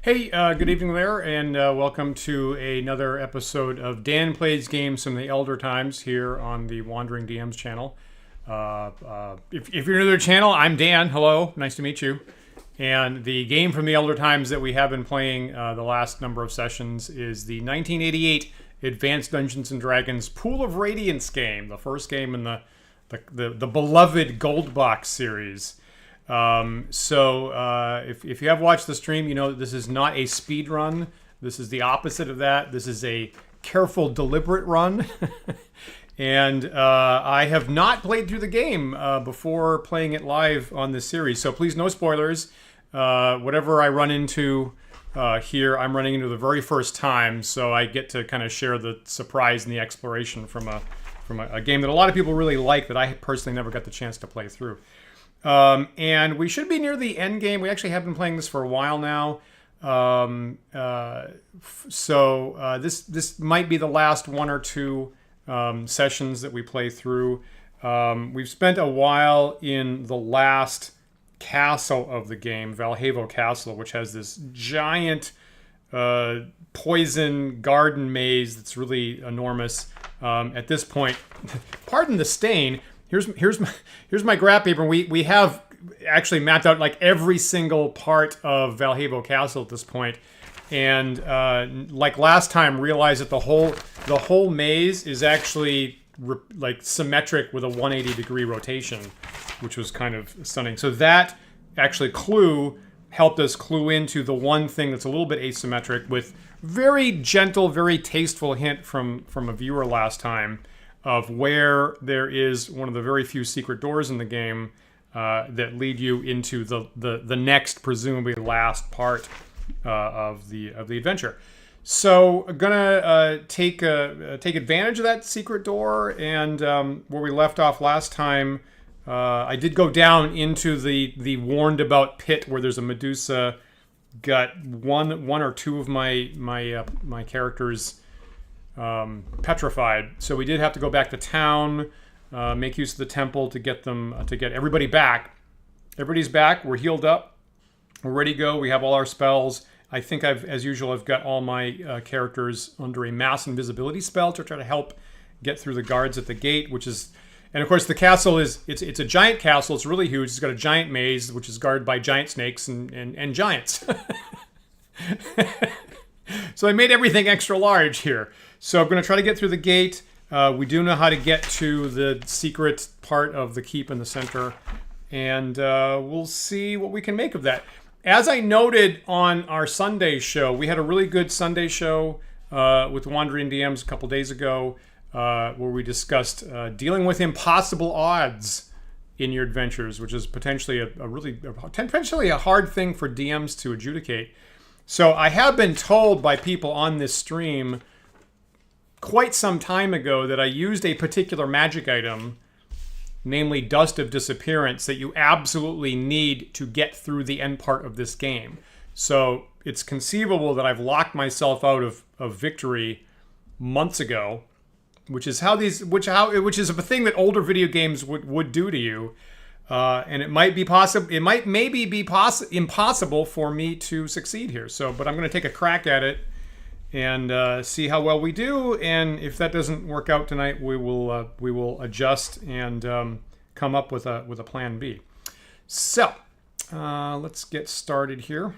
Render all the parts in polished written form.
Hey, good evening there, and welcome to another episode of Dan Plays Games from the Elder Times here on the Wandering DMs channel. If you're new to the channel, I'm Dan. Hello, nice to meet you. And the game from the Elder Times that we have been playing the last number of sessions is the 1988 Advanced Dungeons & Dragons Pool of Radiance game, the first game in the beloved Gold Box series. If you have watched the stream, you know that this is not a speed run. This is the opposite of that. This is a careful, deliberate run. And I have not played through the game before playing it live on this series. So please, no spoilers. Whatever I run into here, I'm running into the very first time. So I get to kind of share the surprise and the exploration from a game that a lot of people really like that I personally never got the chance to play through. And we should be near the end game. We actually have been playing this for a while now. This might be the last one or two sessions that we play through. We've spent a while in the last castle of the game, Valjevo Castle, which has this giant poison garden maze that's really enormous. At this point, pardon the stain. Here's my graph paper. We have actually mapped out like every single part of Valjevo Castle at this point, and like last time, realized that the whole maze is actually like symmetric with a 180-degree rotation, which was kind of stunning. So that actually helped us clue into the one thing that's a little bit asymmetric, with very gentle, very tasteful hint from a viewer last time of where there is one of the very few secret doors in the game that lead you into the next, presumably last part of the adventure. So I'm gonna take advantage of that secret door, and where we left off last time, I did go down into the warned about pit where there's a Medusa. Got one or two of my characters petrified, so we did have to go back to town, make use of the temple to get everybody back. Everybody's back. We're healed up. We're ready to go. We have all our spells. I think as usual, I've got all my characters under a mass invisibility spell to try to help get through the guards at the gate, and of course the castle it's a giant castle. It's really huge. It's got a giant maze which is guarded by giant snakes and giants. So I made everything extra large here. So I'm going to try to get through the gate. We do know how to get to the secret part of the keep in the center. And we'll see what we can make of that. As I noted on our Sunday show, we had a really good Sunday show with Wandering DMs a couple days ago, where we discussed dealing with impossible odds in your adventures, which is potentially a hard thing for DMs to adjudicate. So I have been told by people on this stream quite some time ago that I used a particular magic item, namely Dust of Disappearance, that you absolutely need to get through the end part of this game. So it's conceivable that I've locked myself out of victory months ago, which is a thing that older video games would do to you. And it might be possible. It might maybe be impossible for me to succeed here. But I'm going to take a crack at it and see how well we do. And if that doesn't work out tonight, we will adjust and come up with a plan B. So let's get started here.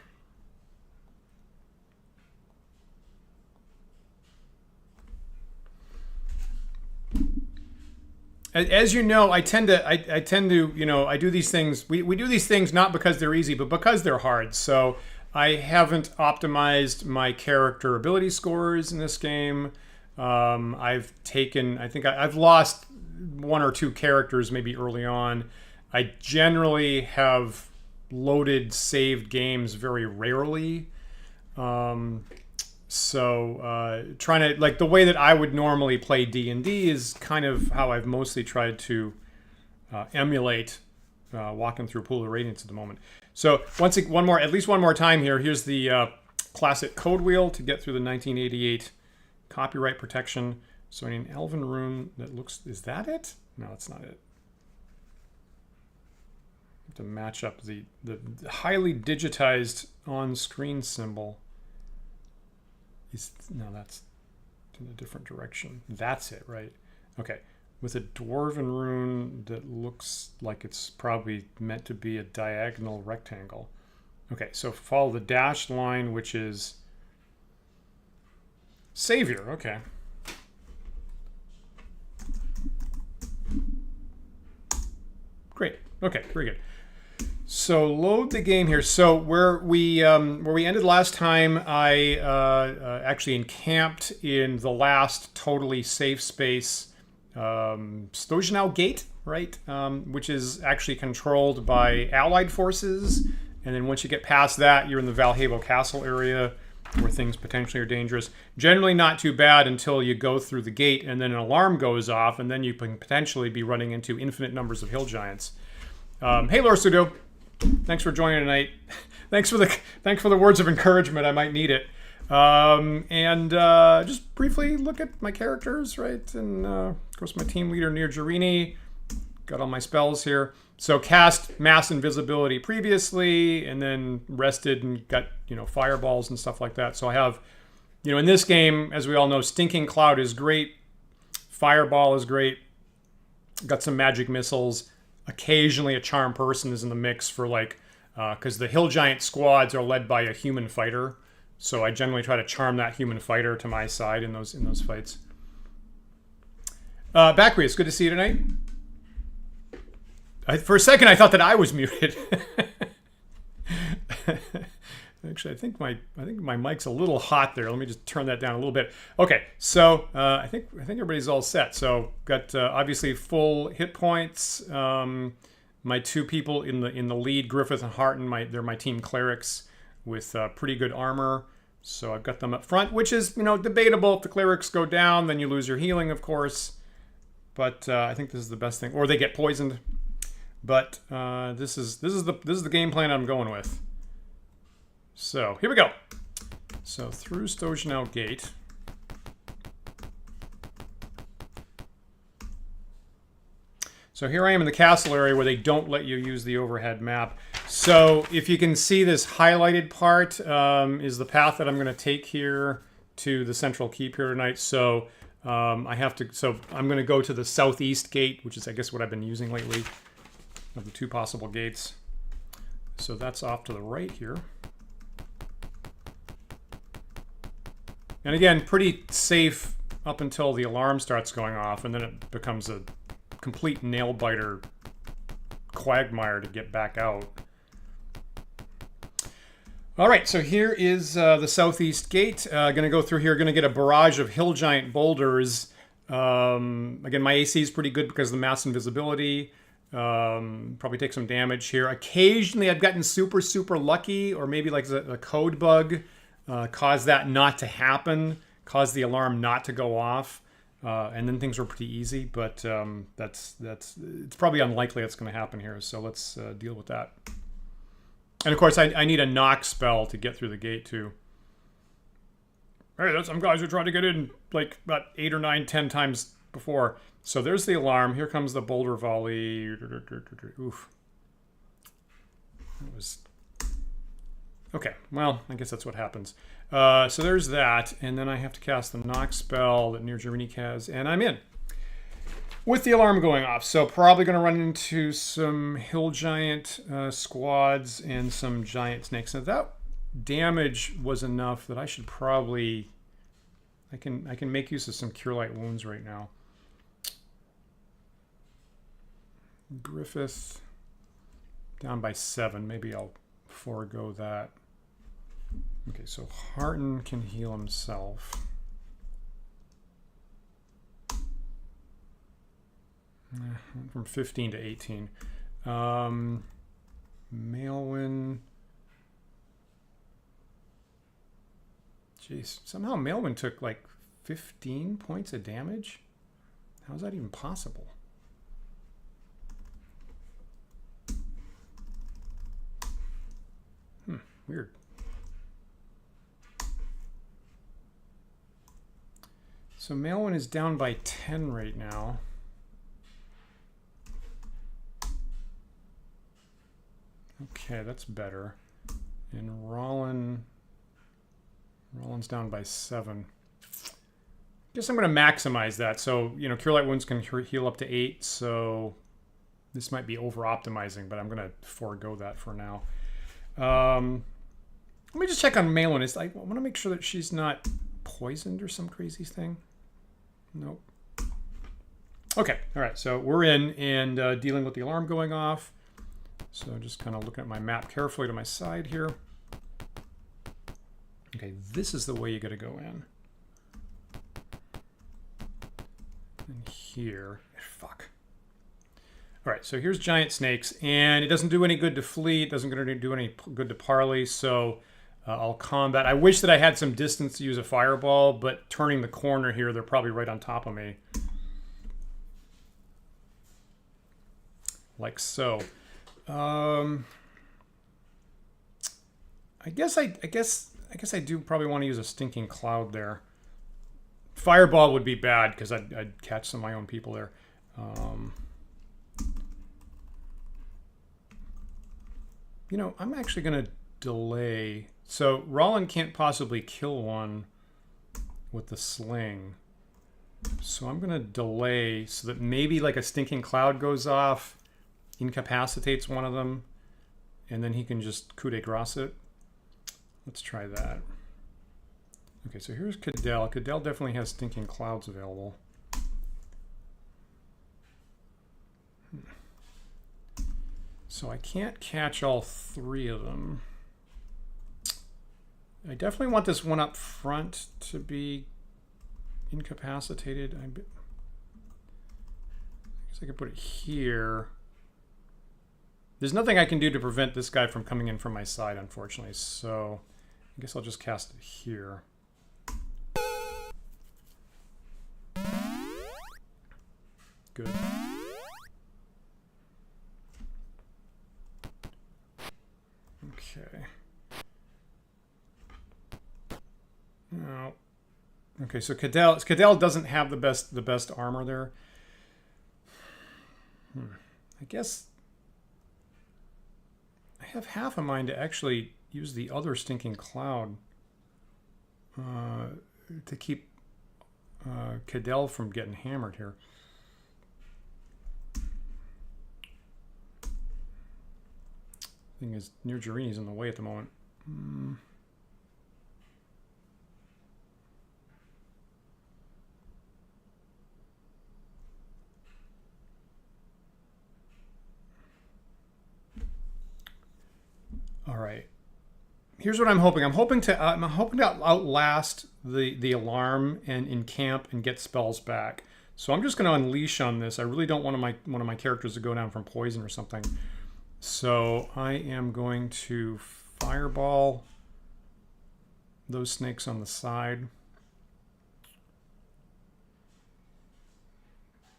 As you know, I tend to, I do these things. We do these things not because they're easy, but because they're hard. So I haven't optimized my character ability scores in this game. I've lost one or two characters maybe early on. I generally have loaded saved games very rarely. Trying to, like, the way that I would normally play D&D is kind of how I've mostly tried to emulate walking through Pool of Radiance at the moment. So at least one more time here. Here's the classic code wheel to get through the 1988 copyright protection. So I need an elven rune that looks, is that it? No, that's not it. to match up the highly digitized on-screen symbol. No, that's in a different direction. That's it, right? Okay. With a dwarven rune that looks like it's probably meant to be a diagonal rectangle. Okay, so follow the dashed line, which is Savior. Okay. Great. Okay, very good. So load the game here. So where we ended last time, I actually encamped in the last totally safe space, Stojanov Gate, right? Which is actually controlled by Allied forces. And then once you get past that, you're in the Valjevo Castle area where things potentially are dangerous. Generally not too bad until you go through the gate and then an alarm goes off, and then you can potentially be running into infinite numbers of hill giants. Hey, S02. Thanks for joining tonight. Thanks for the words of encouragement. I might need it. Just briefly look at my characters, right? And of course, my team leader Neverwinter. Got all my spells here. So cast mass invisibility previously, and then rested and got fireballs and stuff like that. So I have, in this game, as we all know, Stinking Cloud is great. Fireball is great. Got some magic missiles. Occasionally a charm person is in the mix for because the hill giant squads are led by a human fighter. So I generally try to charm that human fighter to my side in those fights. Bakri, it's good to see you tonight. For a second, I thought that I was muted. Actually, I think my mic's a little hot there. Let me just turn that down a little bit. Okay, so I think everybody's all set. So got obviously full hit points. My two people in the lead, Griffith and Harton, they're my team clerics with pretty good armor. So I've got them up front, which is debatable. If the clerics go down, then you lose your healing, of course. But I think this is the best thing, or they get poisoned. But this is the game plan I'm going with. So here we go. So through Stojanov Gate. So here I am in the castle area where they don't let you use the overhead map. So if you can see, this highlighted part is the path that I'm going to take here to the central keep here tonight. So I'm going to go to the southeast gate, which is I guess what I've been using lately, of the two possible gates. So that's off to the right here. And again, pretty safe up until the alarm starts going off, and then it becomes a complete nail-biter quagmire to get back out. All right, so here is the southeast gate. Going to go through here. Going to get a barrage of hill giant boulders. Again, my AC is pretty good because of the mass invisibility. Probably take some damage here. Occasionally, I've gotten super, super lucky, or maybe like a code bug caused that not to happen, caused the alarm not to go off. And then things were pretty easy, but it's probably unlikely that's going to happen here. So let's deal with that. And of course, I need a knock spell to get through the gate too. Hey, that's some guys who tried to get in like about 8 or 9, 10 times before. So there's the alarm. Here comes the boulder volley. Oof. That was okay. Well, I guess that's what happens. So there's that, and then I have to cast the knock spell that Neverwinter has, and I'm in with the alarm going off. So probably going to run into some hill giant squads and some giant snakes. Now that damage was enough that I should probably I can make use of some cure light wounds right now. Griffith down by 7. Maybe I'll forego that. Okay, so Harton can heal himself. From 15 to 18. Maelwyn. Jeez, somehow Maelwyn took like 15 points of damage? How is that even possible? Weird. So Maelwyn is down by 10 right now. Okay, that's better. And Rollin... Rollin's down by 7. Guess I'm going to maximize that. So, you know, Cure Light Wounds can heal up to 8, so this might be over-optimizing, but I'm going to forego that for now. Let me just check on Malin. I want to make sure that she's not poisoned or some crazy thing. Nope. Okay, all right, so we're in and dealing with the alarm going off. So just kind of looking at my map carefully to my side here. Okay, this is the way you got to go in. And here, fuck. All right, so here's giant snakes, and it doesn't do any good to flee. It doesn't do any good to parley, so I'll combat. I wish that I had some distance to use a fireball, but turning the corner here, they're probably right on top of me. Like so. I guess I do probably want to use a stinking cloud there. Fireball would be bad because I'd catch some of my own people there. You know, I'm actually going to delay. So Rollin can't possibly kill one with the sling. So I'm going to delay so that maybe like a stinking cloud goes off, incapacitates one of them, and then he can just coup de grace it. Let's try that. Okay, so here's Cadell. Cadell definitely has stinking clouds available. So I can't catch all 3 of them. I definitely want this one up front to be incapacitated. I guess I could put it here. There's nothing I can do to prevent this guy from coming in from my side, unfortunately. So I guess I'll just cast it here. Good. Okay. No. Okay, so Cadell doesn't have the best armor there. I guess I have half a mind to actually use the other stinking cloud to keep Cadell from getting hammered here. Thing is, near Jarini's in the way at the moment. All right. Here's what I'm hoping. I'm hoping to outlast the alarm and encamp and get spells back. So I'm just going to unleash on this. I really don't want one of my characters to go down from poison or something. So I am going to fireball those snakes on the side.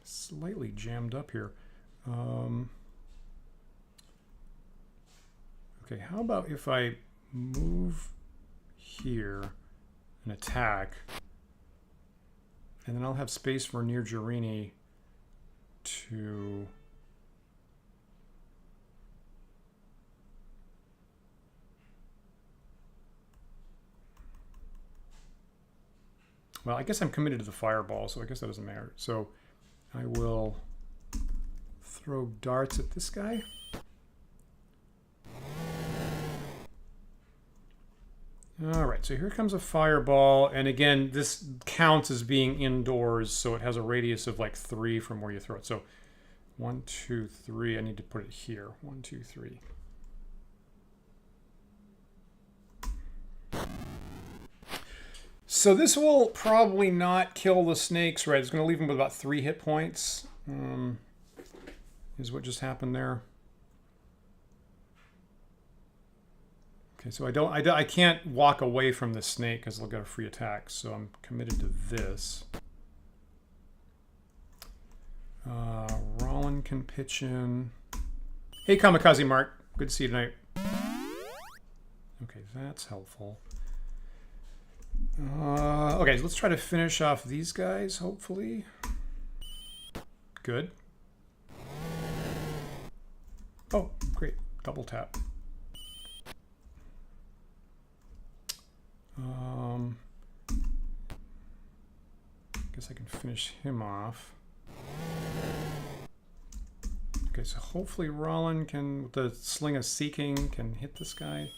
Slightly jammed up here. Okay, how about if I move here and attack, and then I'll have space for near Jarini to... Well, I guess I'm committed to the fireball, so I guess that doesn't matter. So I will throw darts at this guy. All right, so here comes a fireball. And again, this counts as being indoors, so it has a radius of like 3 from where you throw it. So 1, 2, 3. I need to put it here. 1, 2, 3. So this will probably not kill the snakes, right? It's going to leave them with about 3 hit points. Is what just happened there. Okay, so I can't walk away from the snake because they'll get a free attack. So I'm committed to this. Rollin can pitch in. Hey, Kamikaze Mark. Good to see you tonight. Okay, that's helpful. Okay, so let's try to finish off these guys, hopefully. Good. Oh, great. Double tap. guess I can finish him off. Okay, so hopefully Rollin can, with the Sling of Seeking, can hit this guy.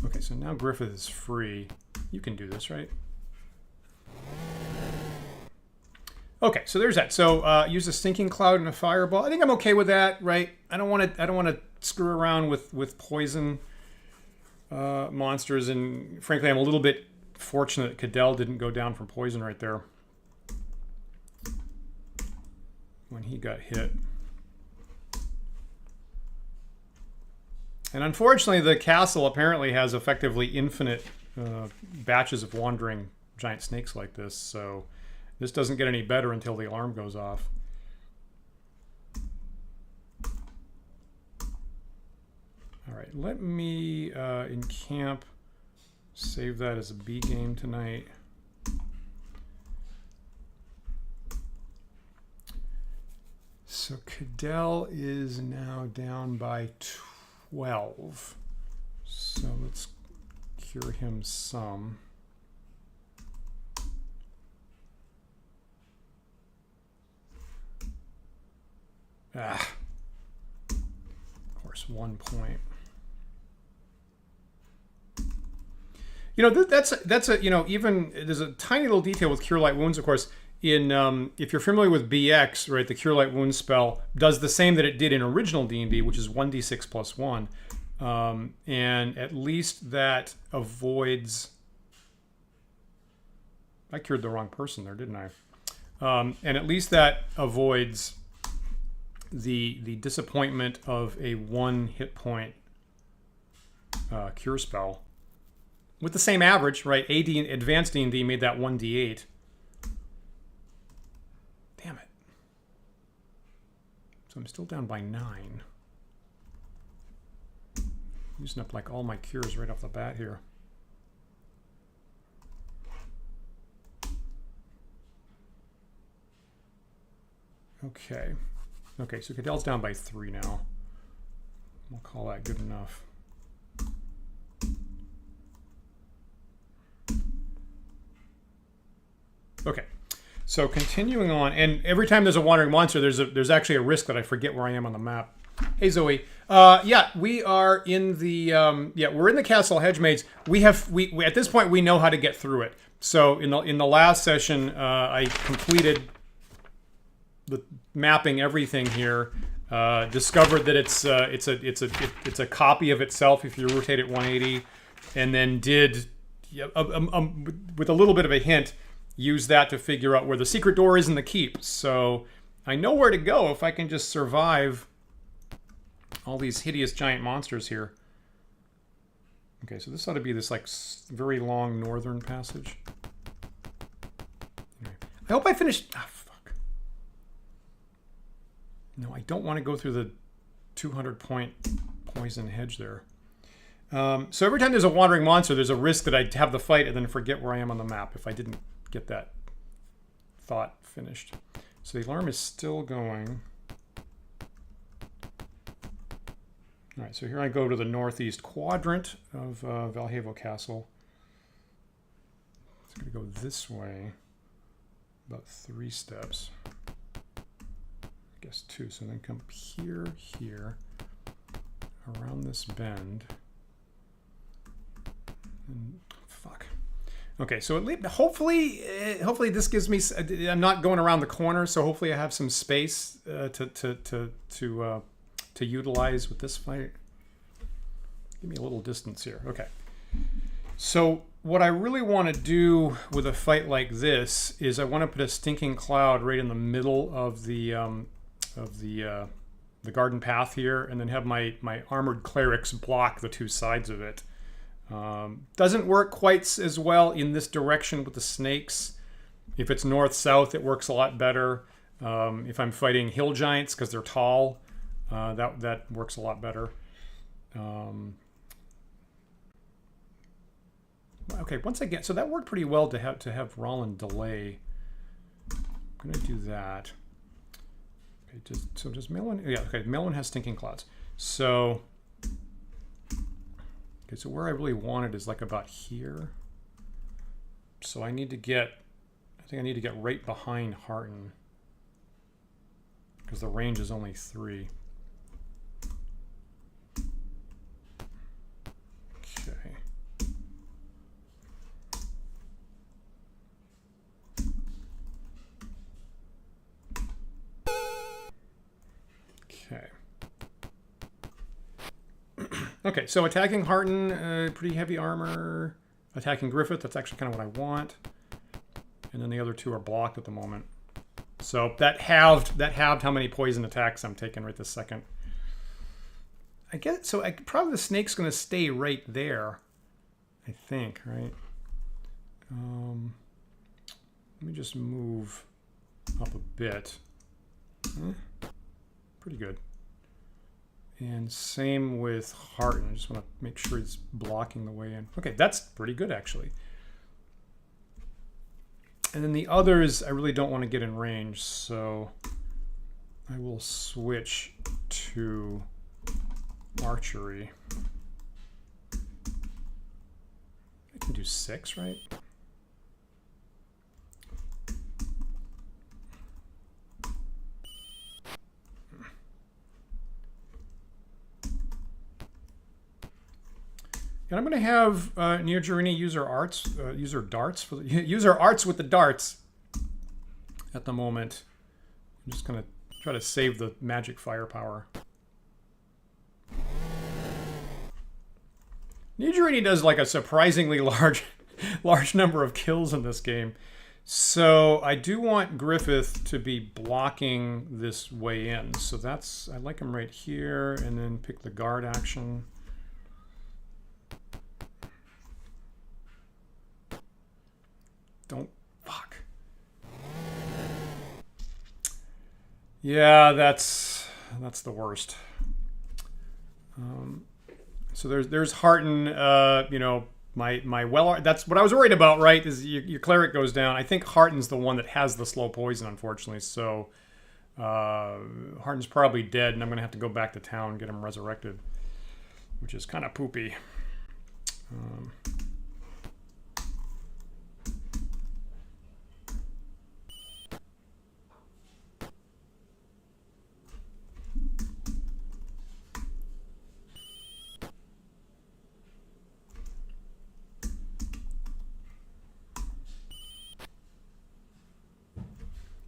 Okay, so now Griffith is free. You can do this, right? Okay, so there's that. So use a Stinking Cloud and a Fireball. I think I'm okay with that, right? I don't want to screw around with poison monsters, and frankly, I'm a little bit fortunate that Cadell didn't go down from poison right there when he got hit. And unfortunately, the castle apparently has effectively infinite batches of wandering giant snakes like this, so this doesn't get any better until the alarm goes off. All right, let me encamp, save that as a B game tonight. So Cadell is now down by 12. So let's cure him some. Of course, 1 point. You know, that's a, you know, even there's a tiny little detail with Cure Light Wounds, of course. In if you're familiar with BX, right, the Cure Light Wounds spell does the same that it did in original D&D, which is 1d6 plus 1. And at least that avoids... I cured the wrong person there, didn't I? And at least that avoids the disappointment of a 1 hit point cure spell. With the same average, right? Advanced D&D made that 1d8. Damn it. So I'm still down by 9. Using up like all my cures right off the bat here. Okay. Okay, so Cadell's down by 3 now. We'll call that good enough. Okay, so continuing on, and every time there's a wandering monster, there's actually a risk that I forget where I am on the map. Hey Zoe, yeah, we are in the we're in the Castle Hedgemaids. We at this point we know how to get through it. So in the last session, I completed the mapping everything here. Discovered that it's a copy of itself if you rotate it 180, and then did with a little bit of a hint. Use that to figure out where the secret door is in the keep. So I know where to go if I can just survive all these hideous giant monsters here. Okay, so this ought to be this like very long northern passage. Anyway, I hope I finished... Ah, fuck. No, I don't want to go through the 200-point poison hedge there. So every time there's a wandering monster, there's a risk that I have the fight and then forget where I am on the map if I didn't get that thought finished. So the alarm is still going. All right, so here I go to the northeast quadrant of Valjevo Castle. It's going to go this way, about 3 steps. I guess 2. So then come here, around this bend. And fuck. Okay, so hopefully this gives me. I'm not going around the corner, so hopefully I have some space to utilize with this fight. Give me a little distance here. Okay. So what I really want to do with a fight like this is I want to put a Stinking Cloud right in the middle of the garden path here, and then have my armored clerics block the 2 sides of it. Doesn't work quite as well in this direction with the snakes. If it's north-south, it works a lot better. If I'm fighting hill giants because they're tall, that works a lot better. Okay, once I get... So that worked pretty well to have Rollin delay. I'm going to do that. Okay, so does Melon... Yeah, okay, Melon has Stinking Clouds. So... Okay, so where I really want it is like about here. So So I need to get, I think I need to get right behind Hearten, because the range is only 3. Okay. Okay. Okay, so attacking Hearten, pretty heavy armor. Attacking Griffith, that's actually kind of what I want. And then the other 2 are blocked at the moment. So that halved how many poison attacks I'm taking right this second. I guess so. Probably the snake's going to stay right there. I think, right? Let me just move up a bit. Pretty good. And same with Hearten. I just want to make sure he's blocking the way in. Okay, that's pretty good actually. And then the others, I really don't want to get in range, so I will switch to archery. I can do 6, right? And I'm going to have Neo Jurini use her arts, use her darts for use her arts with the darts at the moment. I'm just going to try to save the magic firepower. Neo Jurini does like a surprisingly large number of kills in this game. So I do want Griffith to be blocking this way in. So that's, I like him right here, and then pick the guard action. Don't, fuck. Yeah, that's the worst. So there's Hearten, you know, my well, that's what I was worried about, right? Is your cleric goes down. I think Hearten's the one that has the slow poison, unfortunately. So Hearten's probably dead, and I'm gonna have to go back to town and get him resurrected, which is kind of poopy.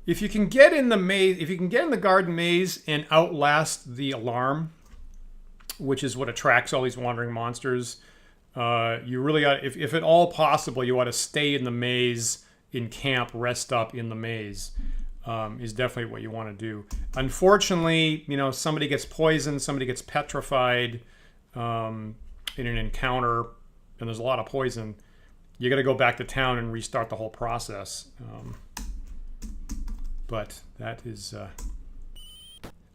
If you can get in the maze, if you can get in the garden maze and outlast the alarm, which is what attracts all these wandering monsters, you really ought, if at all possible, you ought to stay in the maze, in camp, rest up in the maze, is definitely what you want to do. Unfortunately, you know, somebody gets poisoned, somebody gets petrified in an encounter, and there's a lot of poison. You got to go back to town and restart the whole process. But that is,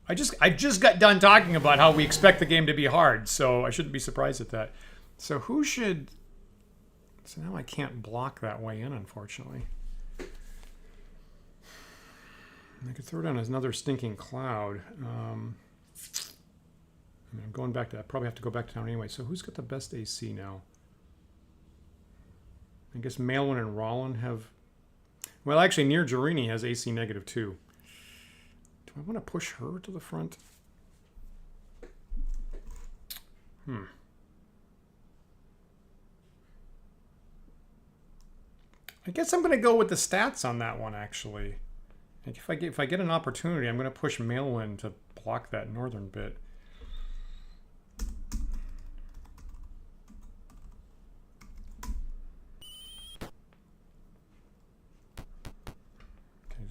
I just got done talking about how we expect the game to be hard, so I shouldn't be surprised at that. So who should, so now I can't block that way in, unfortunately. I could throw down another stinking cloud. I mean, I'm going back to, I probably have to go back to town anyway. So who's got the best AC now? I guess Maelwyn and Rollin have, well, actually, Neo Jurini has AC -2. Do I want to push her to the front? I guess I'm going to go with the stats on that one, actually. Like if I get an opportunity, I'm going to push Maelwyn to block that northern bit.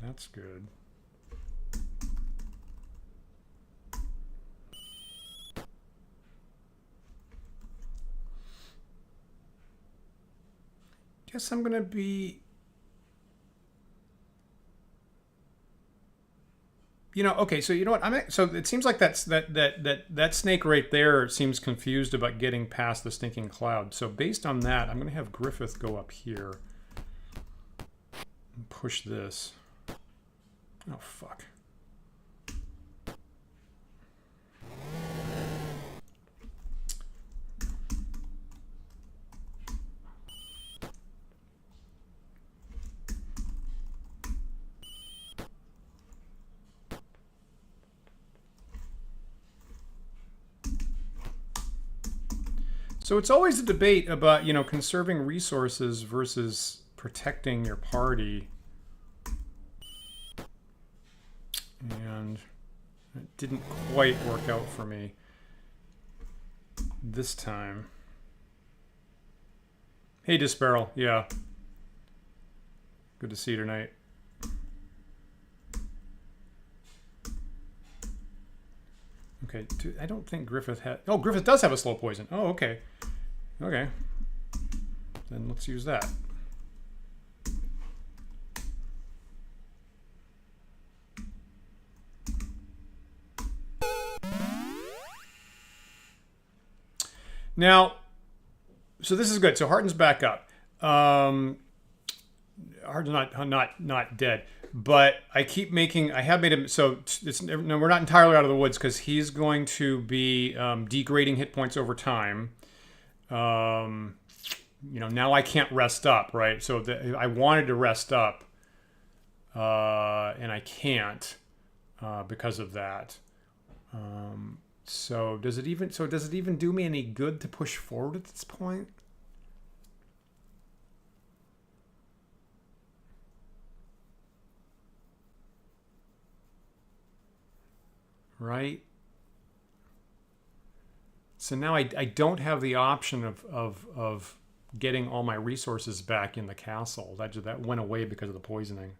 That's good. Guess I'm gonna be, you know, okay, so you know what, so it seems like that snake right there seems confused about getting past the stinking cloud. So based on that, I'm gonna have Griffith go up here and push this. Oh, fuck. So it's always a debate about, you know, conserving resources versus protecting your party. And it didn't quite work out for me this time. Hey, Disparel. Yeah. Good to see you tonight. Okay, I don't think Griffith had... Oh, Griffith does have a slow poison. Oh, okay. Okay. Then let's use that. Now, so this is good. So Harden's back up. Harden's not dead. But I keep making... I have made him... So no, we're not entirely out of the woods because he's going to be degrading hit points over time. You know, now I can't rest up, right? So I wanted to rest up, and I can't because of that. So does it even do me any good to push forward at this point? Right? So now I don't have the option of getting all my resources back in the castle. That went away because of the poisoning.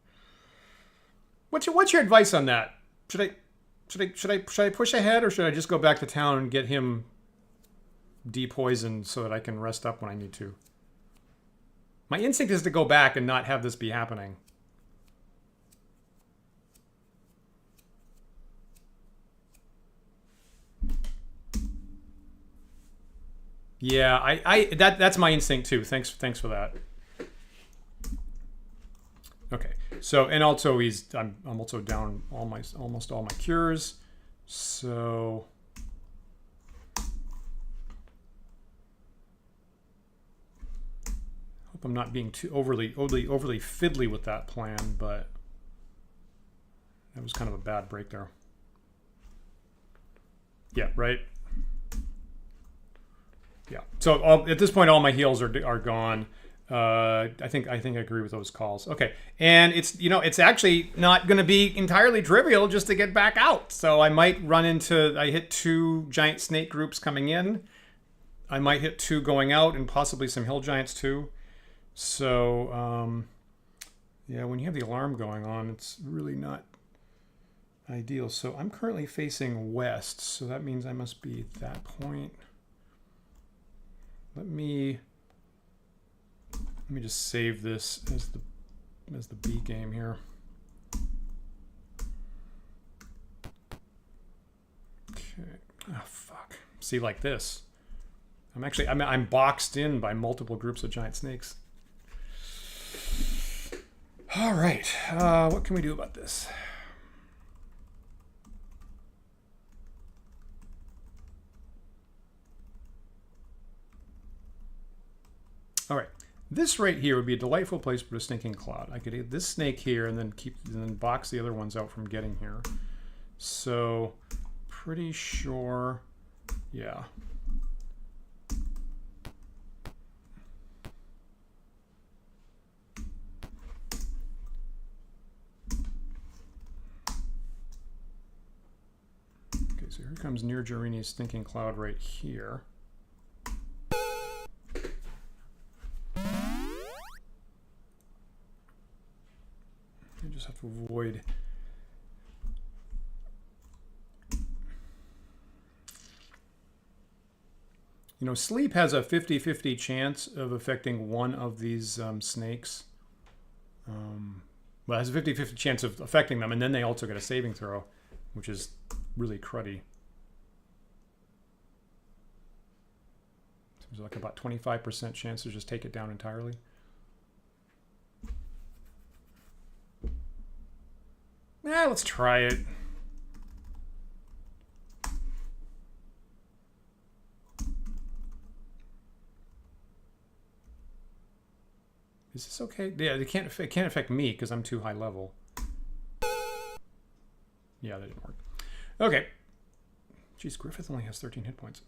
What's your advice on that? Should I push ahead, or should I just go back to town and get him depoisoned so that I can rest up when I need to? My instinct is to go back and not have this be happening. Yeah, that's my instinct too. Thanks for that. Okay. So, and also I'm also down almost all my cures. So hope I'm not being too overly fiddly with that plan, but that was kind of a bad break there. Yeah, right. Yeah. So at this point, all my heals are gone. I think I agree with those calls. Okay, and it's actually not going to be entirely trivial just to get back out. So I might run into... I hit 2 giant snake groups coming in. I might hit 2 going out, and possibly some hill giants too. So yeah, when you have the alarm going on, it's really not ideal. So I'm currently facing west, so that means I must be at that point. Let me just save this as the B game here. Okay. Oh fuck. See, like this. I'm boxed in by multiple groups of giant snakes. All right. What can we do about this? All right, this right here would be a delightful place to put a stinking cloud. I could get this snake here and then box the other ones out from getting here. So, pretty sure, yeah. Okay, so here comes Near Jarini's stinking cloud right here. I just have to avoid... You know, sleep has a 50-50 chance of affecting one of these snakes. Well, it has a 50-50 chance of affecting them, and then they also get a saving throw, which is really cruddy. Seems like about 25% chance to just take it down entirely. Yeah, let's try it. Is this okay? Yeah, it can't affect me because I'm too high level. Yeah, that didn't work. Okay. Jeez, Griffith only has 13 hit points.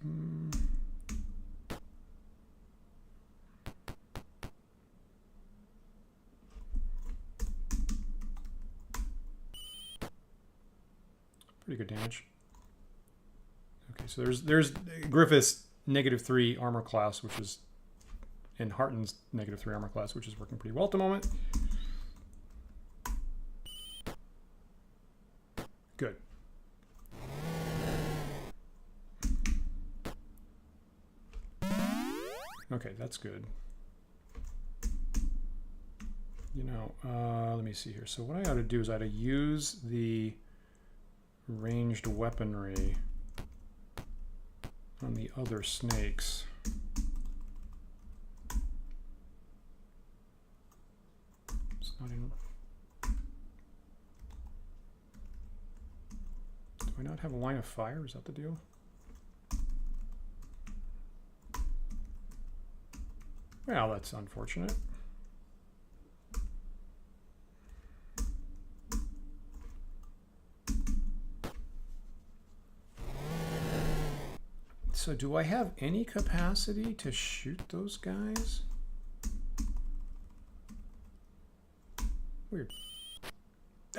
Pretty good damage. Okay, so there's Griffith's -3 armor class, which is, and Harton's -3 armor class, which is working pretty well at the moment. Good. Okay, that's good. You know, let me see here. So what I ought to do is I ought to use the ranged weaponry on the other snakes. It's not in. Do I not have a line of fire? Is that the deal? Well, that's unfortunate. So do I have any capacity to shoot those guys? Weird.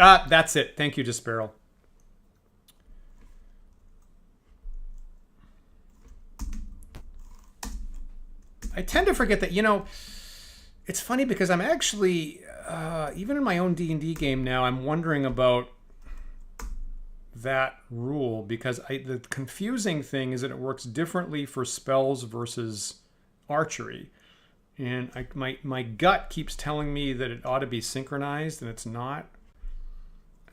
Ah, that's it. Thank you, Disparel. I tend to forget that, you know, it's funny because I'm actually, even in my own D&D game now, I'm wondering about that rule, because the confusing thing is that it works differently for spells versus archery. And my gut keeps telling me that it ought to be synchronized, and it's not.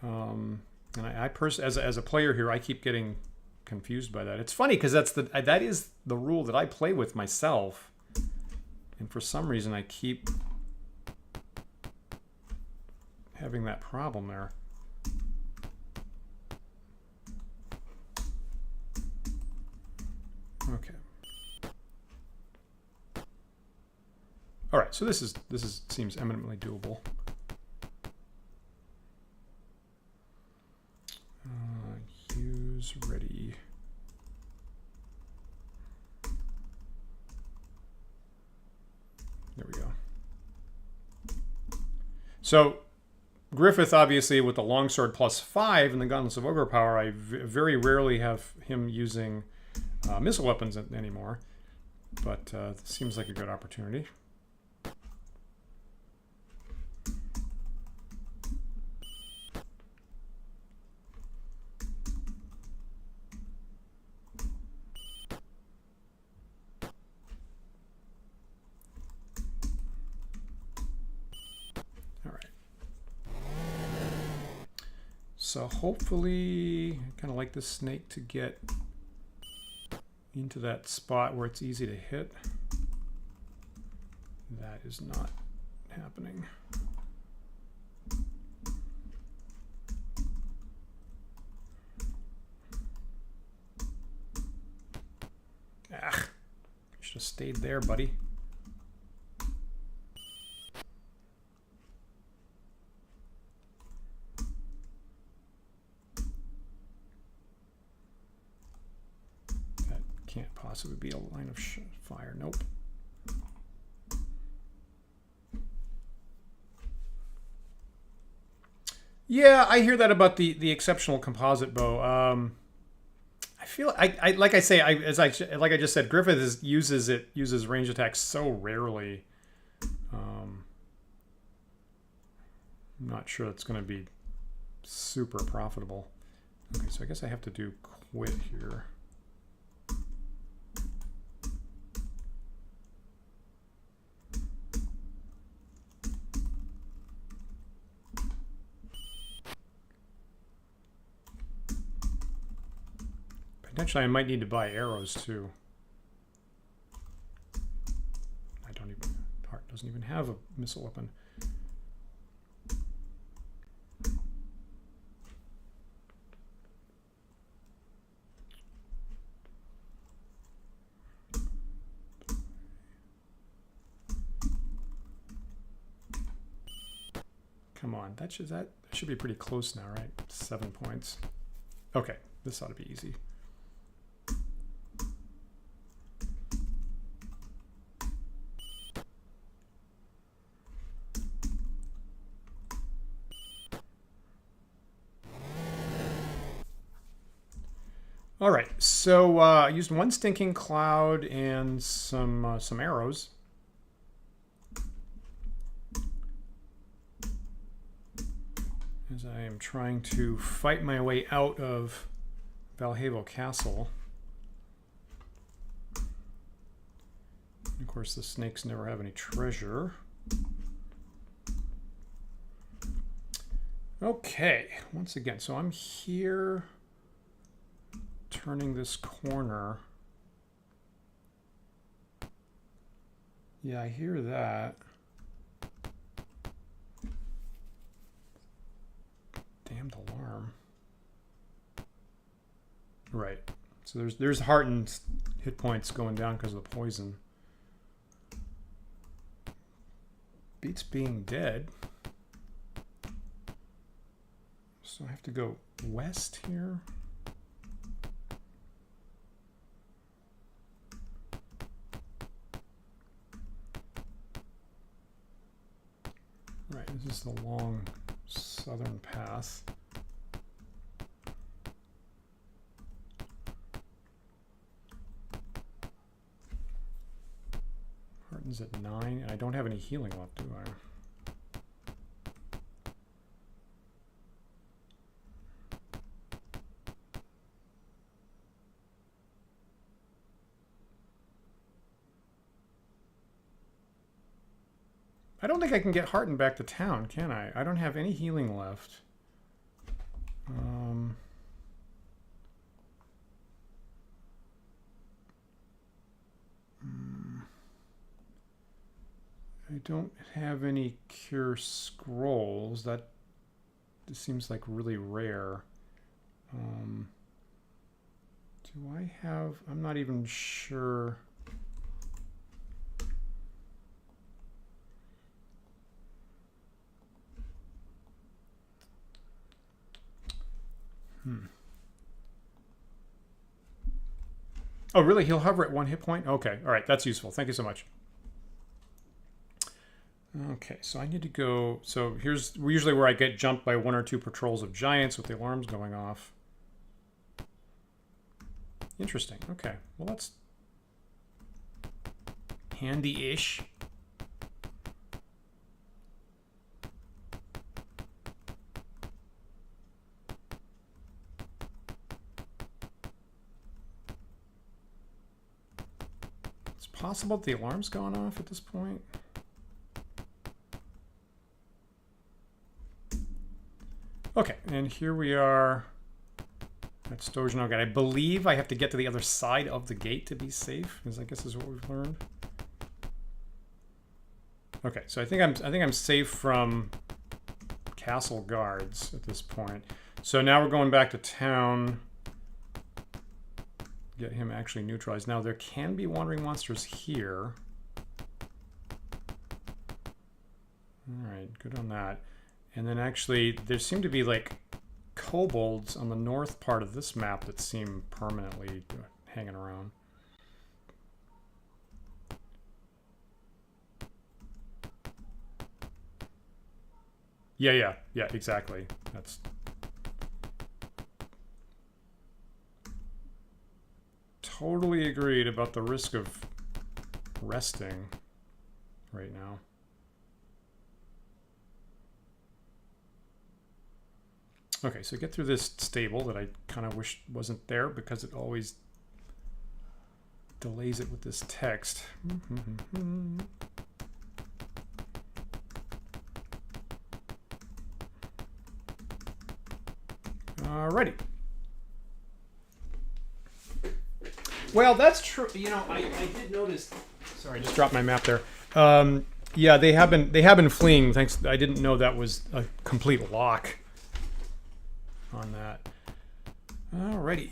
And I personally, as a player here, I keep getting confused by that. It's funny because that is the rule that I play with myself. And for some reason, I keep having that problem there. Okay. All right. So this seems eminently doable. Use ready. There we go. So Griffith, obviously, with the longsword +5 and the gauntlets of ogre power, I very rarely have him using missile weapons anymore, but it seems like a good opportunity. All right. So hopefully, I kind of like this snake to get into that spot where it's easy to hit. That is not happening. Ah, should have stayed there, buddy. Can't possibly be a line of fire. Nope. Yeah, I hear that about the exceptional composite bow. I feel I like I say like I just said, Griffith uses range attacks so rarely. I'm not sure it's going to be super profitable. Okay, so I guess I have to do quit here. Potentially, I might need to buy arrows too. Hart doesn't even have a missile weapon. Come on, that should be pretty close now, right? 7 points. Okay, this ought to be easy. All right, so I used one stinking cloud and some arrows. As I am trying to fight my way out of Valjevo Castle. Of course, the snakes never have any treasure. Okay, once again, so I'm here turning this corner. Yeah, I hear that. Damned alarm. Right. So there's heartened hit points going down because of the poison. Beats being dead. So I have to go west here. Right, this is the long southern path. Hearten's at 9, and I don't have any healing left, do I? I don't think I can get Hearten back to town, can I? I don't have any healing left. I don't have any cure scrolls. That seems like really rare. Do I have... I'm not even sure... Oh, really? He'll hover at 1 hit point? Okay. All right. That's useful. Thank you so much. Okay. So I need to go... So here's usually where I get jumped by 1 or 2 patrols of giants with the alarms going off. Interesting. Okay. Well, that's handy-ish. Possible that the alarm's gone off at this point. Okay, and here we are at Stojno Gate. I believe I have to get to the other side of the gate to be safe, because I guess is what we've learned. Okay, so I think I'm safe from castle guards at this point. So now we're going back to town. Get him actually neutralized. Now there can be wandering monsters here. Alright, good on that. And then actually there seem to be like kobolds on the north part of this map that seem permanently hanging around. Yeah, exactly. That's... Totally agreed about the risk of resting right now. Okay, so get through this stable that I kind of wish wasn't there because it always delays it with this text. Alrighty. Well, that's true. You know, I did notice. Sorry, I just dropped my map there. Yeah, they have been fleeing. Thanks. I didn't know that was a complete lock on that. Alrighty.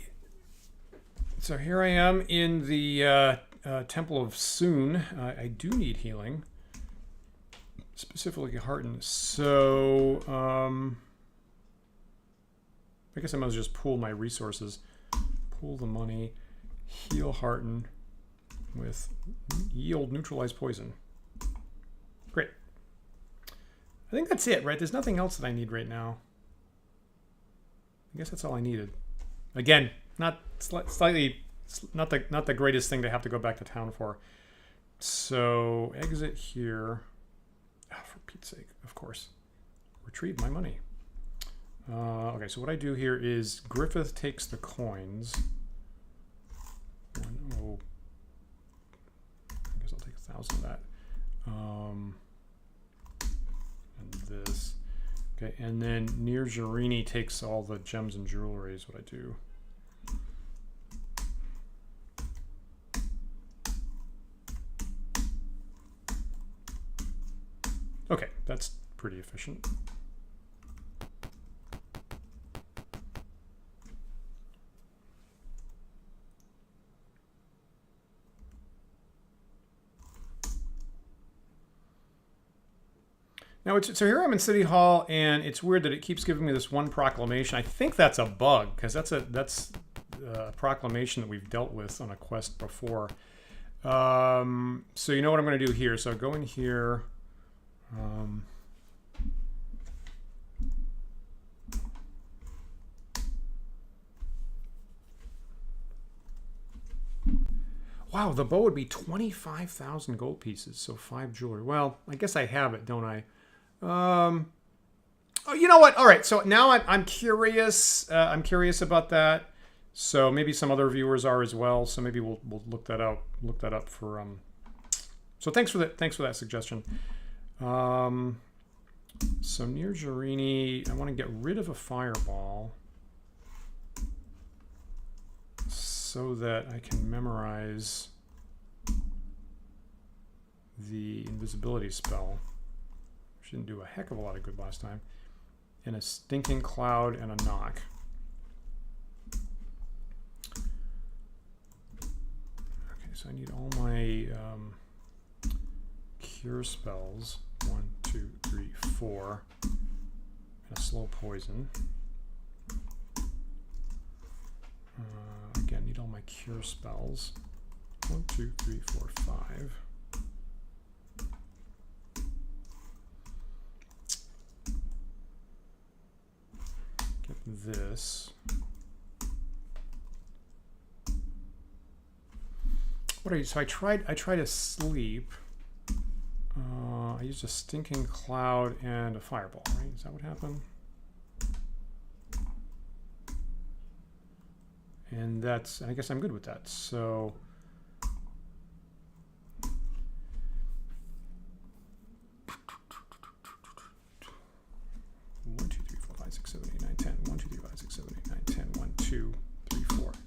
So here I am in the Temple of Soon. I do need healing, specifically Hearten. So I guess I might as well just pool my resources, pool the money. Heal Hearten with yield neutralize poison. Great. I think that's it, right? There's nothing else that I need right now. I guess that's all I needed. Again, not slightly, not the greatest thing to have to go back to town for. So exit here. Oh, for Pete's sake, of course. Retrieve my money. Okay, so what I do here is Griffith takes the coins. Oh, I guess I'll take 1,000 of that. And this. Okay, and then near Girini takes all the gems and jewelry is what I do. Okay, that's pretty efficient. Now, so here I'm in City Hall, and it's weird that it keeps giving me this one proclamation. I think that's a bug, because that's a proclamation that we've dealt with on a quest before. So you know what I'm going to do here. So go in here. Wow, the bow would be 25,000 gold pieces, so 5 jewelry. Well, I guess I have it, don't I? Oh, you know what? All right, so now I'm curious. I'm curious about that. So maybe some other viewers are as well. So maybe we'll look that out. Look that up for. So thanks for that. Thanks for that suggestion. So near Girini, I want to get rid of a fireball so that I can memorize the invisibility spell. Didn't do a heck of a lot of good last time. And a stinking cloud and a knock. Okay, so I need all my cure spells. 1, 2, 3, 4. And a slow poison. Again, need all my cure spells. 1, 2, 3, 4, 5. This. What are you? So I tried to sleep. I used a stinking cloud and a fireball, right? Is that what happened? And that's, I guess I'm good with that. So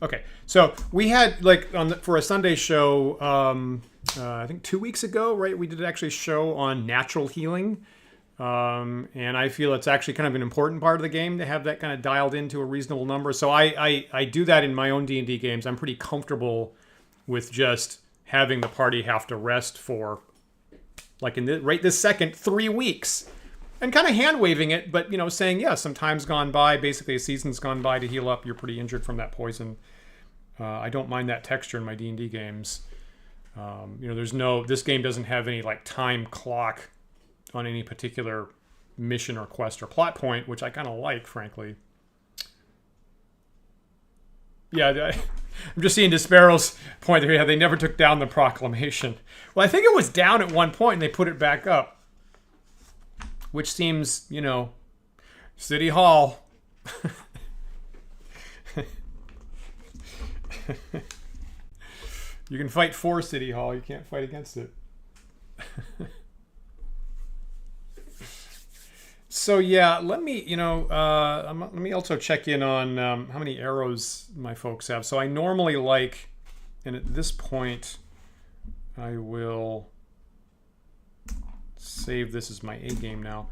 okay, so we had like for a Sunday show, I think 2 weeks ago, right? We did actually a show on natural healing, and I feel it's actually kind of an important part of the game to have that kind of dialed into a reasonable number. So I do that in my own D&D games. I'm pretty comfortable with just having the party have to rest for, like in right this second, 3 weeks. And kind of hand-waving it, but, you know, saying, yeah, some time's gone by, basically a season's gone by to heal up. You're pretty injured from that poison. I don't mind that texture in my D&D games. You know, this game doesn't have any, like, time clock on any particular mission or quest or plot point, which I kind of like, frankly. Yeah, I'm just seeing Despero's point there. Yeah, they never took down the proclamation. Well, I think it was down at one point, and they put it back up. Which seems, you know, City Hall. You can fight for City Hall. You can't fight against it. So yeah, let me, you know, let me also check in on how many arrows my folks have. So I normally like, and at this point, I will save this as my A game now.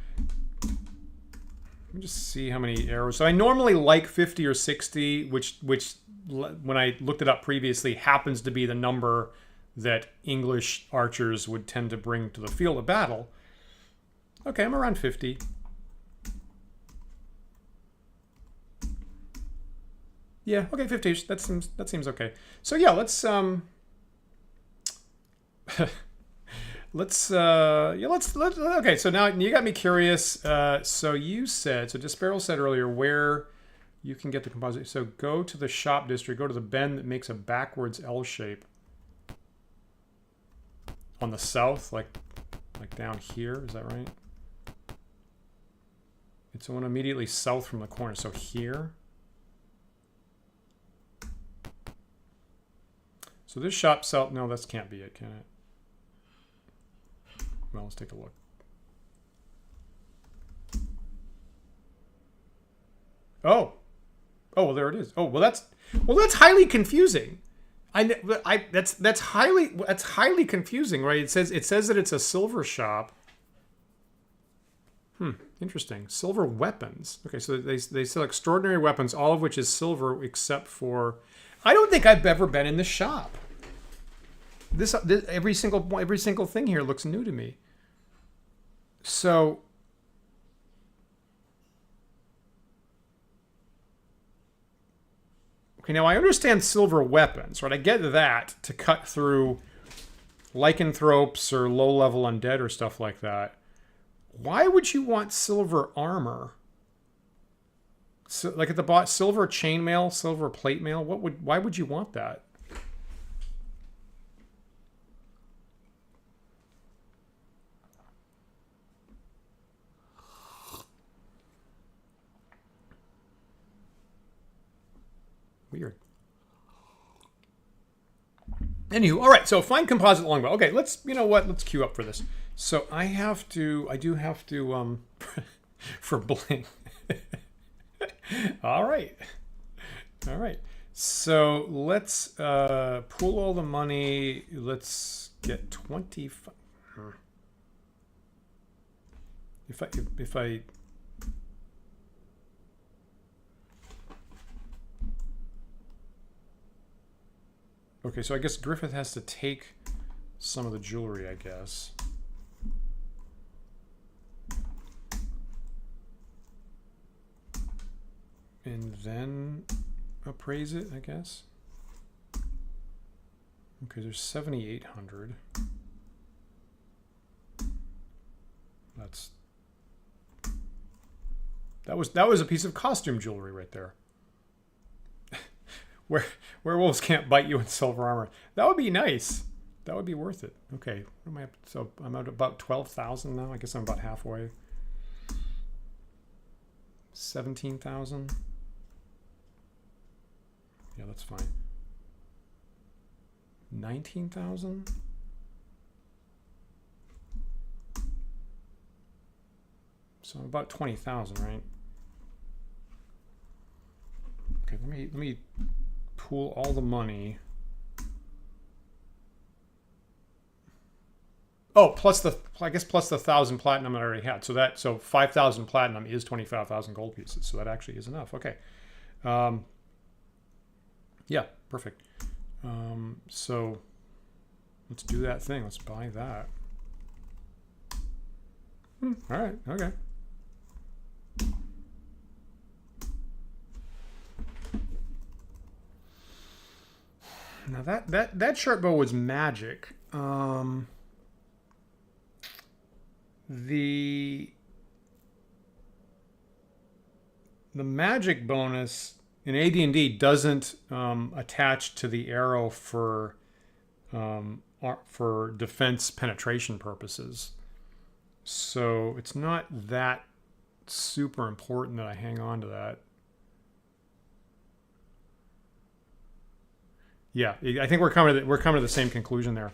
Let me just see how many arrows. So I normally like 50 or 60, which when I looked it up previously happens to be the number that English archers would tend to bring to the field of battle. Okay, I'm around 50. Yeah, okay, 50. That seems okay. So yeah, let's okay, so now you got me curious. So you said, so Despero said earlier, where You can get the composite. So go to the shop district. Go to the bend that makes a backwards L shape. On the south, like down here. Is that right? It's the one immediately south from the corner. So here. So this shop south. No, that can't be it, can it? Well, let's take a look. Oh. Oh, well, there it is. Oh, well, that's highly confusing. That's highly confusing, right? It says that it's a silver shop. Interesting. Silver weapons. Okay, so they sell extraordinary weapons, all of which is silver, except for. I don't think I've ever been in this shop. This every single thing here looks new to me. So. Okay, now I understand silver weapons, right? I get that to cut through lycanthropes or low-level undead or stuff like that. Why would you want silver armor? So, like at the bottom, silver chainmail, silver plate mail. Why would you want that? Weird. Anywho, all right. So find composite longbow. Okay, you know what? Let's queue up for this. So I do have to for bling. All right. So let's pool all the money. Let's get 25. If I. Okay, so I guess Griffith has to take some of the jewelry, I guess. And then appraise it, I guess. Okay, there's 7,800. That was a piece of costume jewelry right there. Werewolves can't bite you in silver armor. That would be nice. That would be worth it. Okay, what am I up to? So I'm at about 12,000 now. I guess I'm about halfway. 17,000. Yeah, that's fine. 19,000. So I'm about 20,000, right? Okay, let me pool all the money. Oh, plus the 1,000 platinum I already had. So 5,000 platinum is 25,000 gold pieces. So that actually is enough. Okay. Yeah, perfect. So let's do that thing. Let's buy that. All right. Okay. Now that short bow was magic. The magic bonus in AD&D doesn't attach to the arrow for defense penetration purposes. So it's not that super important that I hang on to that. Yeah, I think we're coming to the same conclusion there.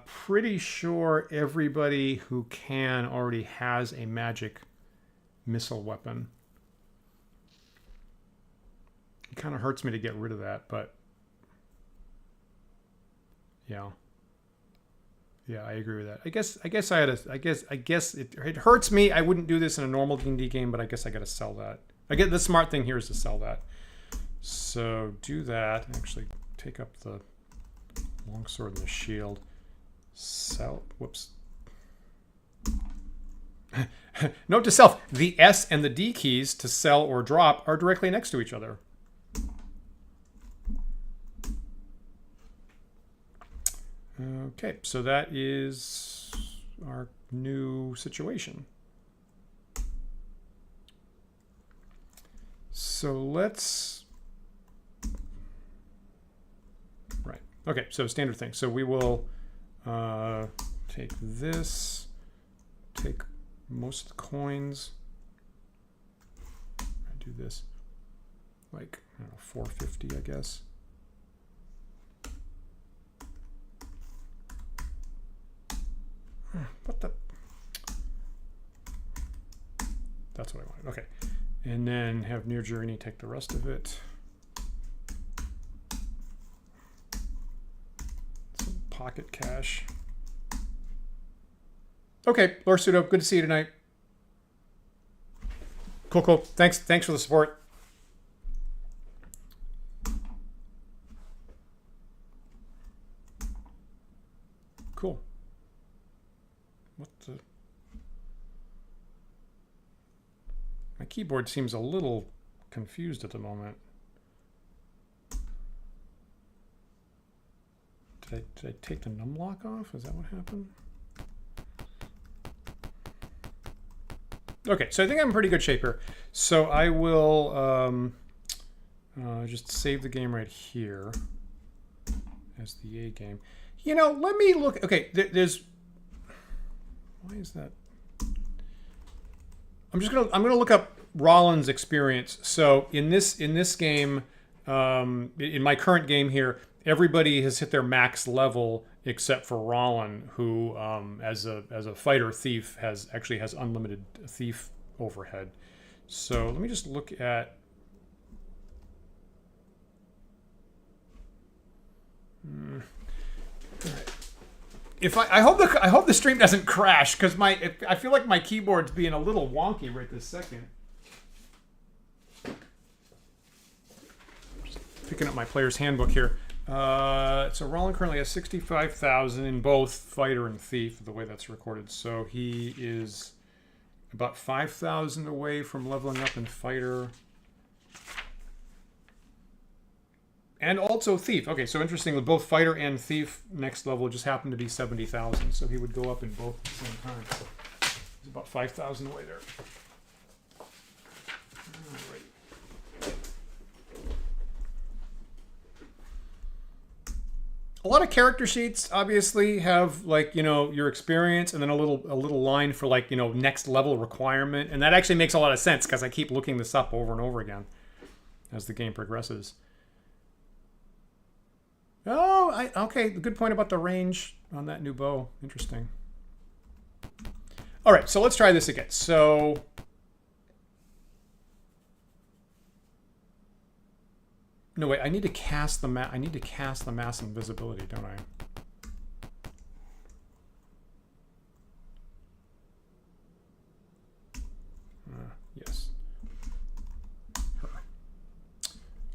Pretty sure everybody who can already has a magic missile weapon. It kind of hurts me to get rid of that, but yeah, I agree with that. I guess it hurts me. I wouldn't do this in a normal D&D game, but I guess I got to sell that. The smart thing here is to sell that. So do that. Actually, take up the longsword and the shield. Sell. Whoops. Note to self: the S and the D keys to sell or drop are directly next to each other. Okay, so that is our new situation. So let's... Right. Okay, so standard thing. So we will take this, take most of the coins. I do this like, I don't know, 450, I guess. What the? That's what I wanted. Okay. And then have Near Journey take the rest of it. Some pocket cash. Okay, Lord Pseudo, good to see you tonight. Cool, cool. Thanks for the support. Cool. What the? My keyboard seems a little confused at the moment. Did I take the num lock off? Is that what happened? Okay, so I think I'm in pretty good shape here. So I will just save the game right here as the A game. You know, let me look. Okay, there's. Why is that? I'm gonna look up Rollins' experience. So in this game, in my current game here, everybody has hit their max level except for Rollin, who as a fighter thief actually has unlimited thief overhead. So let me just look at. If I hope the stream doesn't crash, because I feel like my keyboard's being a little wonky right this second. Just picking up my player's handbook here. So Rollin currently has 65,000 in both fighter and thief, the way that's recorded. So he is about 5,000 away from leveling up in fighter. And also thief. Okay, so interestingly, both fighter and thief next level just happen to be 70,000. So he would go up in both at the same time. So he's about 5,000 away there. Alright. A lot of character sheets obviously have, like, you know, your experience and then a little line for, like, you know, next level requirement. And that actually makes a lot of sense because I keep looking this up over and over again as the game progresses. Oh, okay. Good point about the range on that new bow. Interesting. All right, so let's try this again. So, no wait, I need to cast the mass invisibility, don't I? Yes.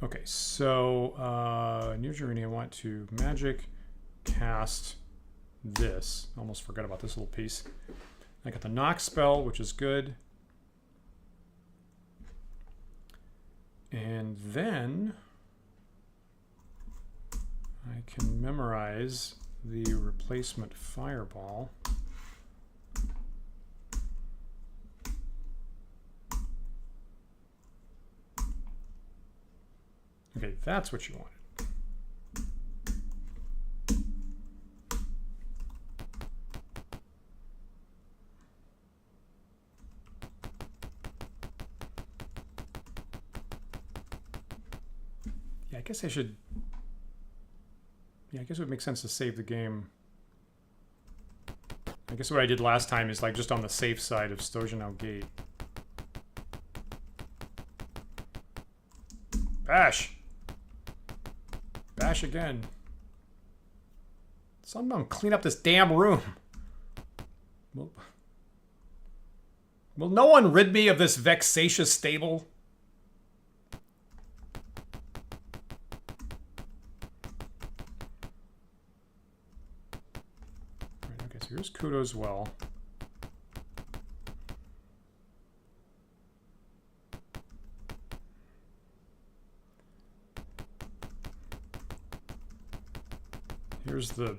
Okay, so Near Journey, I want to magic cast this. Almost forgot about this little piece. I got the knock spell, which is good. And then I can memorize the replacement fireball. Okay, that's what you wanted. Yeah, I guess I should... Yeah, I guess it would make sense to save the game. I guess what I did last time is, like, just on the safe side of Stojanov Gate. Bash! Bash again. Someone clean up this damn room. Will no one rid me of this vexatious stable? Right, okay, so here's Kudo's well. Here's the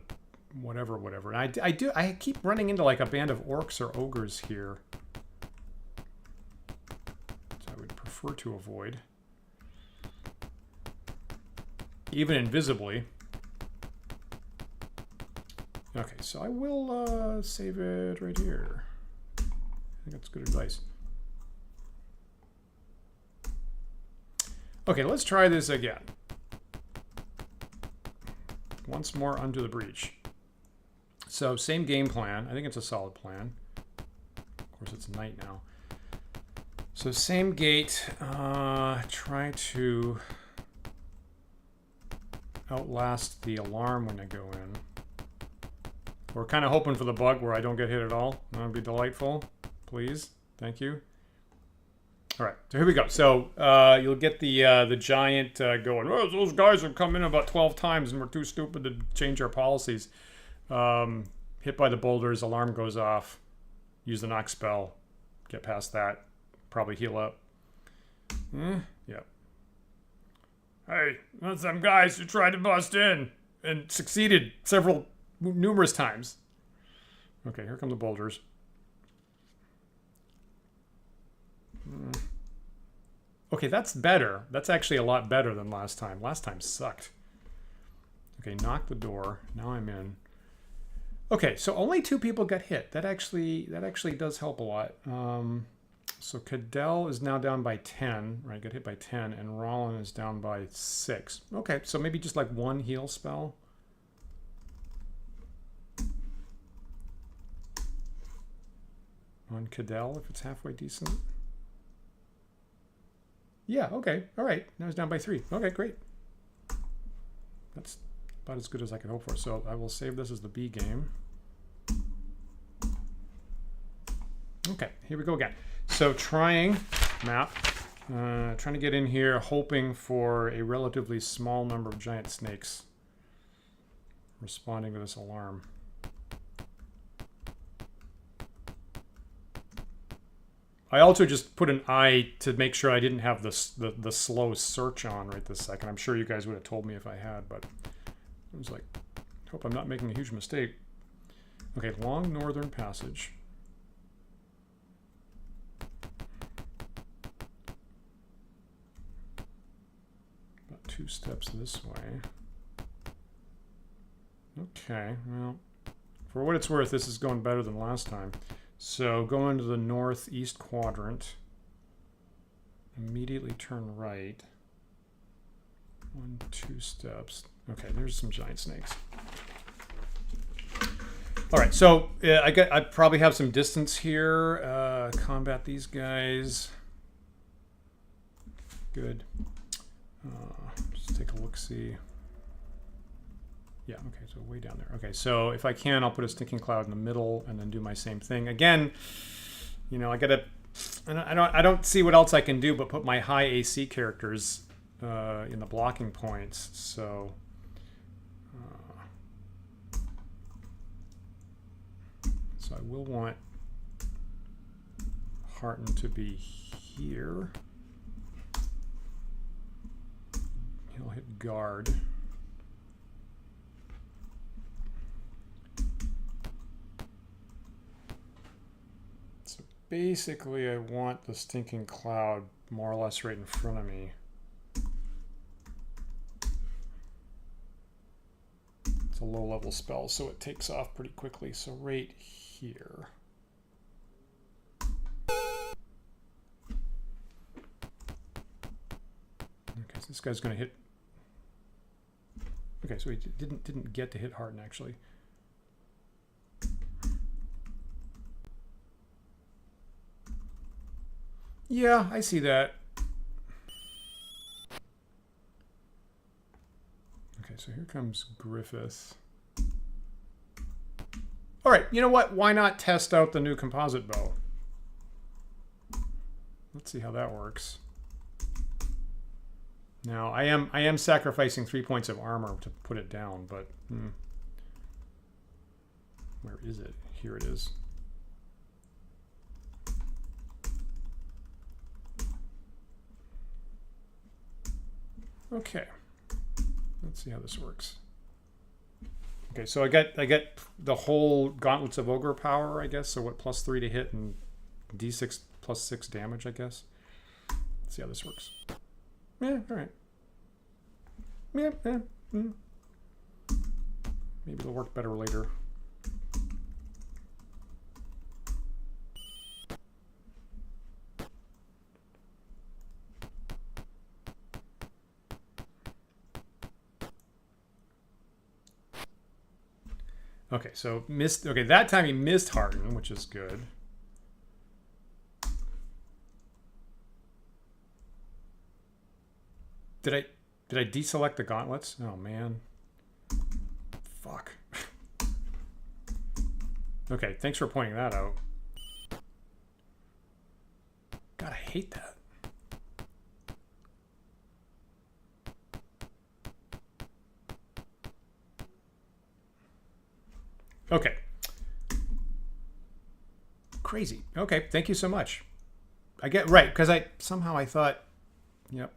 whatever. And I keep running into like a band of orcs or ogres here. So I would prefer to avoid. even invisibly. Okay, so I will save it right here. I think that's good advice. Okay, let's try this again. Once more under the breach. So same game plan. I think it's a solid plan. Of course, it's night now. So same gate. Try to outlast the alarm when I go in. We're kind of hoping for the bug where I don't get hit at all. That would be delightful. Please. Thank you. All right. So here we go. So you'll get the giant going, oh, those guys have come in about 12 times and we're too stupid to change our policies. Hit by the boulders. Alarm goes off. Use the knock spell. Get past that. Probably heal up. Yeah. Hey, that's them guys who tried to bust in and succeeded numerous times. Okay, here come the boulders. Okay, that's better. That's actually a lot better than last time. Last time sucked. Okay, knock the door. Now I'm in. Okay, so only 2 people got hit. That actually does help a lot. So Cadell is now down by 10, right? Got hit by 10, and Rollin is down by 6. Okay, so maybe just like 1 heal spell. On Cadell, if it's halfway decent. Yeah, okay, all right. Now he's down by 3. Okay, great. That's about as good as I could hope for. So I will save this as the B game. Okay, here we go again. So trying trying to get in here, hoping for a relatively small number of giant snakes responding to this alarm. I also just put an eye to make sure I didn't have the slow search on right this second. I'm sure you guys would have told me if I had, but I was like, hope I'm not making a huge mistake. Okay, long northern passage. About 2 steps this way. Okay, well, for what it's worth, this is going better than last time. So go into the northeast quadrant. Immediately turn right. 1, 2 steps. Okay, there's some giant snakes. All right, so I probably have some distance here. Combat these guys. Good. Just take a look-see. Yeah, okay, so way down there. Okay, so if I can, I'll put a stinking cloud in the middle and then do my same thing. Again, you know, I don't see what else I can do but put my high AC characters in the blocking points. So I will want Hearten to be here. He'll hit guard. So basically I want the stinking cloud more or less right in front of me. It's a low level spell, so it takes off pretty quickly. So right here. Okay, so this guy's going to hit. Okay, so he didn't get to hit Hearten actually. Yeah, I see that. Okay, so here comes Griffith. All right, you know what? Why not test out the new composite bow? Let's see how that works. Now, I am sacrificing 3 points of armor to put it down, but where is it? Here it is. Okay, let's see how this works. Okay, so I get the whole Gauntlets of Ogre power, I guess. So what, +3 to hit and D6 +6 damage, I guess. Let's see how this works. Yeah, all right. Yeah, yeah. Maybe it'll work better later. Okay, so missed. Okay, that time he missed Hearten, which is good. Did I deselect the gauntlets? Oh man. Fuck. Okay, thanks for pointing that out. God, I hate that. Okay. Crazy. Okay, thank you so much. I get right, because I thought, yep,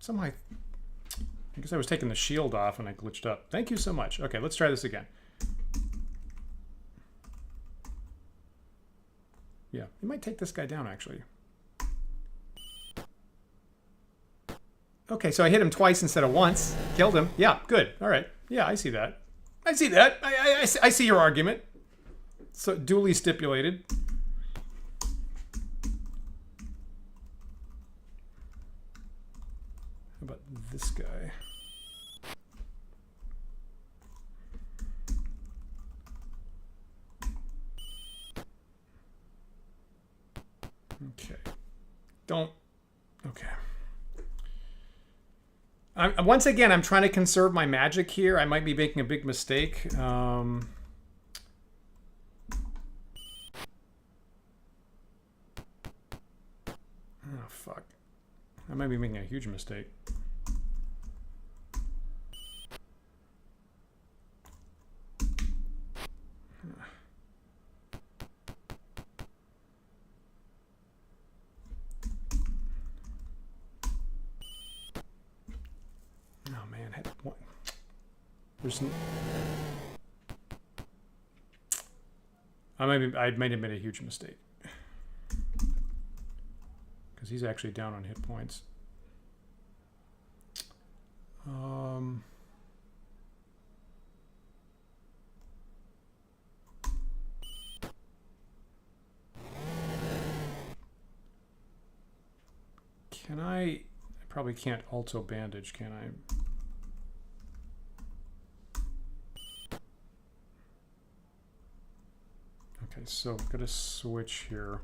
I guess I was taking the shield off and I glitched up. Thank you so much. Okay, let's try this again. Yeah, you might take this guy down, actually. Okay, so I hit him twice instead of once. Killed him. Yeah, good. All right. Yeah, I see that. I see that. I see your argument. So duly stipulated. How about this guy? Okay. Don't. Okay. Once again, I'm trying to conserve my magic here. I might be making a big mistake. Oh, fuck. I might be making a huge mistake. I might have made a huge mistake. Because he's actually down on hit points. Can I probably can't also bandage, can I? Okay, so I'm going to switch here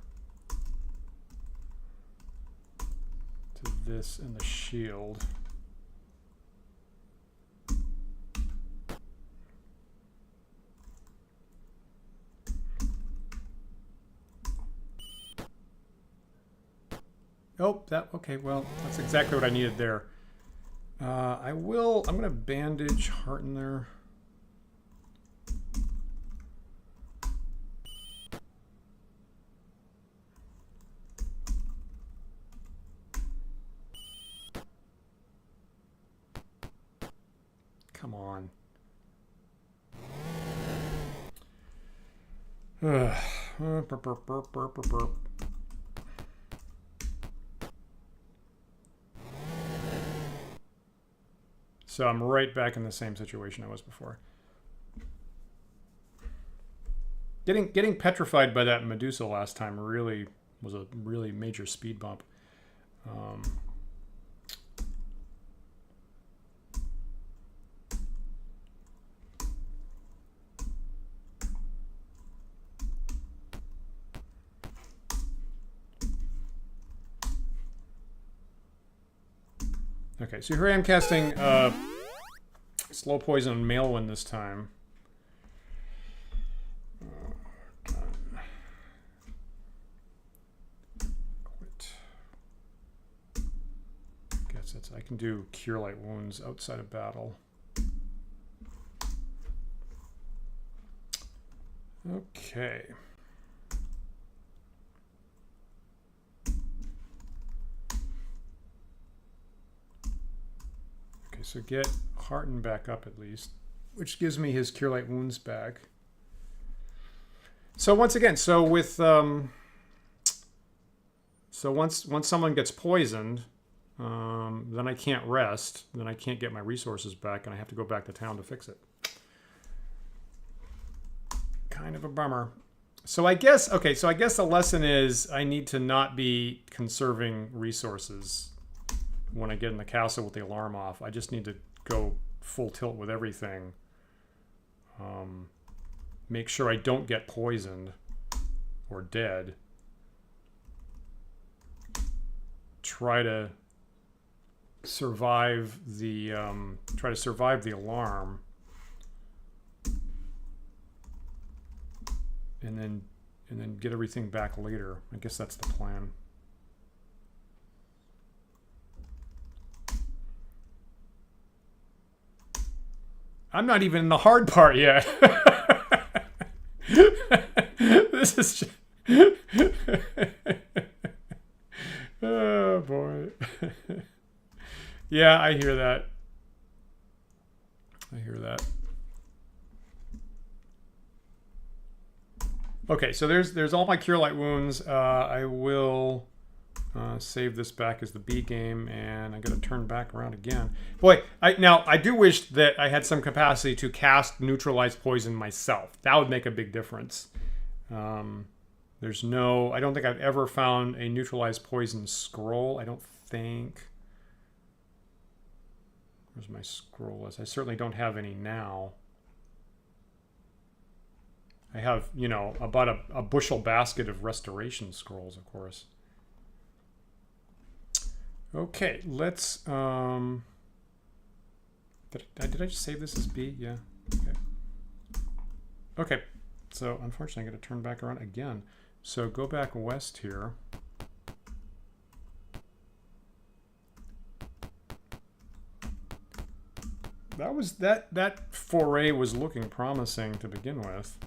to this and the shield. Oh, okay, well, that's exactly what I needed there. I'm going to bandage Hearten there. Come on. So I'm right back in the same situation I was before. Getting petrified by that Medusa last time really was a really major speed bump. Okay, so here I am casting slow poison on Maelwyn this time. Done. Quit. Guess that's I can do cure light wounds outside of battle. Okay. So get Hearten back up at least, which gives me his Cure Light Wounds back. So once again, so with once someone gets poisoned, then I can't rest. Then I can't get my resources back, and I have to go back to town to fix it. Kind of a bummer. So I guess, okay, so I guess the lesson is I need to not be conserving resources when I get in the castle with the alarm off. I just need to go full tilt with everything. Make sure I don't get poisoned or dead. Try to survive the alarm. And then get everything back later. I guess that's the plan. I'm not even in the hard part yet. This is just... Oh boy. Yeah, I hear that. I hear that. Okay, so there's all my Cure Light wounds. I will save this back as the B game, and I got to turn back around again. Boy, now I do wish that I had some capacity to cast Neutralize Poison myself. That would make a big difference. There's no... I don't think I've ever found a Neutralize Poison scroll. I don't think... Where's my scroll list? I certainly don't have any now. I have, you know, about a bushel basket of restoration scrolls, of course. Okay, let's... Did I just save this as B? Yeah. Okay. Okay, so unfortunately I got to turn back around again. So go back west here. That foray was looking promising to begin with.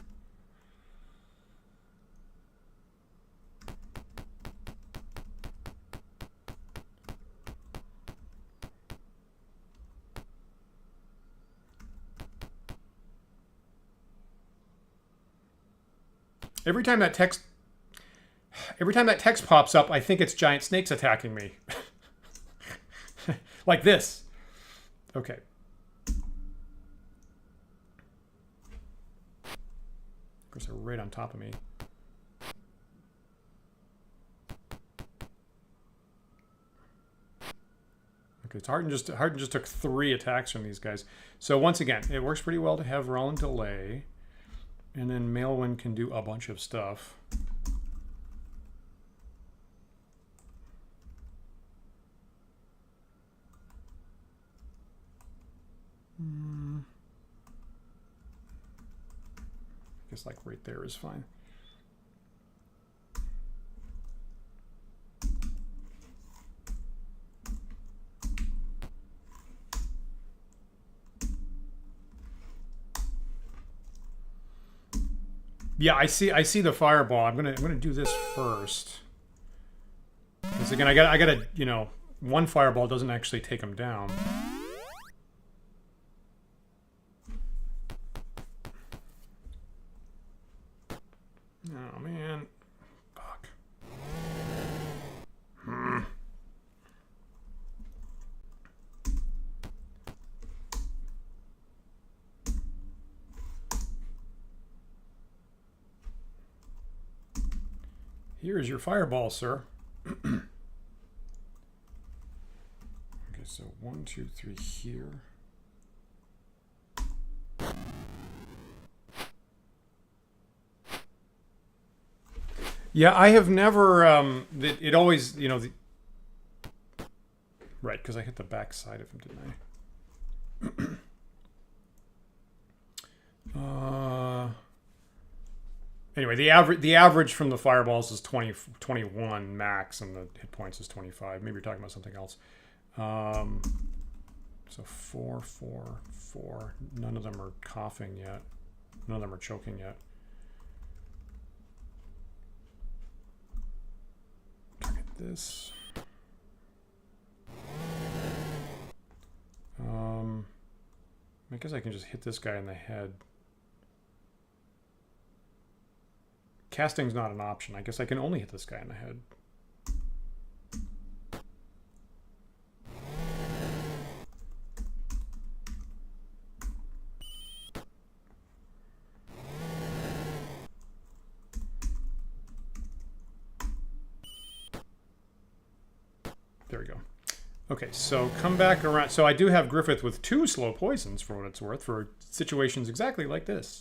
Every time that text pops up, I think it's giant snakes attacking me. Like this. Okay. Of course, they're right on top of me. Okay, Harden just took 3 attacks from these guys. So once again, it works pretty well to have Roland delay. And then Maelwyn can do a bunch of stuff. I guess like right there is fine. Yeah, I see the fireball. I'm gonna do this first. Because again, I gotta, you know, one fireball doesn't actually take him down. Oh man. Fuck. Here is your fireball, sir. Okay, so 1, 2, 3 here. Yeah, I have never, it always, you know, right, because I hit the back side of him, didn't I? Anyway, the average from the fireballs is 21 max, and the hit points is 25. Maybe you're talking about something else. So 4, 4, 4. None of them are coughing yet. None of them are choking yet. Target this. I guess I can just hit this guy in the head. Casting's not an option. I guess I can only hit this guy in the head. There we go. Okay, so come back around. So I do have Griffith with 2 slow poisons for what it's worth for situations exactly like this.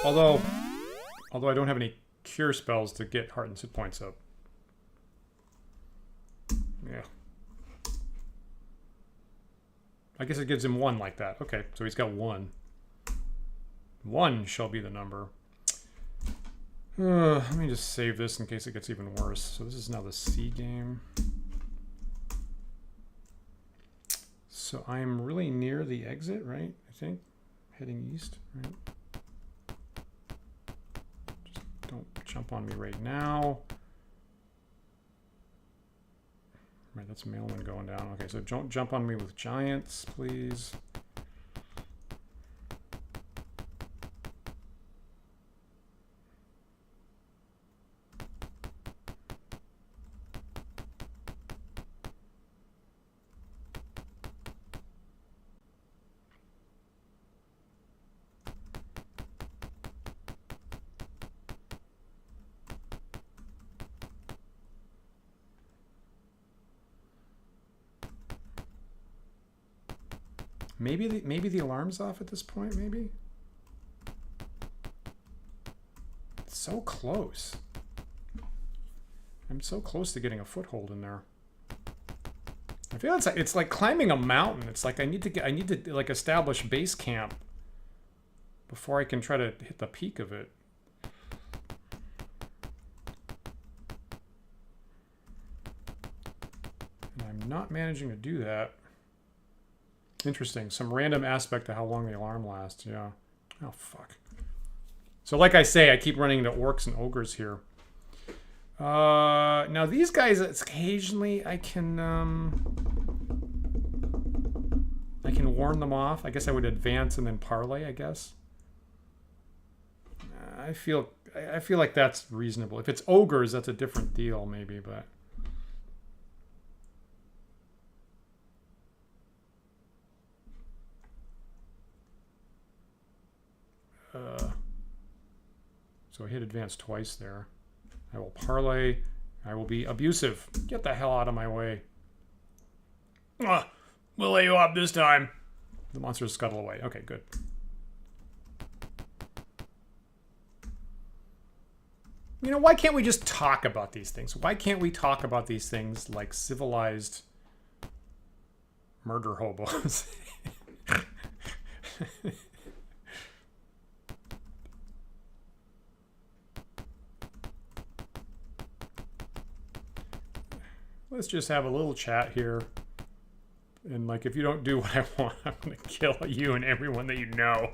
Although I don't have any cure spells to get Hearten's hit points up. Yeah. I guess it gives him 1 like that. Okay, so he's got 1. 1 shall be the number. Let me just save this in case it gets even worse. So this is now the C game. So I'm really near the exit, right? I think. Heading east, right? Just don't jump on me right now. Right, that's Mailman going down. Okay, so don't jump on me with giants, please. Maybe the alarm's off at this point, maybe? It's so close. I'm so close to getting a foothold in there. I feel it's like climbing a mountain. It's like I need to like establish base camp before I can try to hit the peak of it. And I'm not managing to do that. Interesting. Some random aspect to how long the alarm lasts. Yeah. Oh, fuck. So like I say, I keep running into orcs and ogres here. Now these guys, it's occasionally I can warn them off. I guess I would advance and then parlay, I guess. I feel like that's reasonable. If it's ogres, that's a different deal maybe, but... So I hit advance twice there. I will parlay. I will be abusive. Get the hell out of my way. We'll lay you off this time. The monsters scuttle away. Okay, good. You know, why can't we just talk about these things? Why can't we talk about these things like civilized murder hobos? Let's just have a little chat here. And like, if you don't do what I want, I'm going to kill you and everyone that you know.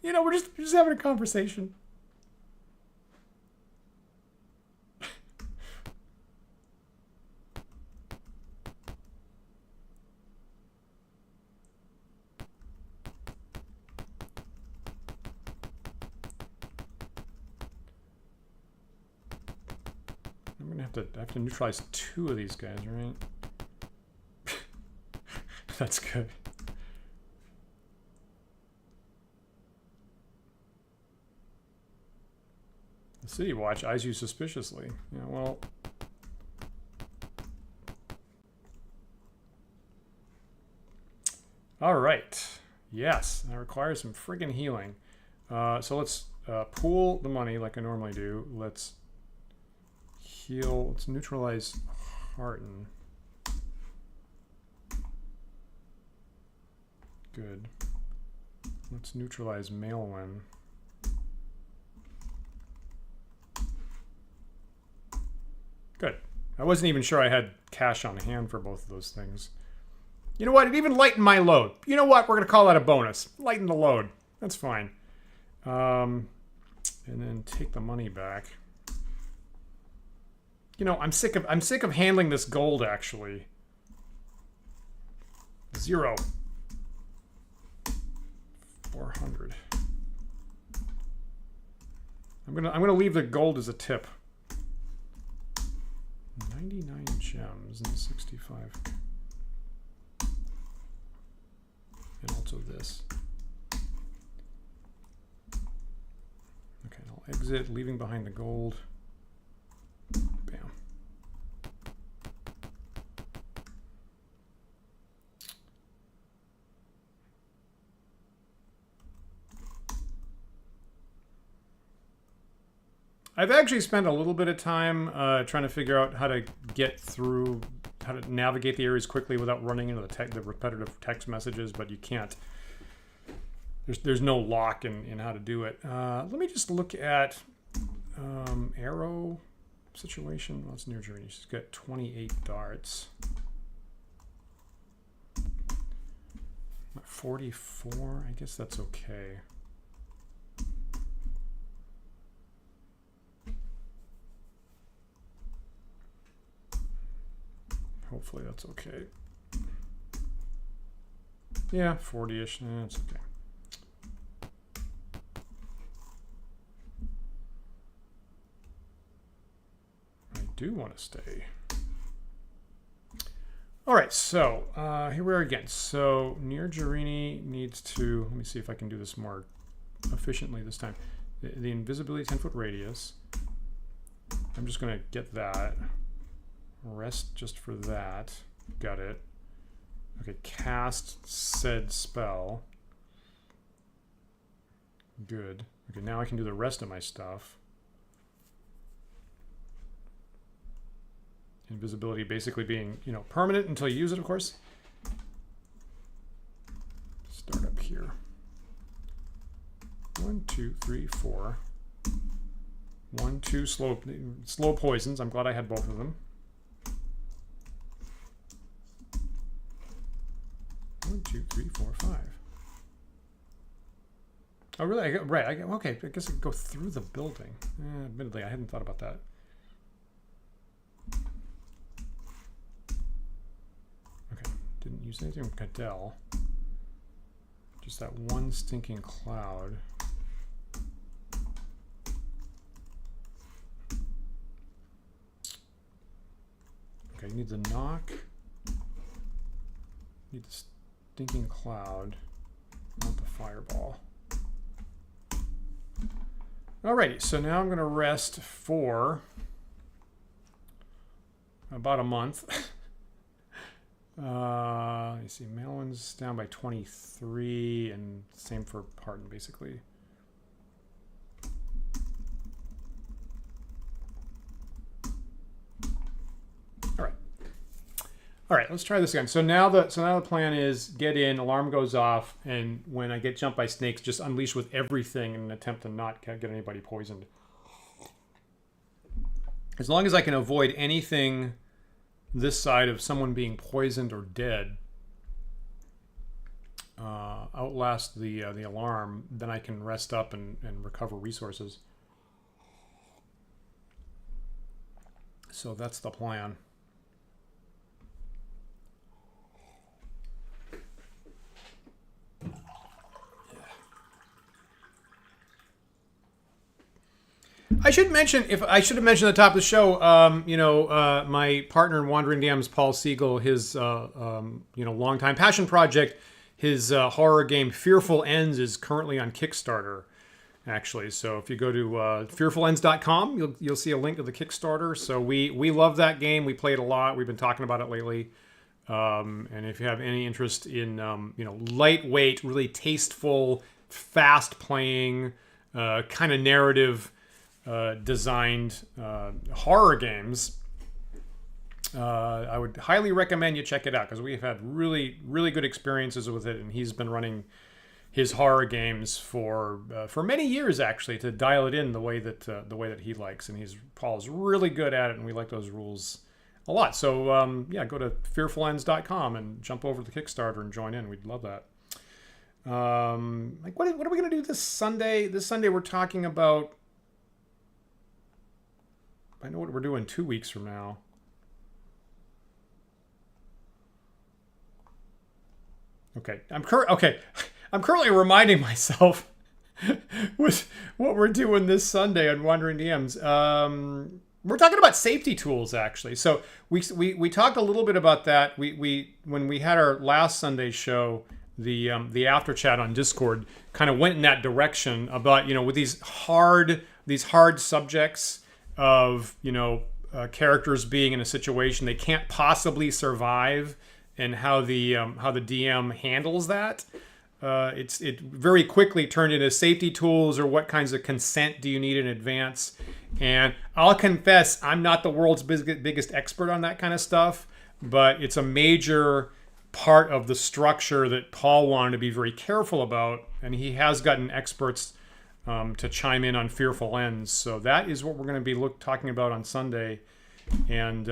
You know, we're just having a conversation. I have to neutralize 2 of these guys, right? That's good. The City Watch eyes you suspiciously. Yeah, well... Alright. Yes, that requires some friggin' healing. So let's pool the money like I normally do. Let's heal. Let's neutralize Hearten. Good. Let's neutralize Mailwin. Good. I wasn't even sure I had cash on hand for both of those things. You know what? It even lightened my load. You know what? We're going to call that a bonus. Lighten the load. That's fine. And then take the money back. You know, I'm sick of handling this gold, actually. 0. 400. I'm gonna leave the gold as a tip. 99 gems and 65. And also this. Okay, I'll exit, leaving behind the gold. Bam. I've actually spent a little bit of time trying to figure out how to get through, how to navigate the areas quickly without running into the repetitive text messages, but you can't. There's no lock in how to do it. Let me just look at arrow situation. Well, it's near journey. She's got 28 darts. 44. I guess that's okay. Hopefully that's okay. Yeah, 40-ish. That's okay. I do want to stay. All right, so here we are again. So near Jarini needs to, let me see if I can do this more efficiently this time. The invisibility 10-foot radius. I'm just going to get that. Rest just for that. Got it. Okay, cast said spell. Good. Okay, now I can do the rest of my stuff. Invisibility basically being, you know, permanent until you use it, of course. Start up here. 1, 2, 3, 4. 1, 2 slow poisons. I'm glad I had both of them. 1, 2, 3, 4, 5. Oh, really? Right. Okay. I guess I could go through the building. Admittedly, I hadn't thought about that. Okay. Didn't use anything with Cadell. Just that one stinking cloud. Okay, need the knock. Need the stinking cloud. Not the fireball. Alrighty, so now I'm going to rest for about a month. You see, Malwin's down by 23, and same for Pardon, basically. All right, let's try this again. So now the plan is get in, alarm goes off, and when I get jumped by snakes, just unleash with everything in an attempt to not get anybody poisoned. As long as I can avoid anything this side of someone being poisoned or dead, outlast the alarm, then I can rest up and recover resources. So that's the plan. I should mention, I should have mentioned at the top of the show, my partner in Wandering DMs, Paul Siegel, his, longtime passion project, his horror game Fearful Ends is currently on Kickstarter, actually. So if you go to fearfulends.com, you'll see a link to the Kickstarter. So we love that game. We play it a lot. We've been talking about it lately. And if you have any interest in, lightweight, really tasteful, fast playing, kind of narrative, designed horror games, I would highly recommend you check it out, because we've had really, really good experiences with it, and he's been running his horror games for many years, actually, to dial it in the way that he likes, and Paul's really good at it, and we like those rules a lot. So go to fearfulends.com and jump over to the Kickstarter and join in. We'd love that. What are we gonna do this Sunday? This Sunday we're talking about, I know what we're doing 2 weeks from now. Okay, I'm currently reminding myself with what we're doing this Sunday on Wandering DMs. We're talking about safety tools, actually. So we talked a little bit about that. We when we had our last Sunday show, the after chat on Discord kind of went in that direction about, you know, with these hard subjects of, you know, characters being in a situation they can't possibly survive, and how the DM handles that. It very quickly turned into safety tools, or what kinds of consent do you need in advance. And I'll confess, I'm not the world's biggest expert on that kind of stuff, but it's a major part of the structure that Paul wanted to be very careful about, and he has gotten experts to chime in on fearful ends. So that is what we're going to be talking about on Sunday. And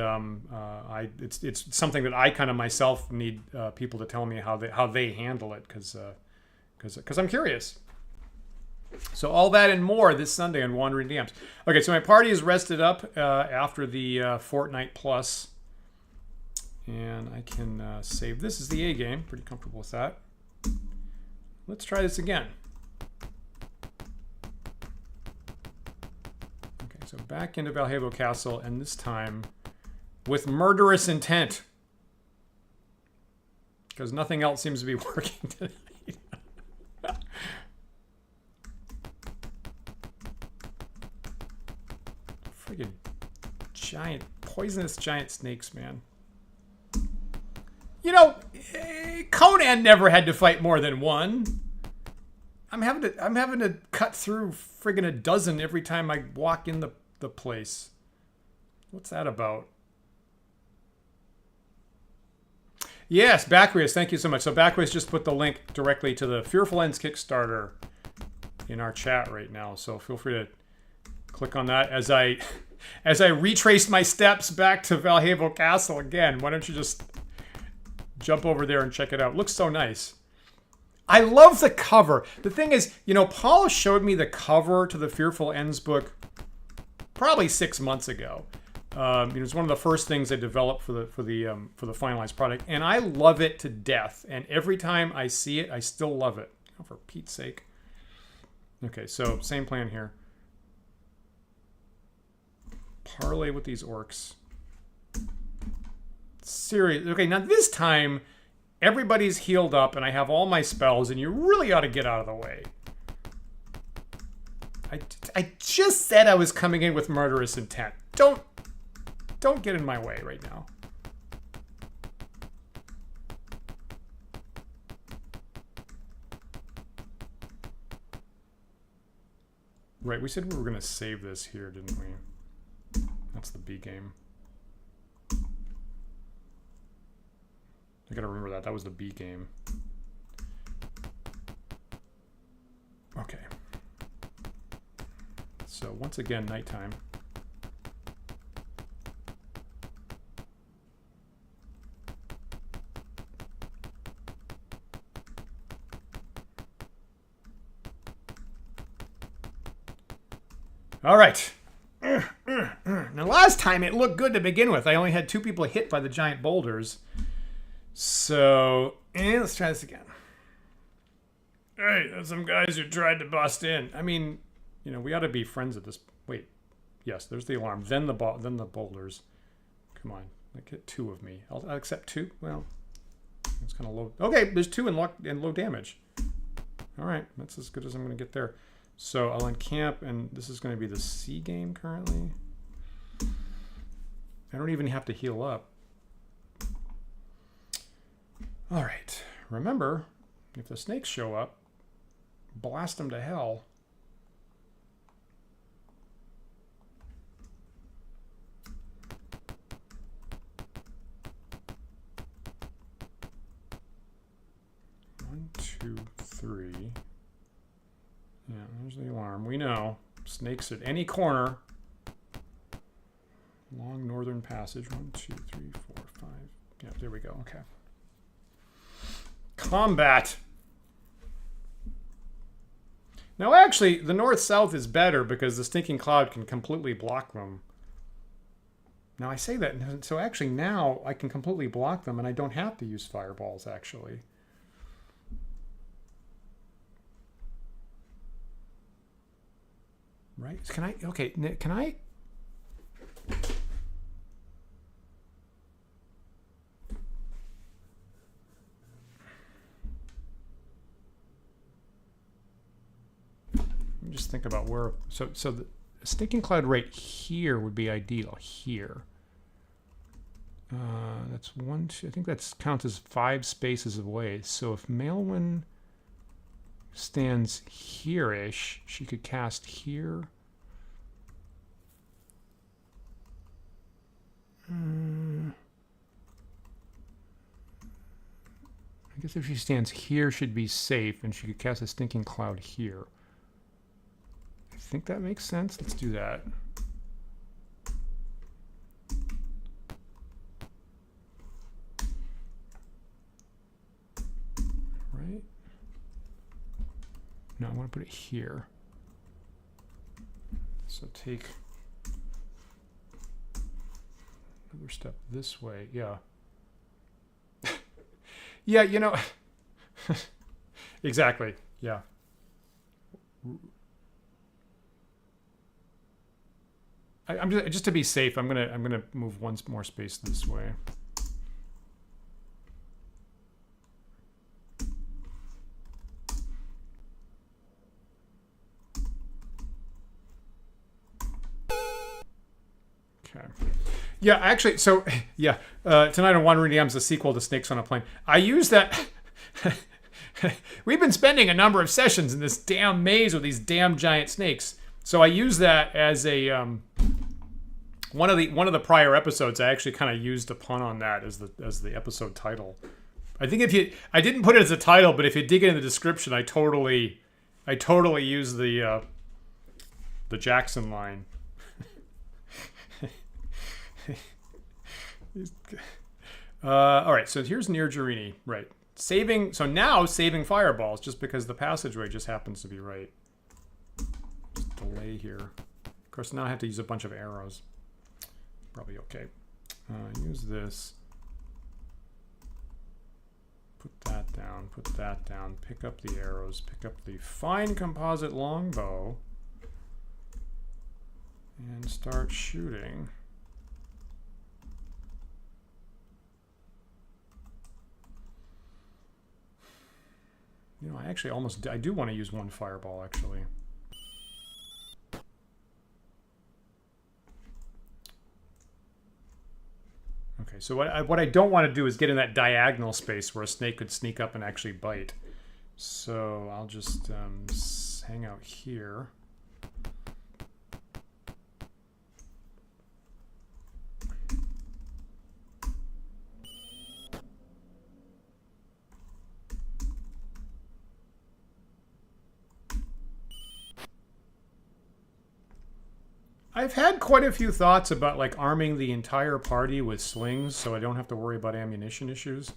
it's something that I kind of myself need people to tell me how they handle it, because I'm curious. So all that and more this Sunday on Wandering DMs. Okay, so my party is rested up after the Fortnite Plus, and I can save. This is the A game. Pretty comfortable with that. Let's try this again. Okay, so back into Valjevo Castle, and this time with murderous intent, because nothing else seems to be working tonight. Friggin' giant, poisonous giant snakes, man. You know, Conan never had to fight more than one. I'm having to cut through friggin' a dozen every time I walk in the place. What's that about? Yes, Backways, thank you so much. So Backways just put the link directly to the Fearful Ends Kickstarter in our chat right now. So feel free to click on that as I retrace my steps back to Valjevo Castle again. Why don't you just jump over there and check it out? It looks so nice. I love the cover. The thing is, you know, Paul showed me the cover to the Fearful Ends book probably 6 months ago. It was one of the first things I developed for the finalized product, and I love it to death. And every time I see it, I still love it. Oh, for Pete's sake. Okay, so same plan here. Parlay with these orcs. Seriously. Okay, now this time everybody's healed up, and I have all my spells, and you really ought to get out of the way. I just said I was coming in with murderous intent. Don't get in my way right now. Right, we said we were going to save this here, didn't we? That's the B game. I gotta remember that. That was the B game. Okay. So once again, nighttime. All right. Now, last time it looked good to begin with. I only had 2 people hit by the giant boulders. So, let's try this again. Hey, there's some guys who tried to bust in. I mean, you know, we ought to be friends at this. Wait. Yes, there's the alarm. Then the boulders. Come on. Get 2 of me. I'll accept 2. Well, it's kind of low. Okay, there's 2 and low damage. All right. That's as good as I'm going to get there. So I'll encamp, and this is going to be the C game currently. I don't even have to heal up. All right. Remember, if the snakes show up, blast them to hell. One, two, three. Yeah, there's the alarm. We know. Snakes at any corner. Long northern passage. 1, 2, 3, 4, 5. Yeah, there we go. Okay. Combat. Now, actually, the north-south is better because the stinking cloud can completely block them. Now, I say that, so actually now I can completely block them and I don't have to use fireballs, actually. Right? Can I? Okay, can I? just think about where. So the stinking cloud right here would be ideal. Here. That's 1, 2. I think that counts as 5 spaces away. So if Maelwyn stands here-ish, she could cast here. I guess if she stands here, she'd be safe, and she could cast a stinking cloud here. I think that makes sense. Let's do that. Right? No, I want to put it here. So take another step this way. Yeah. Yeah, you know, exactly. Yeah. I'm just to be safe. I'm gonna move one more space this way. Okay. Yeah, actually, so, yeah, Tonight on Wandering DM's the sequel to Snakes on a Plane. I use that... We've been spending a number of sessions in this damn maze with these damn giant snakes. So I use that as a... one of the prior episodes, I actually kind of used a pun on that as the episode title. I think I didn't put it as a title, but if you dig in the description, I totally use the Jackson line. All right, so here's near Jerini, right? Now saving fireballs just because the passageway just happens to be right. Just delay here. Of course, now I have to use a bunch of arrows. Probably okay. Use this. Put that down. Put that down. Pick up the arrows. Pick up the fine composite longbow. And start shooting. You know, I do want to use one fireball, actually. Okay, so what I don't want to do is get in that diagonal space where a snake could sneak up and actually bite. So I'll just hang out here. I've had quite a few thoughts about like arming the entire party with slings so I don't have to worry about ammunition issues.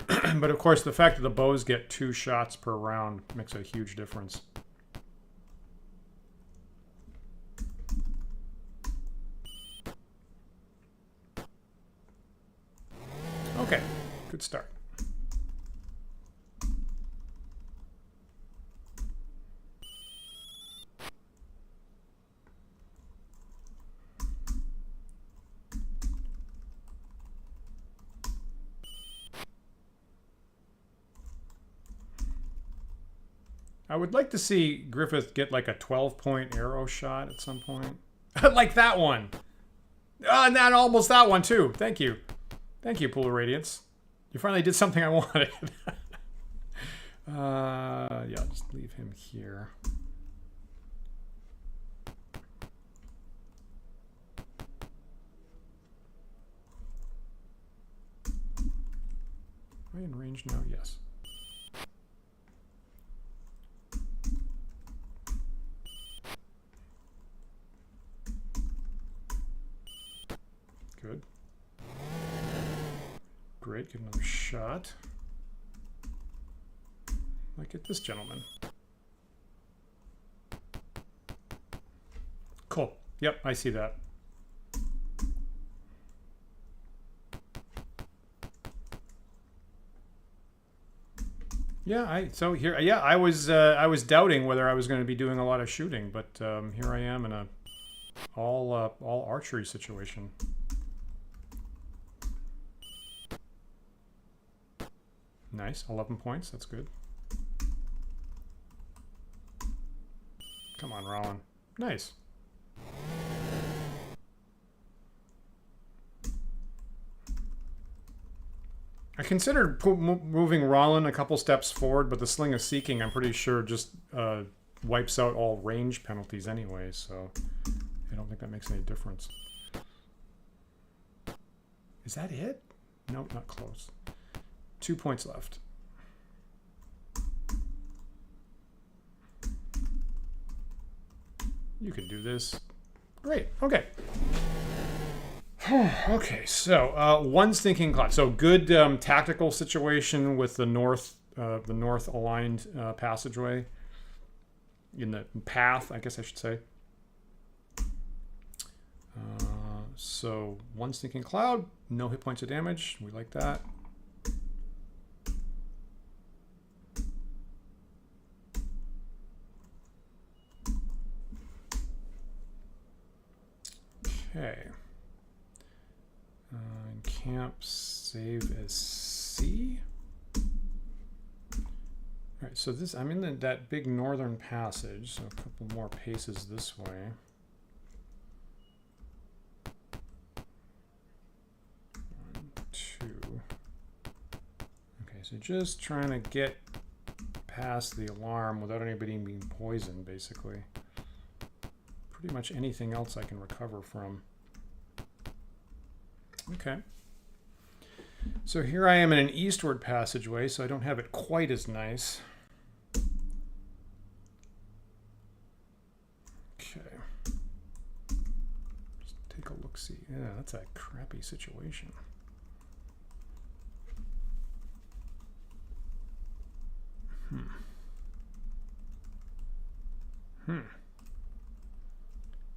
But of course the fact that the bows get 2 shots per round makes a huge difference. Okay, good start. I would like to see Griffith get like a 12-point arrow shot at some point. Like that one. And that almost that one too. Thank you. Thank you, Pool of Radiance. You finally did something I wanted. Yeah, I'll just leave him here. Am I in range now? Yes. Good. Great, get another shot. Like at this gentleman. Cool. Yep, I see that. Yeah, I was doubting whether I was going to be doing a lot of shooting, but here I am in a all archery situation. Nice, 11 points. That's good. Come on, Rollin. Nice. I considered moving Rollin a couple steps forward, but the Sling of Seeking, I'm pretty sure, just wipes out all range penalties anyway, so I don't think that makes any difference. Is that it? Nope, not close. 2 points left. You can do this. Great. Okay. Okay, so one Stinking Cloud. So good tactical situation with the north aligned passageway in the path, I guess I should say. So one Stinking Cloud, no hit points of damage. We like that. Okay. Camp save as C. All right, so this, I'm in that big northern passage, so a couple more paces this way. 1, 2. Okay, so just trying to get past the alarm without anybody being poisoned, basically. Pretty much anything else I can recover from. Okay. So here I am in an eastward passageway, so I don't have it quite as nice. Okay. Just take a look-see. Yeah, that's a crappy situation.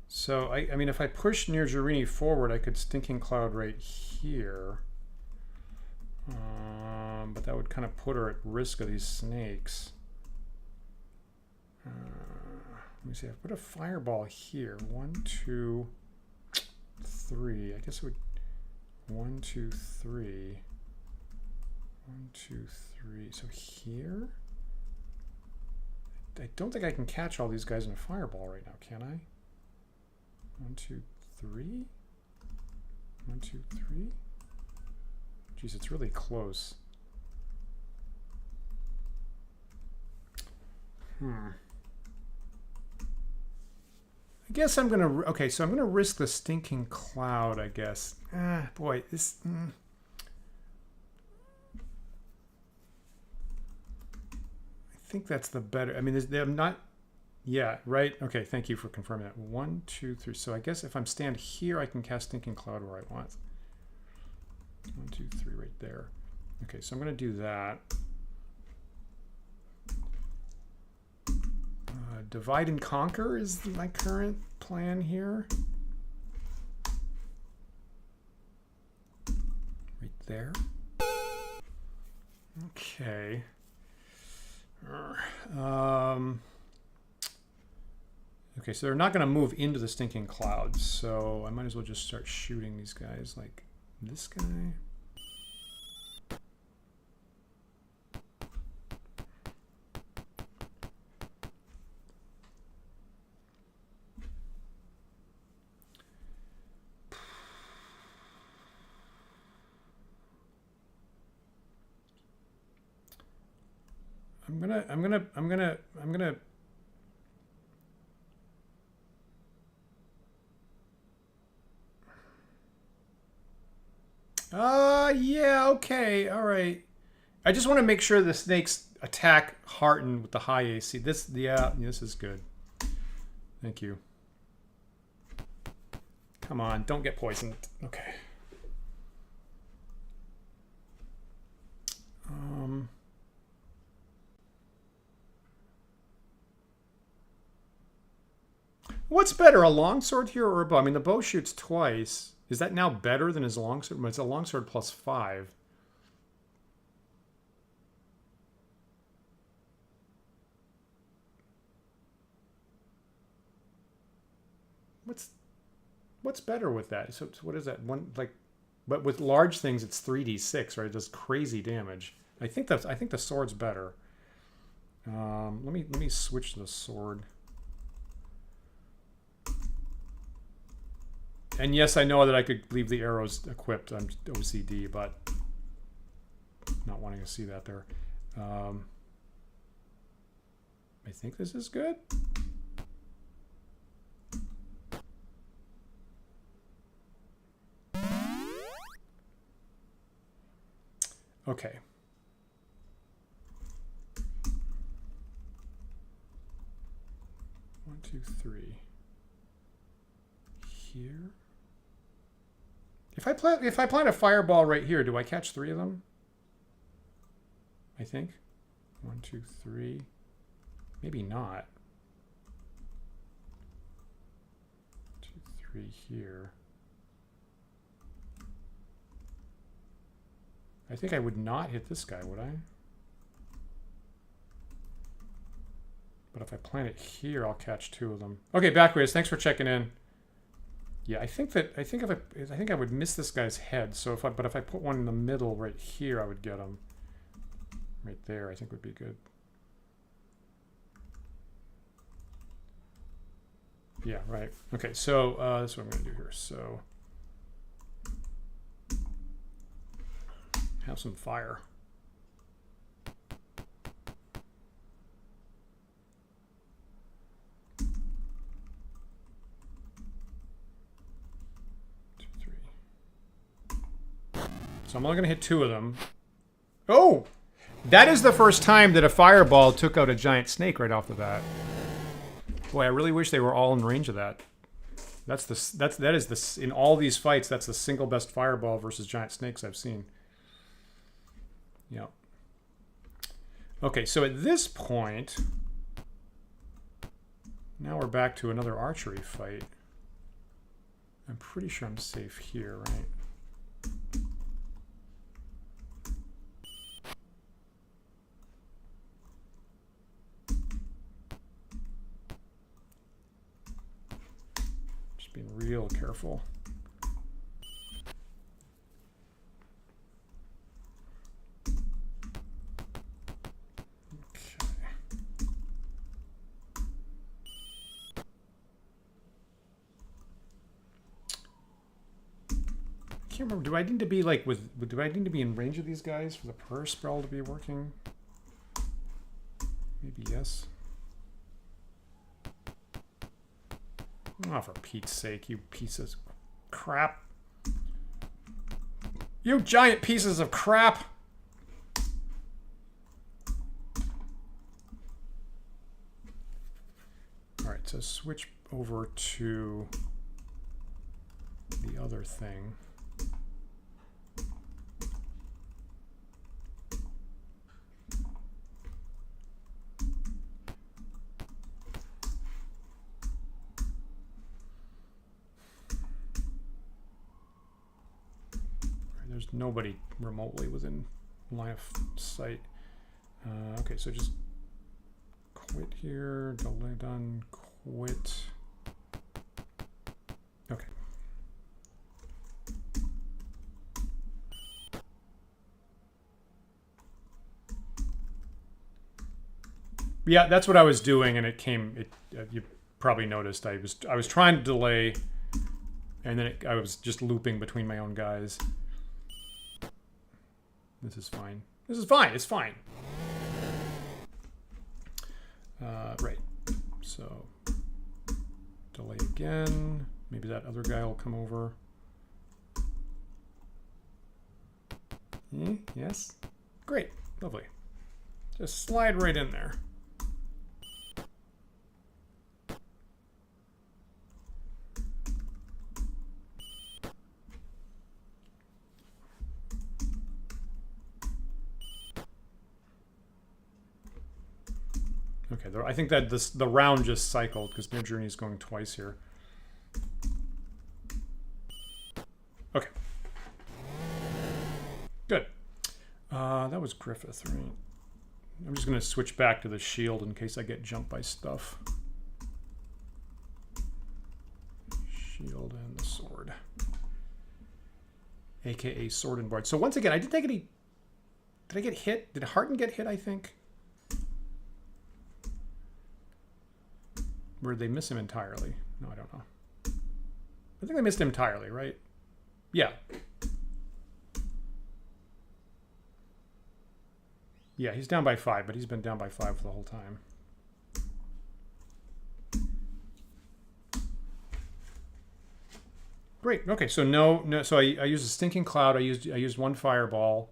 So, I mean, if I push near Jerini forward, I could Stinking Cloud right here. But that would kind of put her at risk of these snakes. Let me see. I put a fireball here. 1, 2, 3. I guess it would. 1, 2, 3. 1, 2, 3. So here? I don't think I can catch all these guys in a fireball right now, can I? 1, 2, 3. 1, 2, 3. Jeez, it's really close. I guess I'm gonna. Okay, so I'm gonna risk the Stinking Cloud, I guess. Boy, this. I think that's the better. I mean, they're not. Yeah, right. Okay, thank you for confirming that. 1, 2, 3. So I guess if I'm stand here, I can cast Stinking Cloud where I want. 1, 2, 3, right there. Okay, so I'm going to do that. Divide and conquer is my current plan here. Right there. Okay. Okay, so they're not going to move into the Stinking Cloud, so I might as well just start shooting these guys, like this guy. I'm gonna yeah, okay, all right. I just want to make sure the snakes attack Hearten with the high AC. This, yeah, this is good. Thank you. Come on, don't get poisoned. Okay. What's better, a longsword here or a bow? I mean, the bow shoots twice. Is that now better than his longsword? It's a longsword plus 5. What's better with that? So what is that? One, like, but with large things, it's 3d6, right? It does crazy damage. I think the sword's better. Let me switch the sword. And yes, I know that I could leave the arrows equipped. I'm OCD, but not wanting to see that there. I think this is good. Okay. One, two, three. Here. If I plant a fireball right here, do I catch 3 of them? I think. 1, 2, 3. Maybe not. 2, 3 here. I think I would not hit this guy, would I? But if I plant it here, I'll catch 2 of them. Okay, Backways, thanks for checking in. Yeah, I think I would miss this guy's head. So if I put one in the middle right here, I would get him. Right there, I think would be good. Yeah, right. Okay, so that's what I'm going to do here. So have some fire. So I'm only going to hit 2 of them. Oh! That is the first time that a fireball took out a giant snake right off the bat. Boy, I really wish they were all in range of that. That is in all these fights, that's the single best fireball versus giant snakes I've seen. Yep. Okay, so at this point, now we're back to another archery fight. I'm pretty sure I'm safe here, right? Being real careful. Okay. I can't remember. Do I need to be like do I need to be in range of these guys for the prayer spell to be working? Maybe yes. Oh, for Pete's sake, you pieces of crap. You giant pieces of crap. All right, so switch over to the other thing. There's nobody remotely within line of sight. Okay, so just quit here, delay done, quit. Okay. Yeah, that's what I was doing, and it came. You probably noticed I was trying to delay, and then I was just looping between my own guys. This is fine. This is fine. It's fine. Right. So delay again. Maybe that other guy will come over. Yes. Great. Lovely. Just slide right in there. Okay, I think that the round just cycled because New Journey is going twice here. Okay. Good. That was Griffith, right? I'm just going to switch back to the shield in case I get jumped by stuff. Shield and the sword. AKA sword and board. So once again, I didn't take any... Did I get hit? Did Harton get hit, I think? Or did they miss him entirely? No, I don't know. I think I missed him entirely, right? Yeah. Yeah, he's down by 5, but he's been down by 5 for the whole time. Great. Okay, so no. So I used a stinking cloud. I used 1 fireball,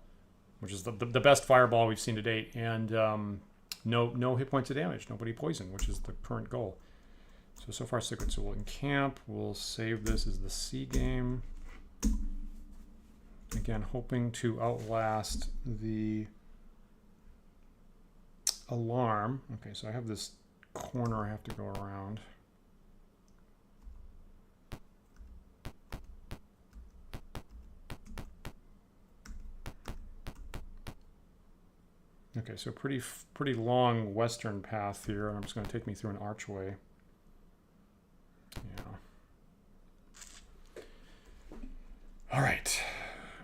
which is the best fireball we've seen to date, and no hit points of damage. Nobody poisoned, which is the current goal. So far so good. So we'll encamp. We'll save this as the C game. Again, hoping to outlast the alarm. Okay, so I have this corner I have to go around. Okay, so pretty long western path here, and I'm just going to take me through an archway. Yeah. All right.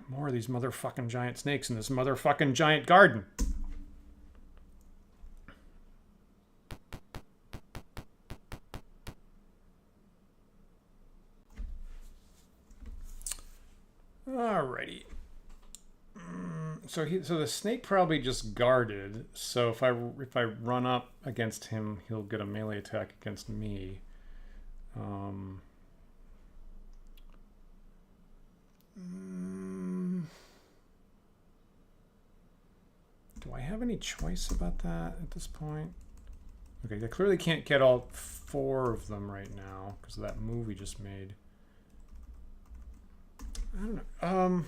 More of these motherfucking giant snakes in this motherfucking giant garden. Alrighty. So the snake probably just guarded. So if I run up against him, he'll get a melee attack against me. Do I have any choice about that at this point? Okay, I clearly can't get all 4 of them right now because of that move we just made. I don't know.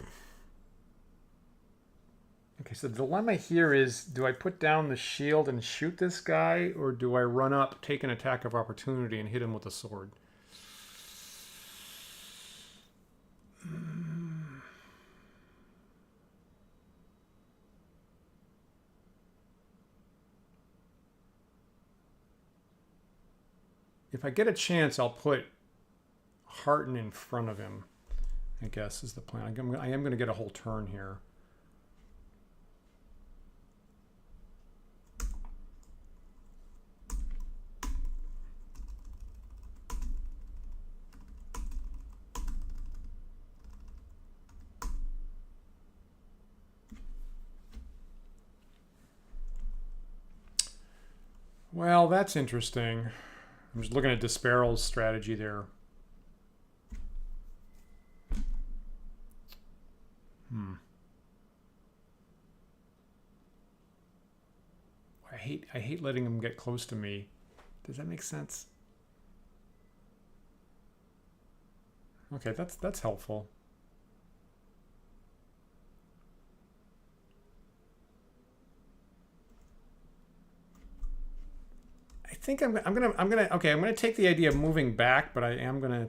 Okay, so the dilemma here is, do I put down the shield and shoot this guy, or do I run up, take an attack of opportunity, and hit him with a sword? If I get a chance, I'll put Hearten in front of him, I guess, is the plan. I am going to get a whole turn here. Well, that's interesting. I'm just looking at Disparal's strategy there. I hate letting him get close to me. Does that make sense? Okay, that's helpful. I think I'm gonna take the idea of moving back, but I am gonna.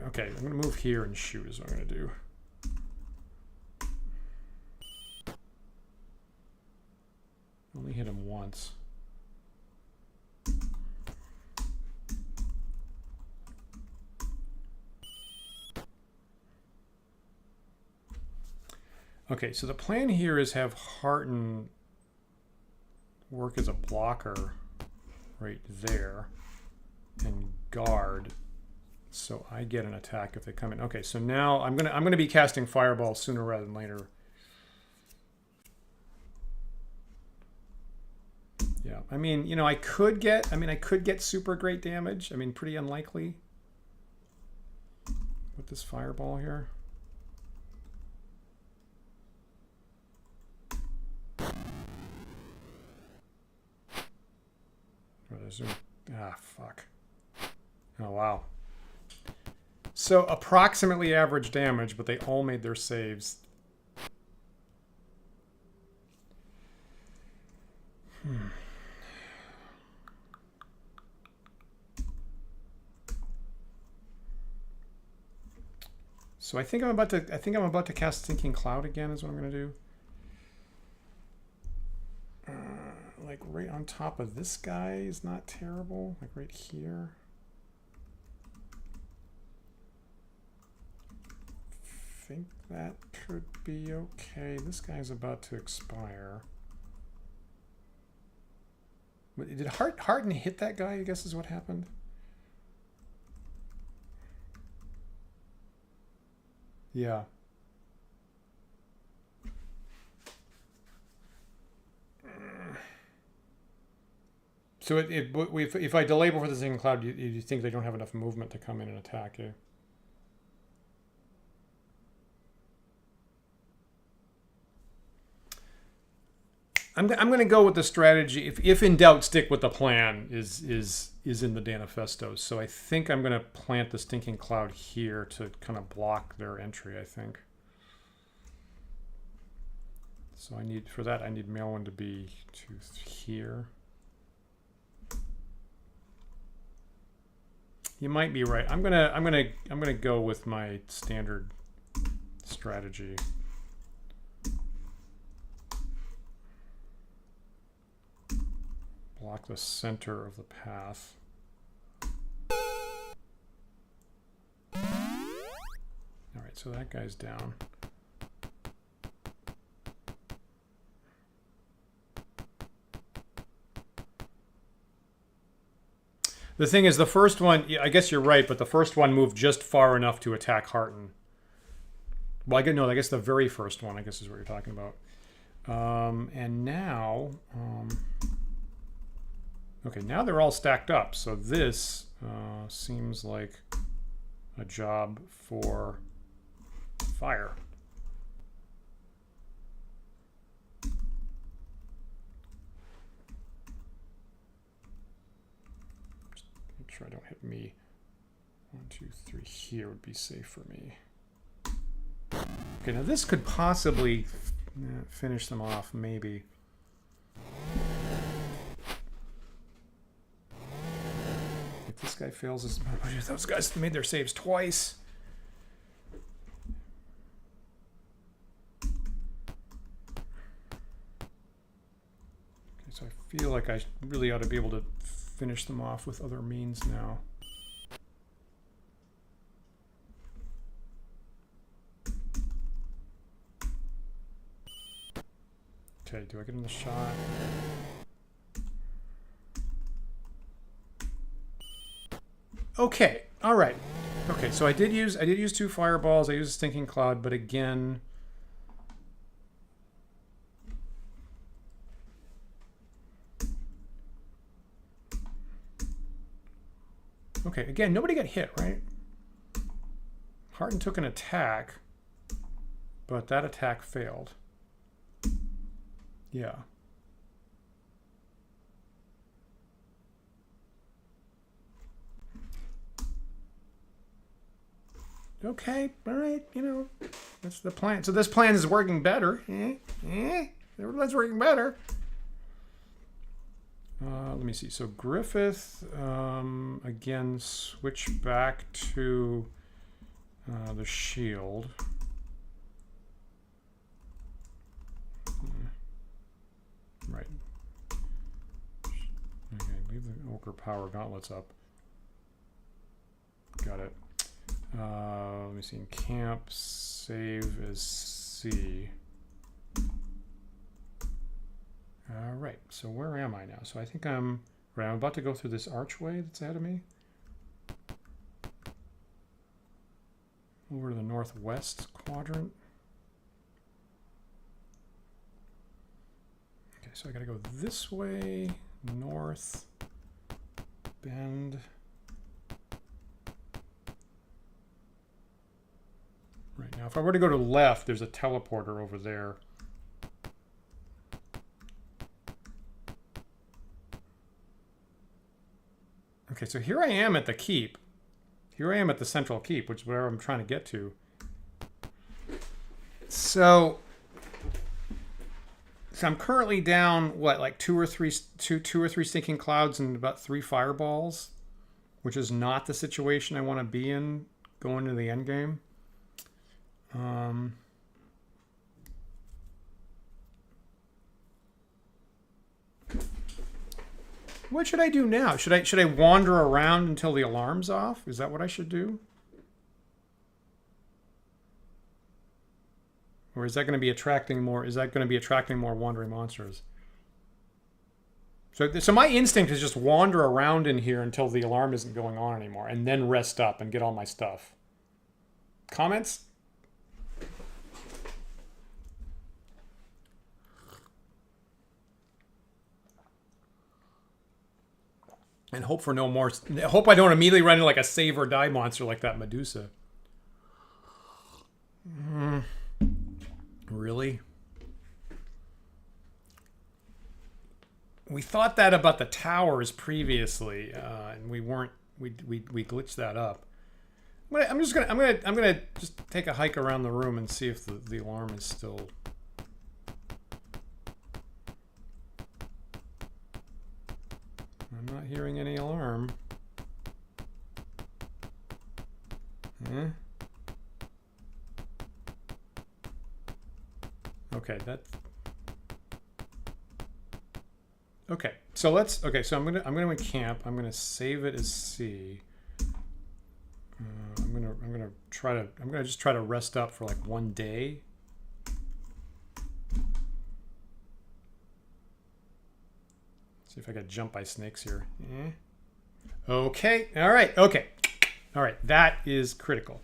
Okay, I'm gonna move here and shoot is what I'm gonna do. Only hit him once. Okay, so the plan here is have Hearten work as a blocker right there and guard, so I get an attack if they come in. Okay, so now I'm gonna be casting Fireball sooner rather than later. Yeah, I mean, you know, I could get super great damage. I mean, pretty unlikely with this Fireball here. Ah, fuck. Oh, wow. So approximately average damage, but they all made their saves. So I think I'm about to cast Sinking Cloud again is what I'm going to do. Like right on top of this guy is not terrible. Like right here. I think that could be okay. This guy's about to expire. Did Harden hit that guy, I guess is what happened? Yeah. So if I delay before the sinking cloud, you think they don't have enough movement to come in and attack you? I'm going to go with the strategy. If in doubt, stick with the plan. Is in the Danifestos. So I think I'm going to plant the stinking cloud here to kind of block their entry. I think. So I need Maelwyn to be here. You might be right. I'm gonna go with my standard strategy. Block the center of the path. All right, so that guy's down. The thing is, the first one, I guess you're right, but the first one moved just far enough to attack Harton. Well, I guess the very first one, I guess, is what you're talking about. And now, okay, now they're all stacked up. So this seems like a job for fire. Sure I don't hit me. 1, 2, 3 here would be safe for me. Okay, now this could possibly finish them off, maybe. If this guy fails, those guys made their saves twice. Okay, so I feel like I really ought to be able to finish them off with other means now. Okay, do I get in the shot? Okay, all right. Okay, so I did use 2 fireballs. I used a stinking cloud, but again, okay, again, nobody got hit, right? Harton took an attack, but that attack failed. Yeah. Okay, all right, you know, that's the plan. So this plan is working better. Everyone's working better. Let me see. So Griffith, again, switch back to the shield. Right. Okay, leave the Ochre Power Gauntlets up. Got it. Let me see. In camp, save as C. All right, so where am I now? So I think I'm about to go through this archway that's ahead of me. Over to the northwest quadrant. Okay, so I gotta go this way, north, bend. Right now, if I were to go to left, there's a teleporter over there. Okay, so here I am at the keep. Here I am at the central keep, which is where I'm trying to get to. So I'm currently down, what, like two or three stinking clouds and about 3 fireballs, which is not the situation I want to be in going to the end game. What should I do now? Should I wander around until the alarm's off? Is that what I should do? Or is that going to be attracting more? Is that going to be attracting more wandering monsters? So my instinct is just wander around in here until the alarm isn't going on anymore, and then rest up and get all my stuff. Comments? And hope for no more. Hope I don't immediately run into like a save or die monster like that Medusa. Really? We thought that about the towers previously, and we weren't. We glitched that up. I'm gonna just take a hike around the room and see if the alarm is still. I'm not hearing any alarm. Eh? Okay, that's okay. So let's. Okay, so I'm gonna camp. I'm gonna save it as C. I'm gonna just try to rest up for like 1 day. See if I got jumped by snakes here. Okay. All right. Okay. All right. That is critical.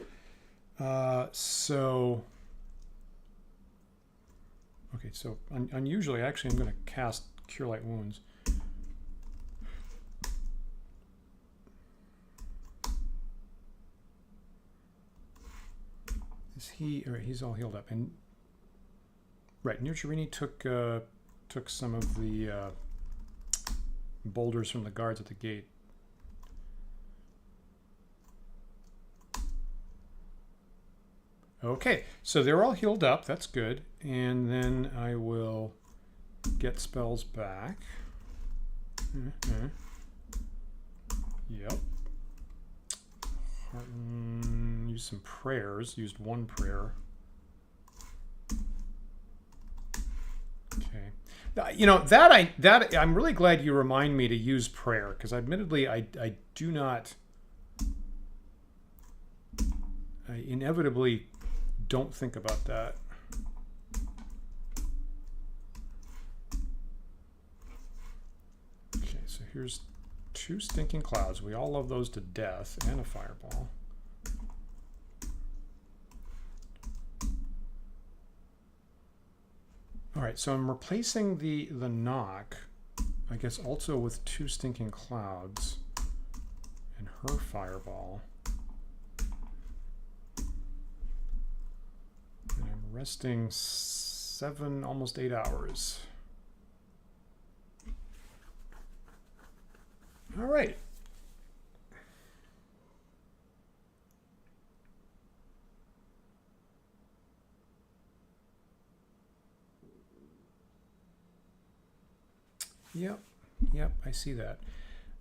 So. Okay. So unusually, actually, I'm going to cast Cure Light Wounds. Is he? All right. He's all healed up. And right. Nurturini took some of the. Boulders from the guards at the gate. Okay, so they're all healed up. That's good. And then I will get spells back. Yep. Use some prayers. Used 1 prayer. Okay. You know, I'm really glad you remind me to use prayer, because admittedly I do not. I inevitably don't think about that. Okay, so here's 2 stinking clouds. We all love those to death, and a fireball. All right, so I'm replacing the knock, I guess, also with 2 stinking clouds and her fireball. And I'm resting 7, almost 8 hours. All right. Yep, I see that.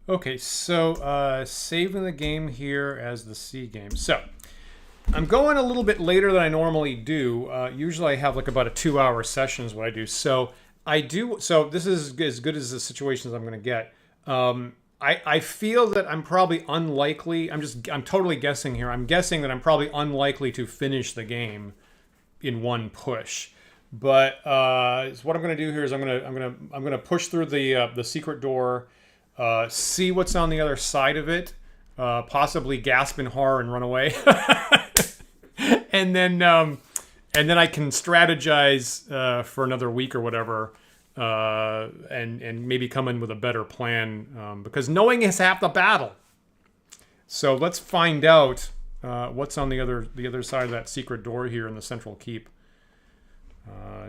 Okay, so saving the game here as the C game. So I'm going a little bit later than I normally do. Usually I have like about a 2-hour session is what I do. So this is as good as the situations I'm going to get. I feel that I'm probably unlikely. I'm totally guessing here. I'm guessing that I'm probably unlikely to finish the game in 1 push. But so what I'm going to do here is I'm going to push through the secret door, see what's on the other side of it, possibly gasp in horror and run away, and then I can strategize for another week or whatever, and maybe come in with a better plan, because knowing is half the battle. So let's find out what's on the other side of that secret door here in the central keep.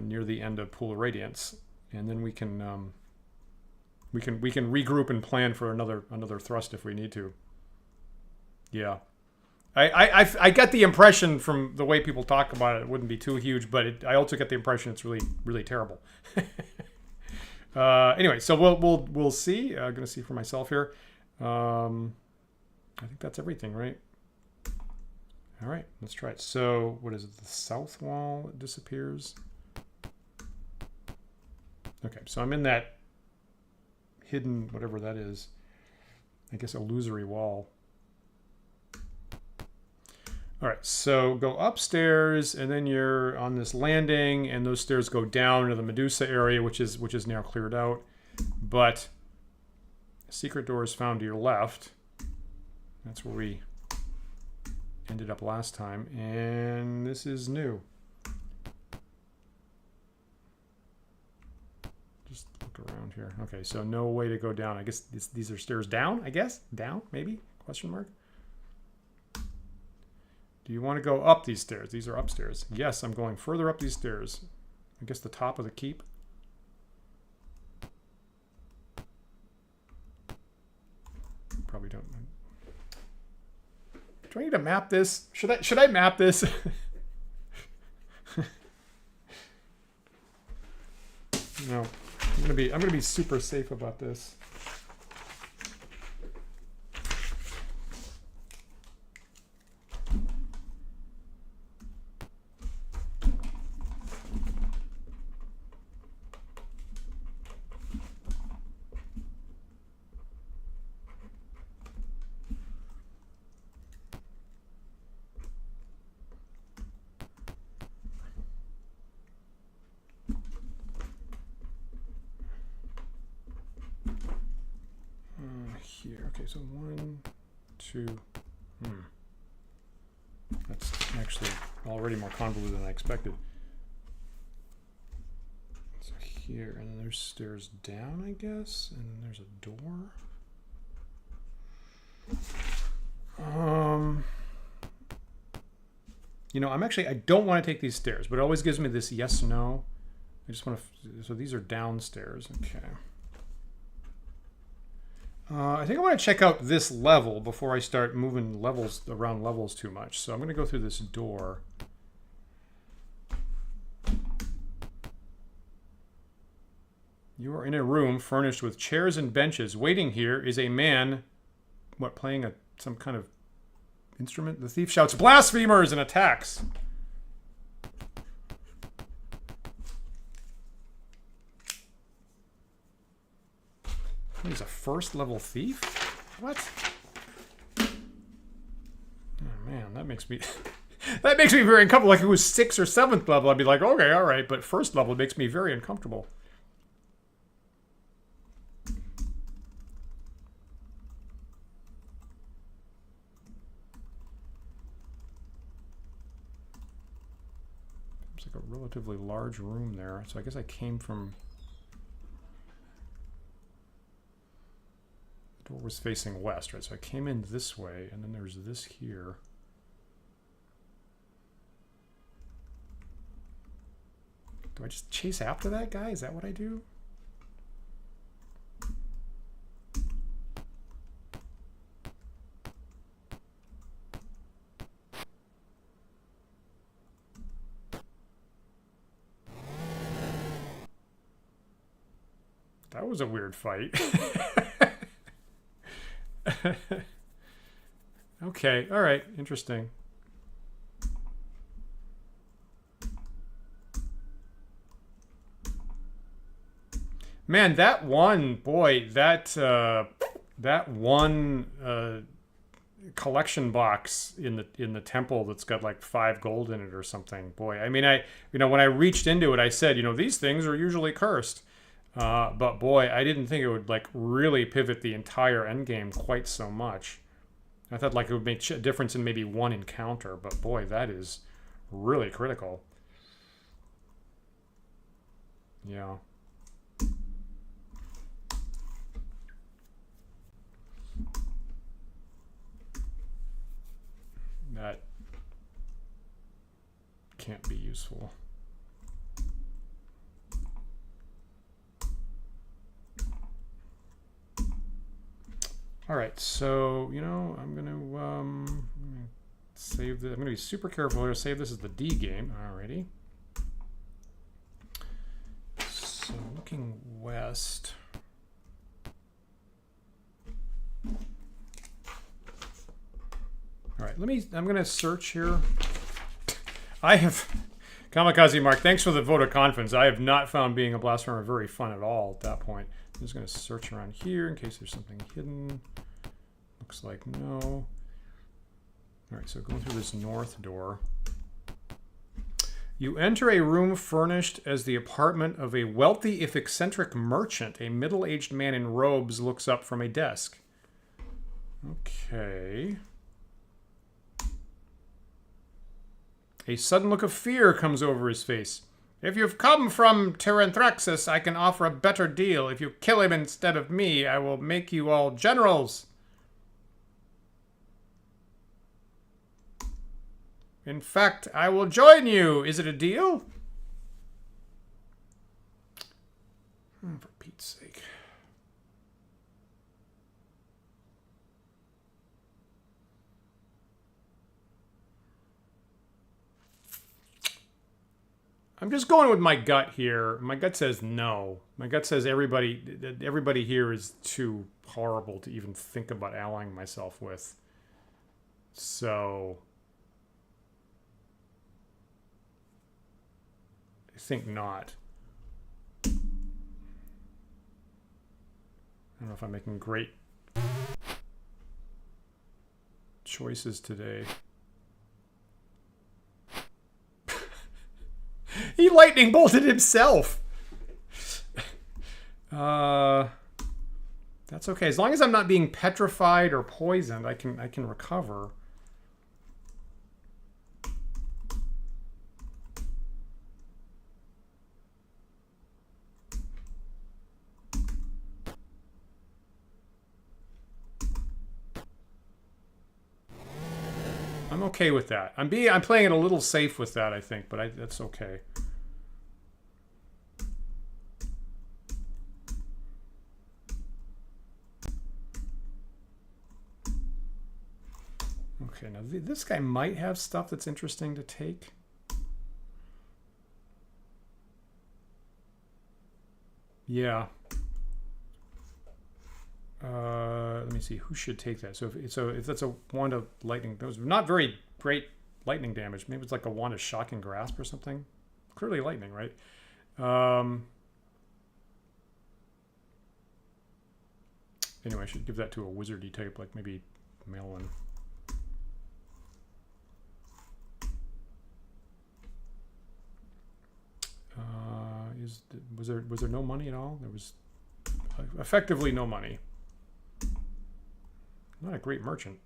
Near the end of Pool of Radiance, and then we can regroup and plan for another thrust if we need to. Yeah, I get the impression from the way people talk about it, it wouldn't be too huge, but I also get the impression it's really terrible. Anyway, so we'll see. I'm gonna see for myself here. I think that's everything, right? All right, let's try it. So what is it? The south wall disappears. Okay, so I'm in that hidden, whatever that is, I guess illusory wall. All right, so go upstairs, and then you're on this landing, and those stairs go down to the Medusa area, which is now cleared out. But Secret door is found to your left. That's where we ended up last time. And this is new. Just look around here. Okay, so no way to go down. I guess these are stairs down, I guess? Down, maybe? Question mark? Do you want to go up these stairs? These are upstairs. Yes, I'm going further up these stairs. I guess the top of the keep. Probably don't. Do I need to map this? Should I map this? No. I'm gonna be super safe about this. Here, okay, so 1, 2. That's actually already more convoluted than I expected. So here, and then there's stairs down, I guess, and then there's a door. You know, I don't want to take these stairs, but it always gives me this yes, no. I just want to, so these are downstairs, okay. I think I want to check out this level before I start moving levels around levels too much. So I'm going to go through this door. You are in a room furnished with chairs and benches. Waiting here is a man, what, playing some kind of instrument? The thief shouts, "Blasphemers!" and attacks. He's a first level thief? What? Oh man, that makes me that makes me very uncomfortable. Like if it was 6th or 7th level, I'd be like, okay, all right, but first level makes me very uncomfortable. It's like a relatively large room there. So I guess I came from... The door was facing west, right? So I came in this way, and then there's this here. Do I just chase after that guy? Is that what I do? That was a weird fight. Okay, all right, interesting. Man, that one, boy, that one collection box in the temple that's got like 5 gold in it or something. Boy, I mean, when I reached into it, I said, these things are usually cursed. But boy, I didn't think it would like really pivot the entire endgame quite so much. I thought like it would make a difference in maybe one encounter, but boy, that is really critical. Yeah. That can't be useful. All right, so, I'm going to save this. I'm going to be super careful here. Save this as the D game. Alrighty. So, looking west. All right, I'm going to search here. Kamikaze Mark, thanks for the vote of confidence. I have not found being a blasphemer very fun at all at that point. I'm just going to search around here in case there's something hidden. Looks like no. All right, so going through this north door. You enter a room furnished as the apartment of a wealthy, if eccentric, merchant. A middle-aged man in robes looks up from a desk. Okay. A sudden look of fear comes over his face. If you've come from Tyranthraxus, I can offer a better deal. If you kill him instead of me, I will make you all generals. In fact, I will join you. Is it a deal? For Pete's sake. I'm just going with my gut here. My gut says no. My gut says everybody here is too horrible to even think about allying myself with. So I think not. I don't know if I'm making great choices today. He lightning bolted himself. That's okay. As long as I'm not being petrified or poisoned, I can recover. I'm okay with that. I'm playing it a little safe with that, I think, but that's okay. Okay, now this guy might have stuff that's interesting to take. Yeah. Let me see who should take that. So if that's a wand of lightning, that was not very great lightning damage. Maybe it's like a wand of shocking grasp or something. Clearly lightning, right? Anyway, I should give that to a wizardy type, like maybe Melon. Was there no money at all? There was effectively no money. Not a great merchant.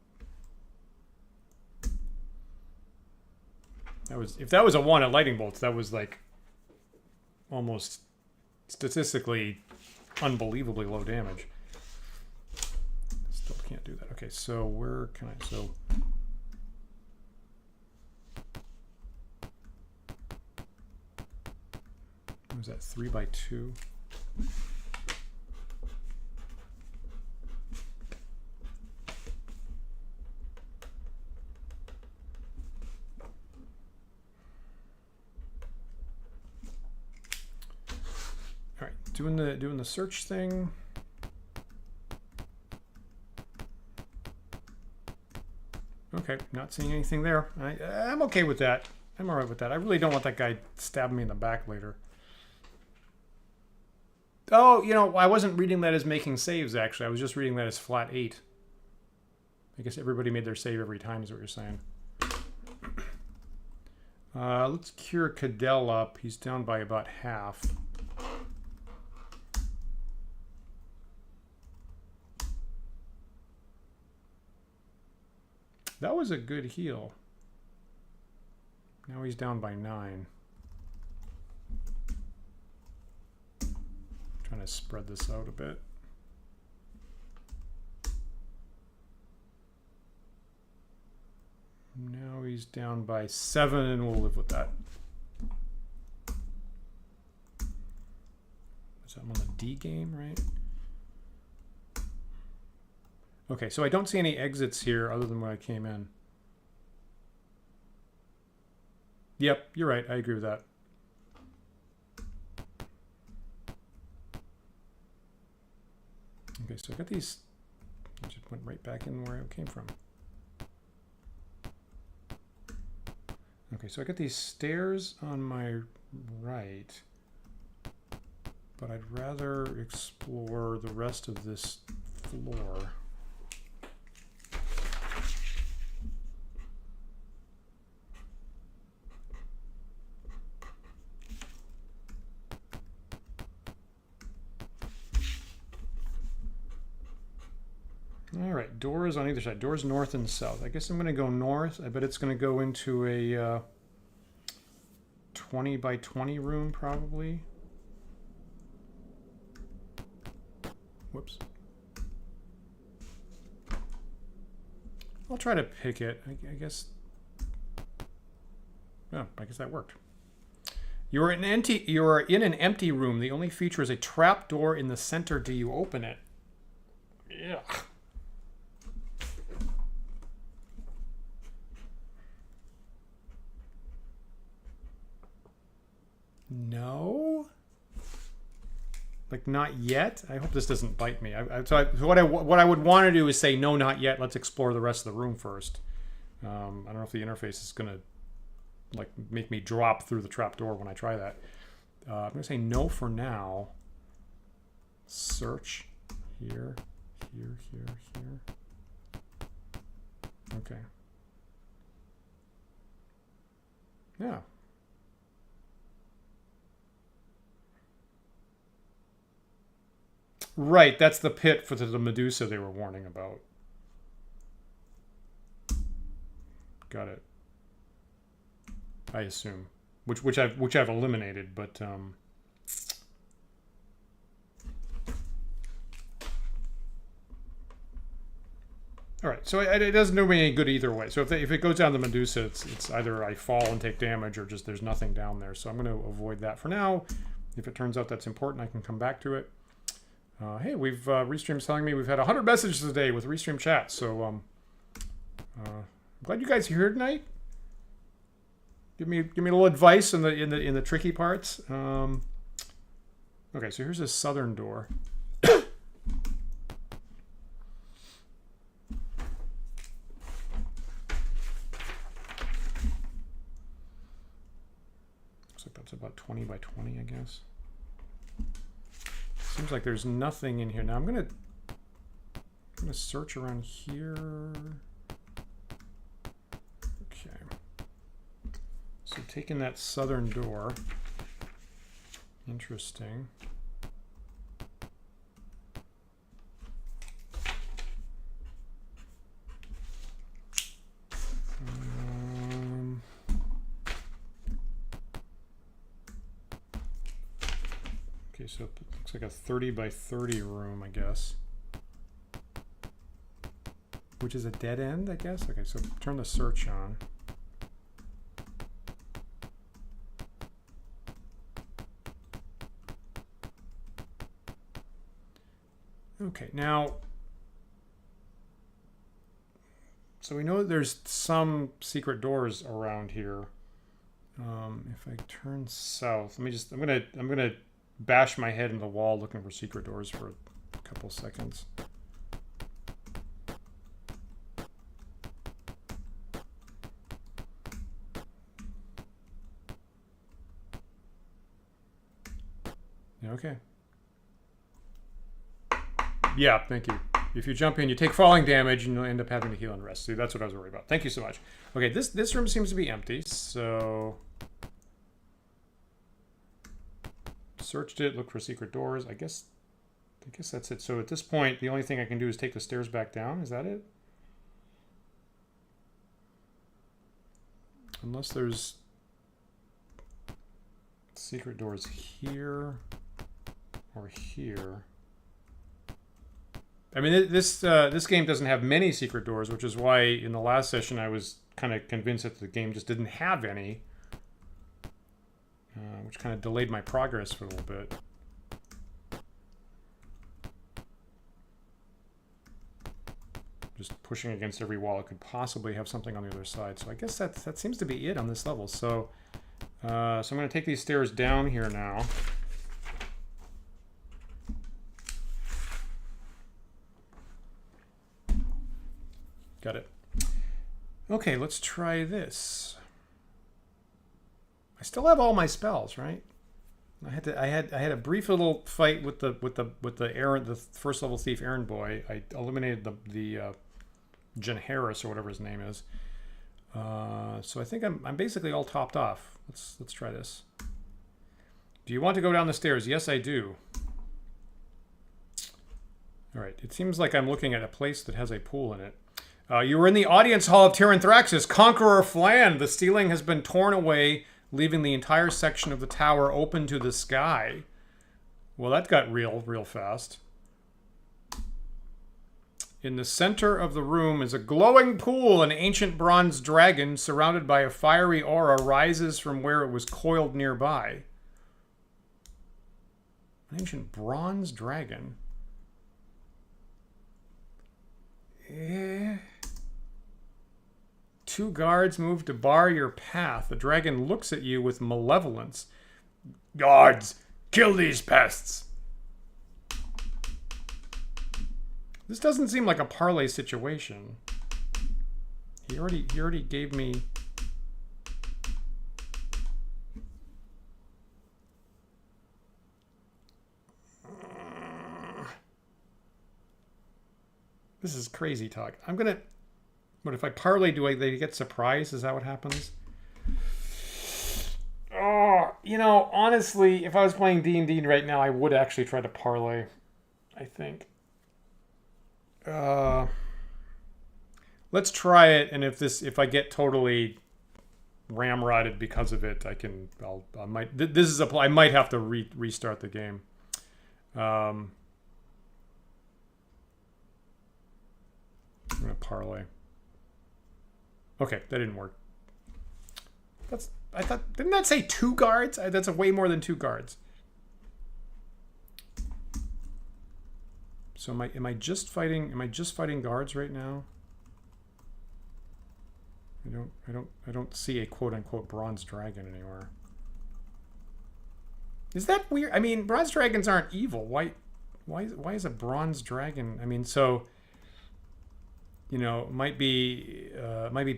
If that was a wand at lightning bolts, that was like almost statistically unbelievably low damage. Still can't do that. Okay, so where can I? So what was that? 3x2. Doing the search thing. Okay, not seeing anything there. I'm okay with that. I'm all right with that. I really don't want that guy stabbing me in the back later. Oh, you know, I wasn't reading that as making saves, actually. I was just reading that as flat 8. I guess everybody made their save every time is what you're saying. Let's cure Cadell up. He's down by about half. That was a good heal. Now he's down by 9. Trying to spread this out a bit. Now he's down by 7, and we'll live with that. So I'm on the D game, right? Okay, so I don't see any exits here other than where I came in. Yep, you're right. I agree with that. Okay, so I got these. I just went right back in where I came from. Okay, so I got these stairs on my right, but I'd rather explore the rest of this floor. All right, doors on either side. Doors north and south. I guess I'm going to go north. I bet it's going to go into a 20 by 20 room, probably. Whoops. I'll try to pick it. I guess. Oh, I guess that worked. You are in an empty room. The only feature is a trap door in the center. Do you open it? Yeah. No. Like, not yet? I hope this doesn't bite me. What I would want to do is say, no, not yet. Let's explore the rest of the room first. I don't know if the interface is going to like make me drop through the trapdoor when I try that. I'm going to say no for now. Search here, here, here, here. Okay. Yeah. Right, that's the pit for the Medusa they were warning about. Got it. I assume, which I've eliminated, but all right. So it doesn't do me any good either way. So if it goes down the Medusa, it's either I fall and take damage, or just there's nothing down there. So I'm going to avoid that for now. If it turns out that's important, I can come back to it. Hey, we've Restream's telling me we've had 100 messages today with Restream chat. So glad you guys are here tonight. Give me a little advice in the tricky parts. Okay, so here's a southern door. Looks like that's about 20 by 20, I guess. Seems like there's nothing in here. Now I'm gonna search around here. Okay. So taking that southern door. Interesting. Okay, so it looks like a 30 by 30 room, I guess. Which is a dead end, I guess? Okay, so turn the search on. Okay, now, so we know that there's some secret doors around here. If I turn south, I'm gonna bash my head in the wall looking for secret doors for a couple seconds. Okay. Yeah, thank you. If you jump in, you take falling damage, and you'll end up having to heal and rest. See, that's what I was worried about. Thank you so much. Okay, this room seems to be empty, so searched it, looked for secret doors. I guess that's it. So at this point, the only thing I can do is take the stairs back down. Is that it? Unless there's secret doors here or here. I mean, this game doesn't have many secret doors, which is why in the last session I was kind of convinced that the game just didn't have any, which kind of delayed my progress for a little bit. Just pushing against every wall, it could possibly have something on the other side. So I guess that seems to be it on this level. So, so I'm going to take these stairs down here now. Got it. Okay, let's try this. I still have all my spells, right? I had a brief little fight with the first level thief errand boy. I eliminated the Jen Harris or whatever his name is. So I think I'm basically all topped off. Let's try this. Do you want to go down the stairs? Yes, I do. All right, it seems like I'm looking at a place that has a pool in it. You were in the audience hall of Tyranthraxus, Conqueror Phlan. The ceiling has been torn away, leaving the entire section of the tower open to the sky. Well, that got real fast. In the center of the room is a glowing pool. An ancient bronze dragon surrounded by a fiery aura rises from where it was coiled nearby. An ancient bronze dragon. Yeah. 2 guards move to bar your path. The dragon looks at you with malevolence. Guards, kill these pests. This doesn't seem like a parlay situation. He already gave me. This is crazy talk. I'm gonna. But if I parlay, they get surprised? Is that what happens? Oh, you know, honestly, if I was playing D&D right now, I would actually try to parlay. I think. Let's try it, and if I get totally ramrodded because of it, I might have to restart the game. I'm gonna parlay. Okay, that didn't work. Didn't that say 2 guards? That's way more than 2 guards. So am I just fighting guards right now? I don't see a quote unquote bronze dragon anywhere. Is that weird? I mean, bronze dragons aren't evil. Why is a bronze dragon? I mean, so you know, might be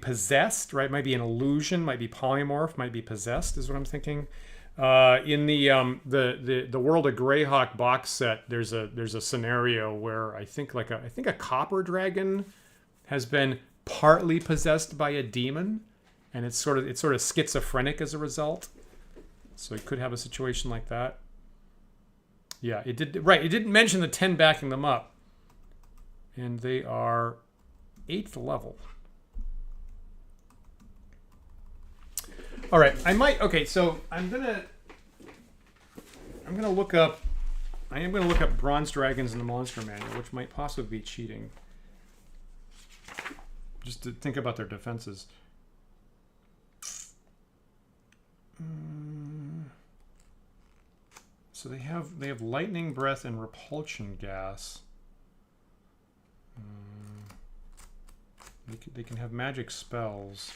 possessed, right? Might be an illusion, might be polymorph, might be possessed, is what I'm thinking. In the World of Greyhawk box set, there's a scenario where I think a copper dragon has been partly possessed by a demon, and it's sort of schizophrenic as a result. So it could have a situation like that. Yeah, it did. Right, it didn't mention the 10 backing them up, and they are 8th level. All right, okay, so I'm gonna look up. I am gonna look up bronze dragons in the monster manual, which might possibly be cheating. Just to think about their defenses. So they have lightning breath and repulsion gas. They can have magic spells.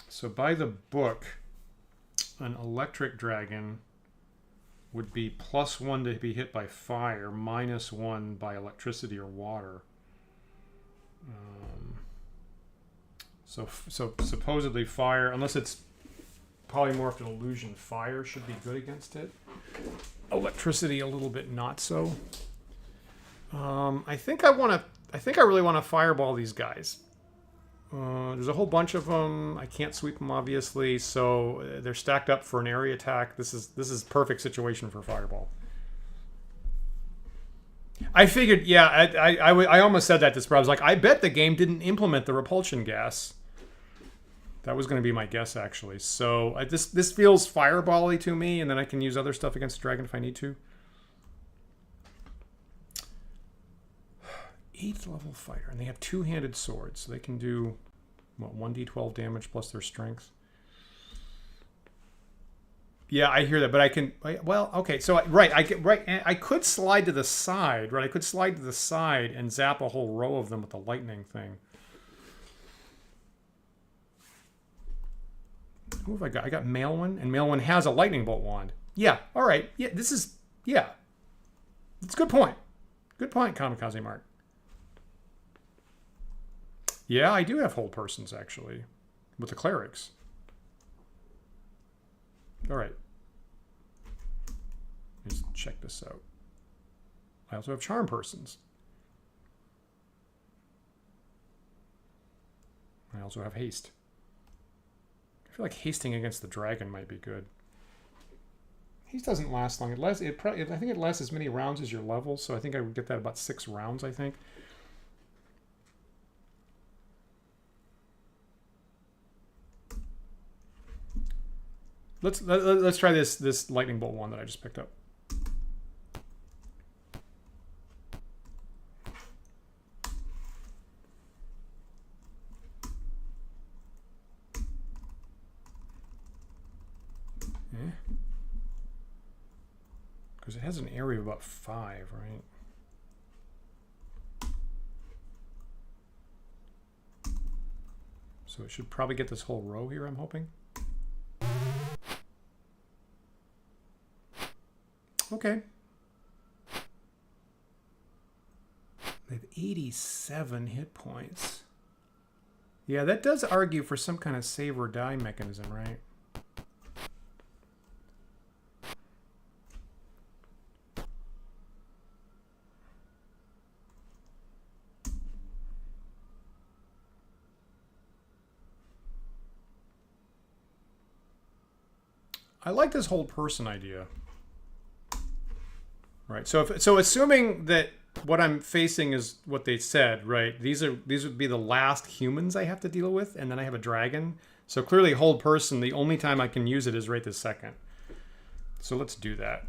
So by the book, an electric dragon would be +1 to be hit by fire, -1 by electricity or water. So supposedly fire, unless it's polymorphed in illusion, fire should be good against it. Electricity a little bit not so. I think I really want to fireball these guys. There's a whole bunch of them. I can't sweep them, obviously, so they're stacked up for an area attack. This is perfect situation for fireball. I figured, yeah, I almost said that to Sprout. I was like, I bet the game didn't implement the repulsion gas. That was going to be my guess, actually. So this feels fireball-y to me, and then I can use other stuff against the dragon if I need to. 8th level fighter, and they have 2-handed swords, so they can do what, 1d12 damage plus their strength. Yeah, I hear that, but I can. Well, okay, so I could slide to the side, right? I could slide to the side and zap a whole row of them with the lightning thing. Who have I got? I got Maelwyn, and Maelwyn has a lightning bolt wand. Yeah, all right. Yeah, it's a good point. Good point, Kamikaze Mark. Yeah, I do have hold persons, actually, with the clerics. All right. Let's check this out. I also have charm persons. I also have haste. I feel like hasting against the dragon might be good. he doesn't last long. It lasts. It probably. I think it lasts as many rounds as your level. So I think I would get that about 6 rounds. I think. Let's try this lightning bolt one that I just picked up. Because it has an area of about 5, right? So it should probably get this whole row here, I'm hoping. Okay. They have 87 hit points. Yeah, that does argue for some kind of save or die mechanism, right? I like this whole person idea. Right. So assuming that what I'm facing is what they said, right? These would be the last humans I have to deal with, and then I have a dragon. So clearly hold person, the only time I can use it is right this second. So let's do that.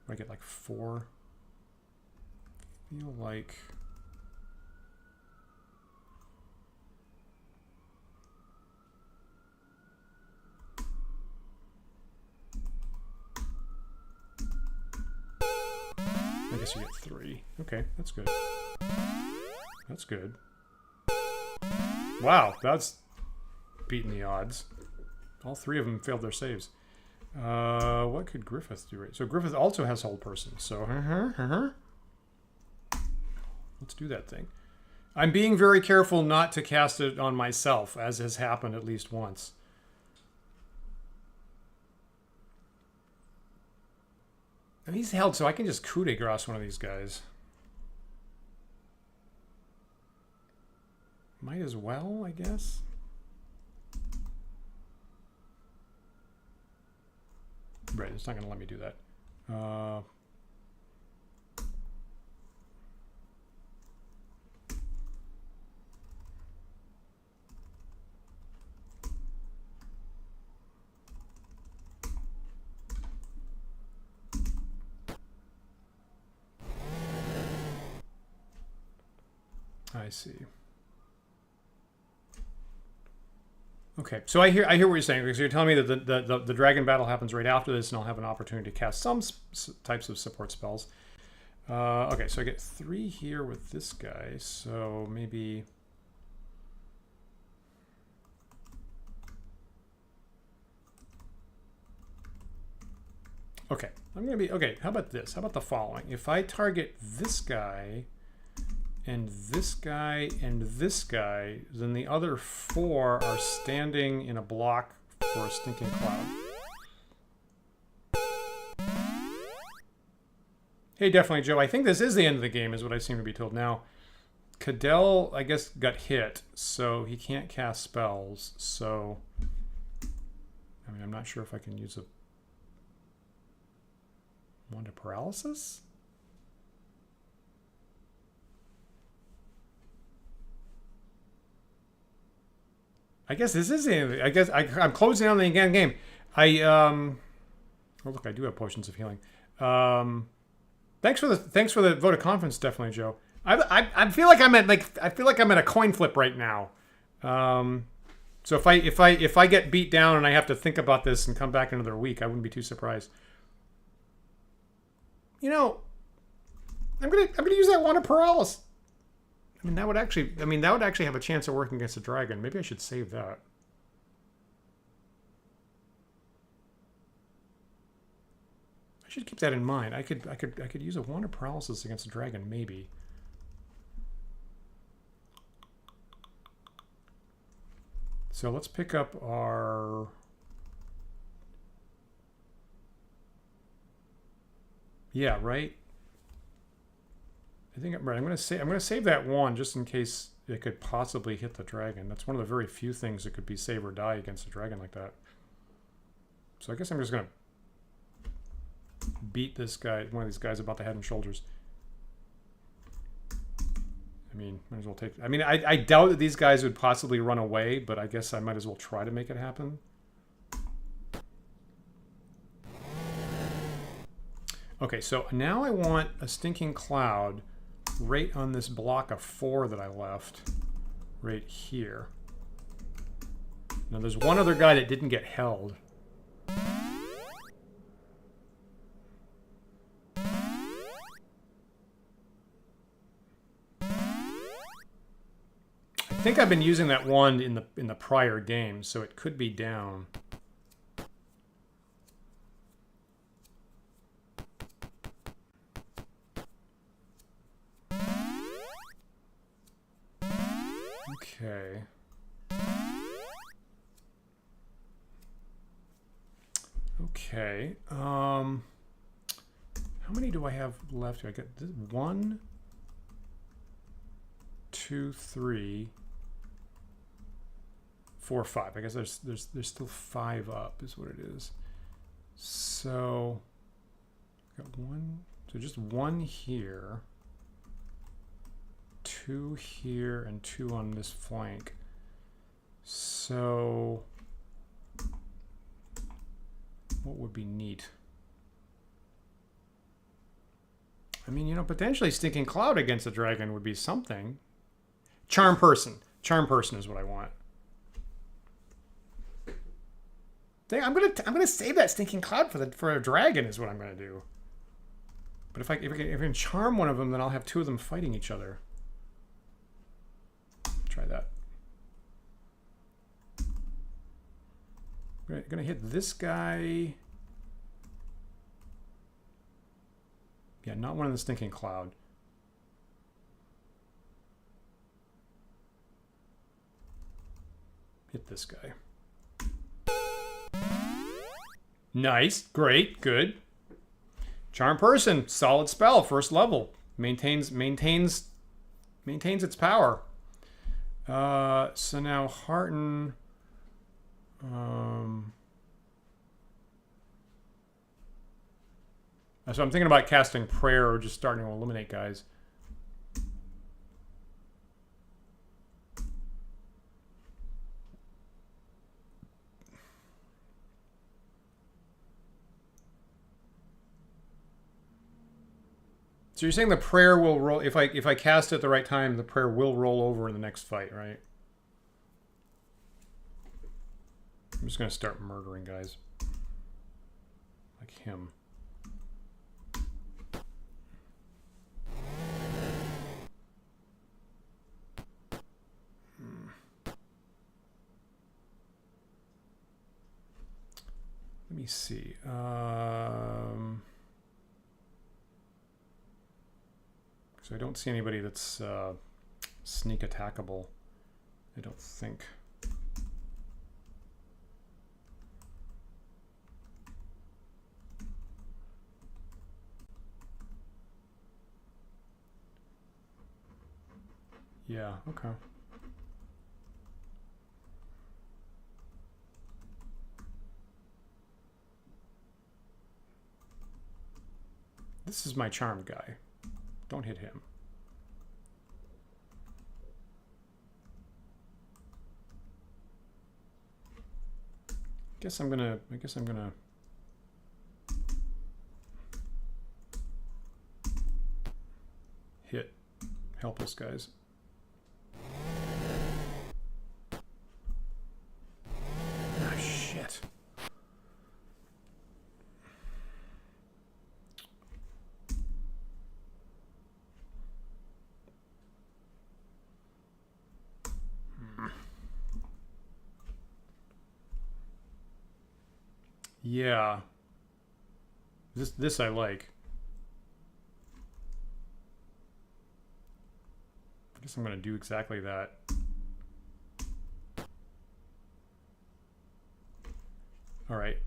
I get like 4. Feel like I guess you get 3. Okay, that's good. That's good. Wow, that's beating the odds. All 3 of them failed their saves. What could Griffith do? Right? So Griffith also has hold person. So let's do that thing. I'm being very careful not to cast it on myself, as has happened at least once. And he's held, so I can just coup de grace one of these guys. Might as well, I guess. Right, it's not going to let me do that. I see. Okay, so I hear what you're saying, because you're telling me that the dragon battle happens right after this, and I'll have an opportunity to cast some types of support spells. Okay, so I get 3 here with this guy, so maybe... Okay, I'm going to be... Okay, how about this? How about the following? If I target this guy... and this guy, and this guy, then the other 4 are standing in a block for a stinking cloud. Hey, definitely, Joe. I think this is the end of the game, is what I seem to be told. Now, Cadell, I guess, got hit, so he can't cast spells. So, I mean, I'm not sure if I can use a Wand of Paralysis? I guess this is it. I guess I'm closing on the again game. Oh look, I do have potions of healing. Thanks for the vote of confidence, definitely, Joe. I feel like I'm at a coin flip right now. So if I get beat down and I have to think about this and come back another week, I wouldn't be too surprised. You know, I'm gonna use that Wand of Paralysis. I mean, that would actually have a chance of working against a dragon. Maybe I should save that. I should keep that in mind. I could use a Wand of Paralysis against a dragon, maybe. So let's pick up our... Yeah, right? I think I'm right. I'm gonna save that one just in case it could possibly hit the dragon. That's one of the very few things that could be save or die against a dragon like that. So I guess I'm just gonna beat this guy, one of these guys, about the head and shoulders. I mean, might as well take... I mean, I doubt that these guys would possibly run away, but I guess I might as well try to make it happen. Okay, so now I want a stinking cloud right on this block of 4 that I left right here. Now there's one other guy that didn't get held. I think I've been using that wand in the prior games, so it could be down. Okay. Okay. How many do I have left? I got this 1, 2, 3, 4, 5. I guess there's still 5 up, is what it is. So got 1. So just 1 here. 2 here and 2 on this flank. So what would be neat? I mean, you know, potentially Stinking Cloud against a dragon would be something. Charm Person. Charm Person is what I want. I'm gonna save that Stinking Cloud for a dragon is what I'm gonna do. But if I can charm one of them, then I'll have 2 of them fighting each other. Try that. I'm gonna hit this guy. Yeah, not one of the Stinking Cloud. Hit this guy. Nice, great, good. Charm Person, solid spell, first level. Maintains its power. So now hearten. So I'm thinking about casting prayer or just starting to eliminate guys. So you're saying the prayer will roll if I cast it at the right time, the prayer will roll over in the next fight, right? I'm just gonna start murdering guys. Like him. Let me see. So I don't see anybody that's sneak attackable. I don't think. Yeah, okay. This is my charm guy. Don't hit him. I guess I'm gonna hit helpless guys. Ah, shit. Yeah. This I like. I guess I'm going to do exactly that. All right.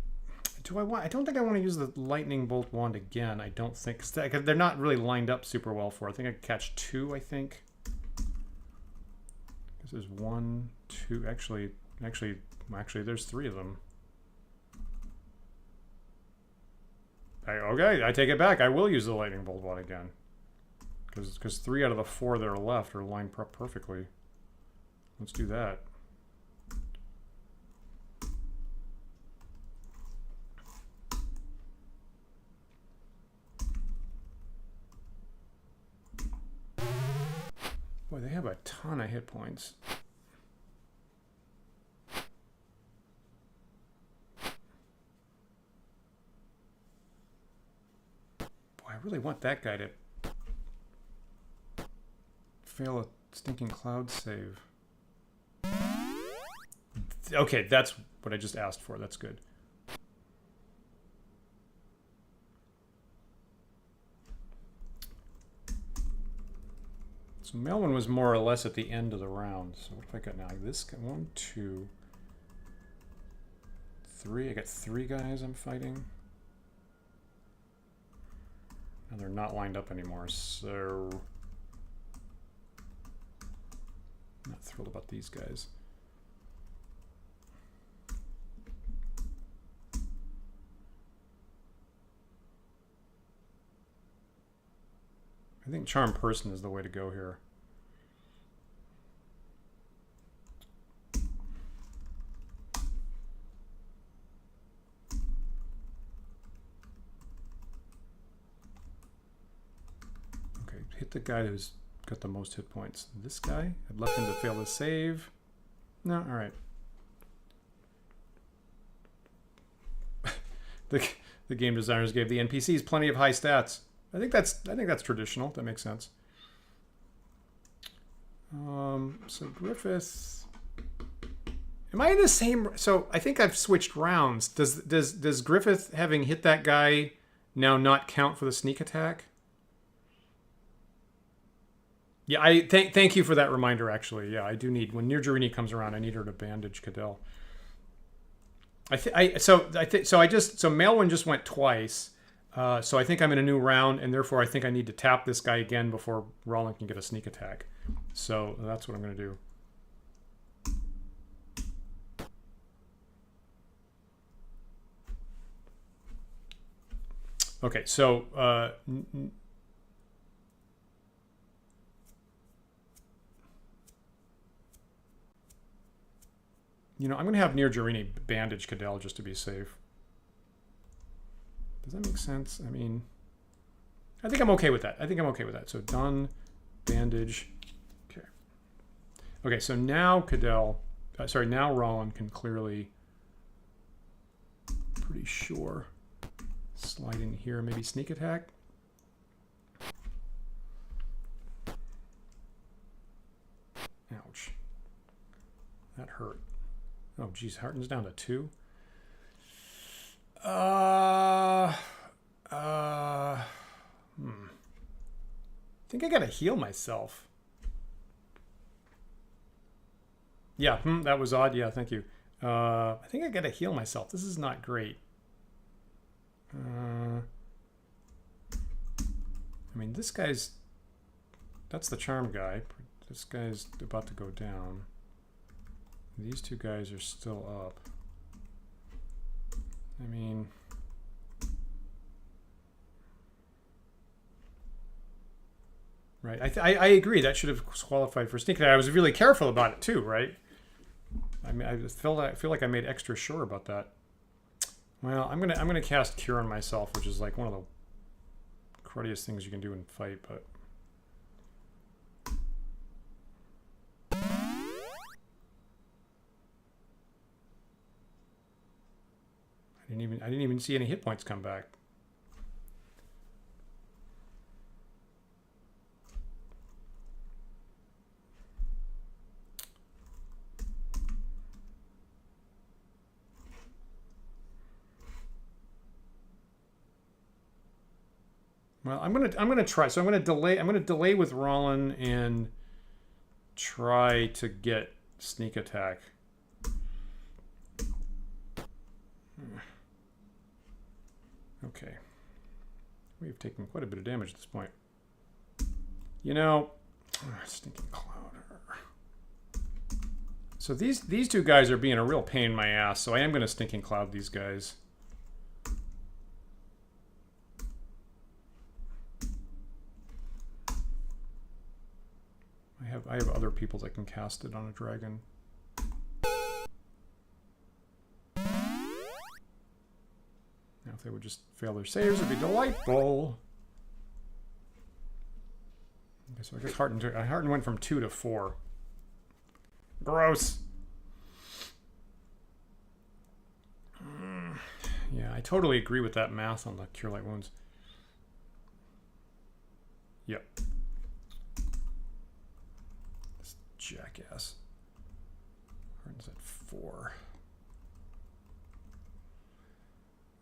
Do I want? I don't think I want to use the lightning bolt wand again. I don't think, cause they're not really lined up super well for it. I think I could catch 2. I think. This is 1, 2. Actually, there's 3 of them. Okay, I take it back. I will use the lightning bolt wand again, because 3 out of the 4 that are left are lined up perfectly. Let's do that. Boy, they have a ton of hit points. Boy, I really want that guy to fail a stinking cloud save. Okay, that's what I just asked for. That's good. So Melwin was more or less at the end of the round. So what have I got now? This guy, 1, 2, 3. I got 3 guys I'm fighting. And they're not lined up anymore, so I'm not thrilled about these guys. I think Charm Person is the way to go here. Okay, hit the guy who's got the most hit points. This guy, I'd left him to fail the save. No, all right. The game designers gave the NPCs plenty of high stats. I think that's traditional. That makes sense. So Griffith, am I in the same? So I think I've switched rounds. Does Griffith having hit that guy now not count for the sneak attack? Yeah, I thank you for that reminder. Actually, yeah, I do need, when Nirjarini comes around, I need her to bandage Cadell. So Maelwyn just went twice. So I think I'm in a new round, and therefore I think I need to tap this guy again before Roland can get a sneak attack. So that's what I'm going to do. Okay, so you know, I'm going to have Nirjarini bandage Cadell just to be safe. Does that make sense? I mean, I think I'm okay with that. So done, bandage. Okay. Okay, so now Cadell, now Roland can clearly, pretty sure, slide in here, maybe sneak attack. Ouch. That hurt. Oh, geez, Harton's down to 2. I think I gotta heal myself. Yeah, that was odd. Yeah, thank you. I think I gotta heal myself. This is not great. I mean, this guy's... That's the charm guy. This guy's about to go down. These 2 guys are still up. I mean... Right, I agree. That should have qualified for sneak attack. I was really careful about it too, right? I mean, I feel like I made extra sure about that. Well, I'm gonna cast Cure on myself, which is like one of the cruddiest things you can do in fight, but I didn't even see any hit points come back. Well, I'm gonna try. So I'm gonna delay with Rollin and try to get sneak attack. Okay. We've taken quite a bit of damage at this point. You know, stinking cloud. So these two guys are being a real pain in my ass, so I am going to stinking cloud these guys. I have other people that can cast it on a dragon. Now if they would just fail their saves, it'd be delightful. Okay, so I guess Hearten went from 2 to 4. Gross. Yeah, I totally agree with that math on the Cure Light Wounds. Yep. This jackass. Hearten's at 4.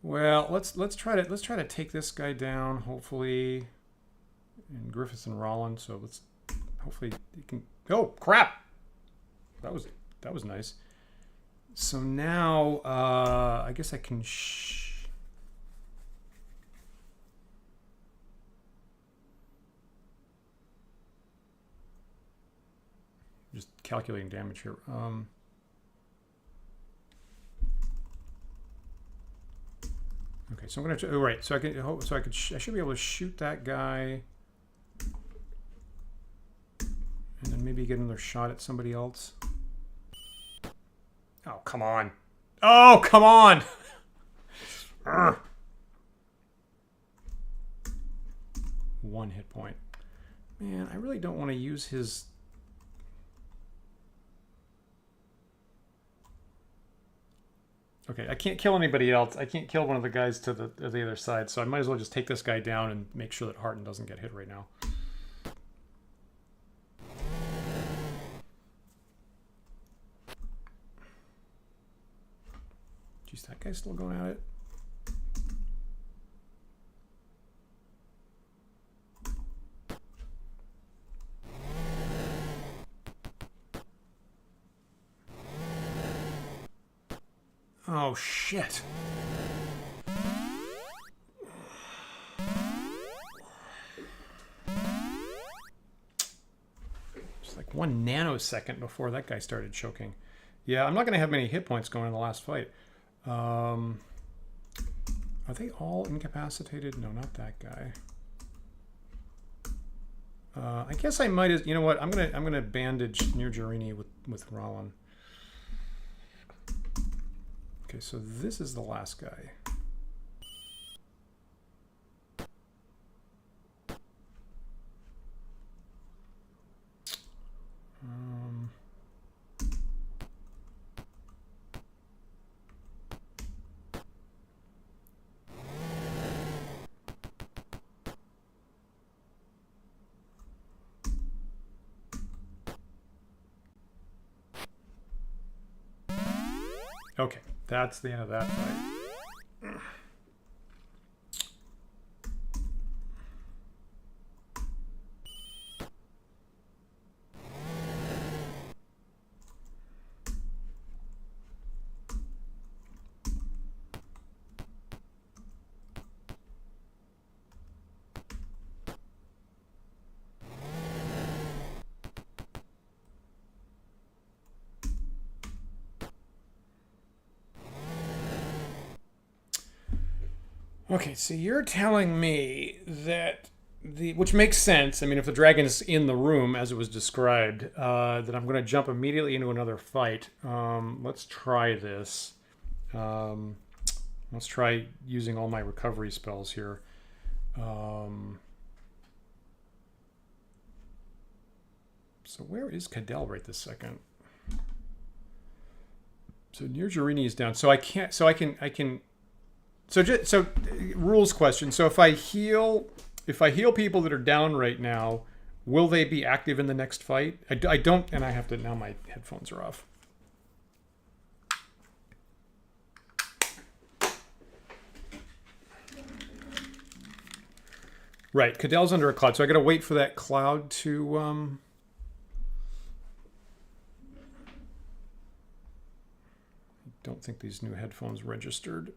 Well, let's try to take this guy down, hopefully. And Griffiths and Rollin, so let's hopefully he can. Oh crap! That was nice. So now I guess I can just calculating damage here. Okay, so I'm gonna. Oh, right. So I should be able to shoot that guy. And then maybe get another shot at somebody else. Oh, come on. Oh, come on! 1 hit point. Man, I really don't want to use his... Okay, I can't kill anybody else. I can't kill one of the guys to the other side, so I might as well just take this guy down and make sure that Hearten doesn't get hit right now. Jeez, that guy's still going at it. Oh, shit. Just like 1 nanosecond before that guy started choking. Yeah, I'm not going to have many hit points going in the last fight. Are they all incapacitated? No, not that guy. I guess I might as, you know what? I'm gonna bandage Nirjarini with Rollin. Okay, so this is the last guy. Okay, that's the end of that fight. Okay, so you're telling me that which makes sense. I mean, if the dragon is in the room as it was described, that I'm going to jump immediately into another fight. Let's try this. Let's try using all my recovery spells here. So where is Cadell right this second? So Nirjarini is down. So I can't. So I can. So rules question. So if I heal people that are down right now, will they be active in the next fight? I don't, and I have to, now my headphones are off. Right, Cadell's under a cloud, so I gotta wait for that cloud to I don't think these new headphones registered.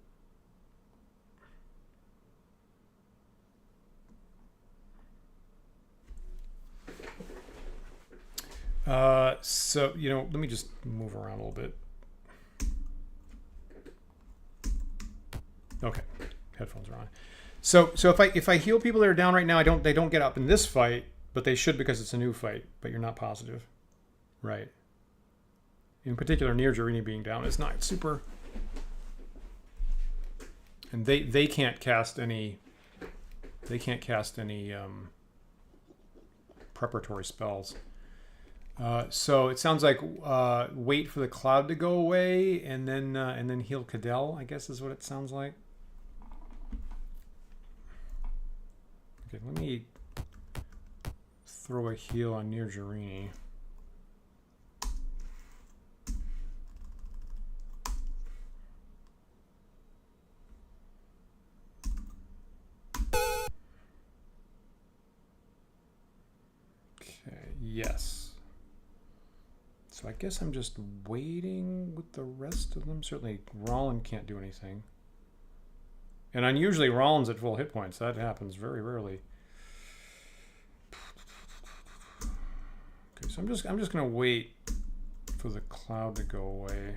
So, you know, let me just move around a little bit. Okay, headphones are on. So if I heal people that are down right now, they don't get up in this fight, but they should because it's a new fight. But you're not positive, right? In particular, near Jarini being down is not super. And they can't cast any. They can't cast any preparatory spells. So it sounds like wait for the cloud to go away and then heal Cadell, I guess is what it sounds like. Okay, let me throw a heal on near Jarini. Okay, yes. So I guess I'm just waiting with the rest of them. Certainly Rollin can't do anything. And unusually Rollin's at full hit points. That happens very rarely. Okay, so I'm just gonna wait for the cloud to go away.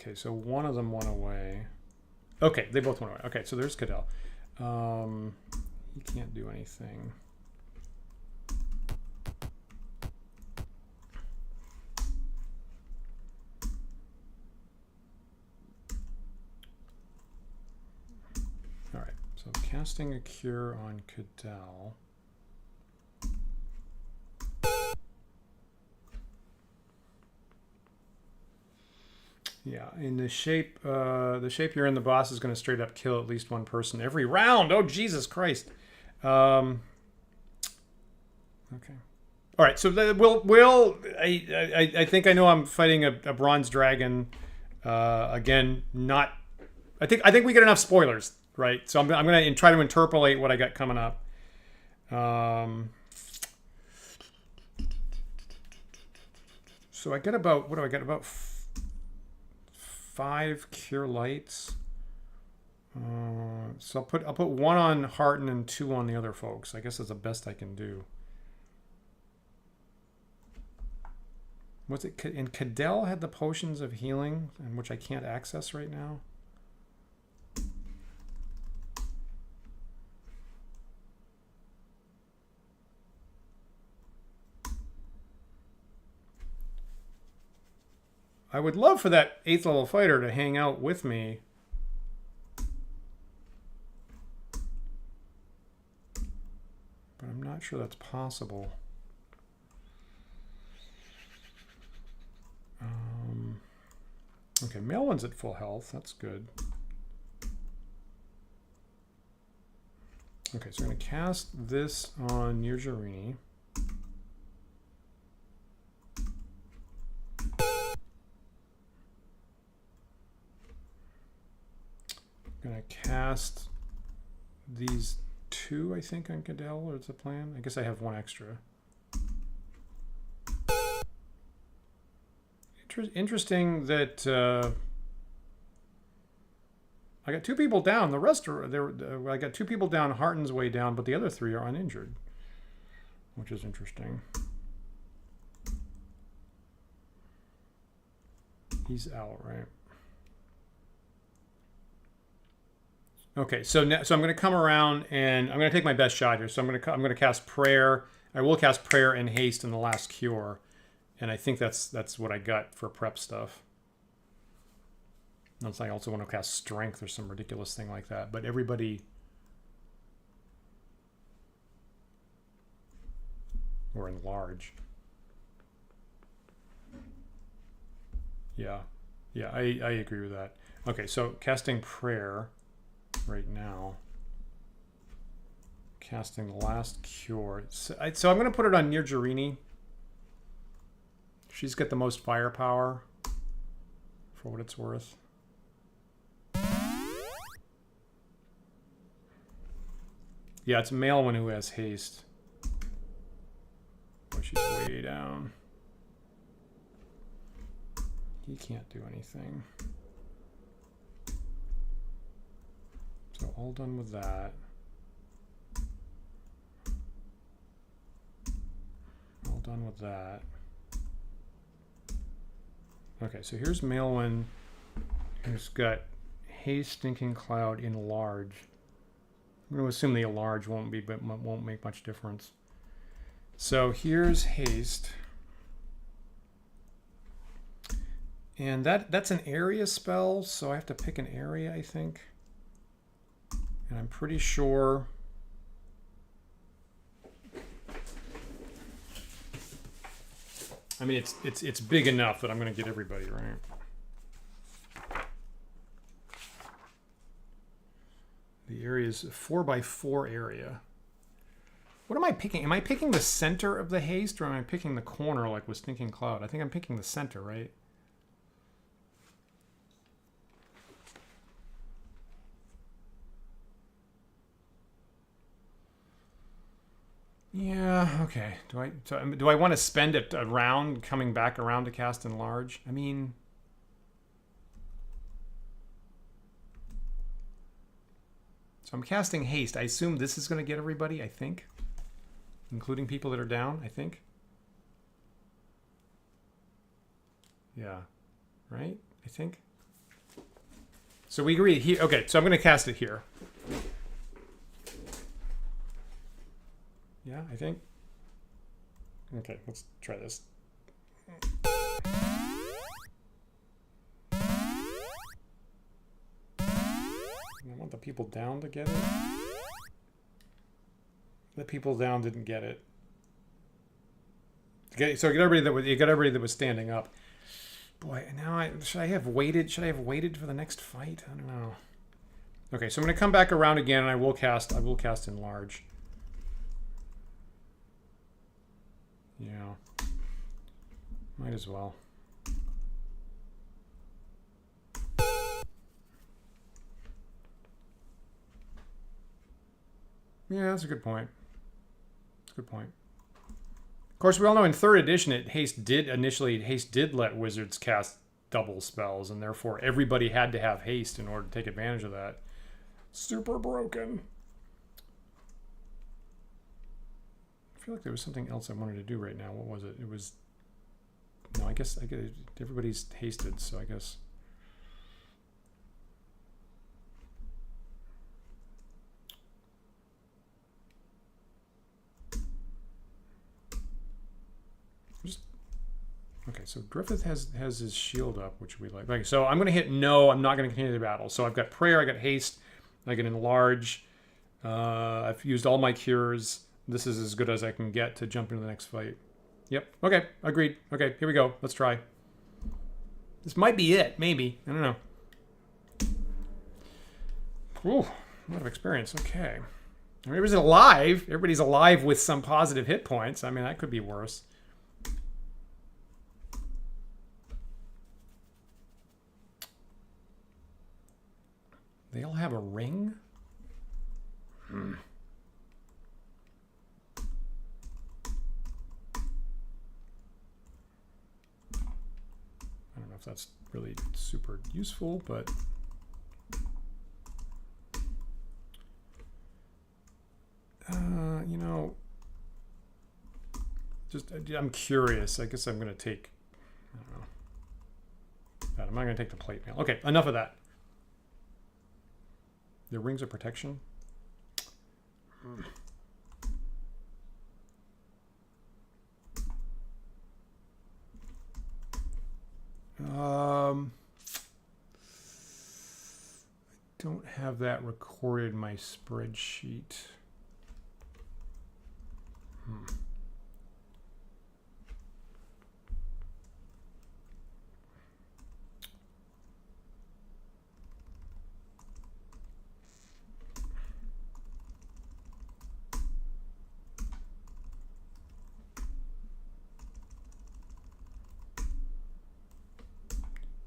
Okay, so one of them went away. Okay, they both went away. Okay, so there's Cadell. He can't do anything. All right, so casting a cure on Cadell. Yeah, in the shape you're in, the boss is going to straight up kill at least one person every round. Oh, Jesus Christ. Okay. All right, so I think I know I'm fighting a bronze dragon. Again, not. I think we get enough spoilers, right? So I'm going to try to interpolate what I got coming up. So I get about, what do I get? About 5 cure lights. So I'll put 1 on Harton and 2 on the other folks. I guess that's the best I can do. Was it? And Cadell had the potions of healing, which I can't access right now. I would love for that 8th level fighter to hang out with me. But I'm not sure that's possible. Okay, male one's at full health. That's good. Okay, so we're going to cast this on Nirjarini. I'm going to cast these 2, I think, on Cadell, or it's a plan. I guess I have 1 extra. Interesting that I got 2 people down. The rest are there. I got 2 people down. Harton's way down, but the other 3 are uninjured, which is interesting. He's out, right? Okay, so I'm going to come around and I'm going to take my best shot here. So I'm going to cast prayer. I will cast prayer and haste in the last cure, and I think that's what I got for prep stuff. Unless I also want to cast strength or some ridiculous thing like that. But everybody, or enlarge. Yeah, I agree with that. Okay, so casting prayer right now. Casting the last cure. So I'm going to put it on Nirjarini. She's got the most firepower, for what it's worth. Yeah, it's Maelwyn who has haste. Oh, she's way down. He can't do anything. So all done with that. All done with that. Okay, so here's Maelwyn, who's got haste, stinking cloud, enlarge. I'm going to assume the enlarge won't make much difference. So here's haste. And that's an area spell, so I have to pick an area, I think. And I'm pretty sure... I mean, it's big enough that I'm going to get everybody, right? The area is 4x4 area. What am I picking? Am I picking the center of the haste, or am I picking the corner like with Stinking Cloud? I think I'm picking the center, right? Yeah, okay. Do I want to spend a round coming back around to cast Enlarge? I mean... So I'm casting haste. I assume this is going to get everybody, I think. Including people that are down, I think. Yeah. Right? I think. So we agree here. Okay, so I'm going to cast it here. Yeah, I think. Okay, let's try this. I want the people down to get it. The people down didn't get it. Okay, so you got everybody that was standing up. Boy, now should I have waited? Should I have waited for the next fight? I don't know. Okay, so I'm going to come back around again, and I will cast Enlarge. Yeah. Might as well. Yeah, that's a good point. That's a good point. Of course, we all know in 3rd edition, haste did let wizards cast double spells, and therefore everybody had to have haste in order to take advantage of that. Super broken. I feel like there was something else I wanted to do right now. What was it? It was... No, I guess everybody's hasted, so I guess... Okay, so Griffith has his shield up, which we like. Okay, so I'm going to hit no. I'm not going to continue the battle. So I've got prayer, I got haste, I can enlarge. I've used all my cures. This is as good as I can get to jump into the next fight. Yep. Okay, agreed. Okay, here we go. Let's try. This might be it. Maybe. I don't know. Ooh, a lot of experience. Okay. Everybody's alive. Everybody's alive with some positive hit points. I mean, that could be worse. They all have a ring? Hmm. I don't know if that's really super useful, but... you know... I'm curious. I guess I'm going to take... I don't know. I'm not going to take the plate mail. Okay, enough of that. The rings of protection. I don't have that recorded in my spreadsheet.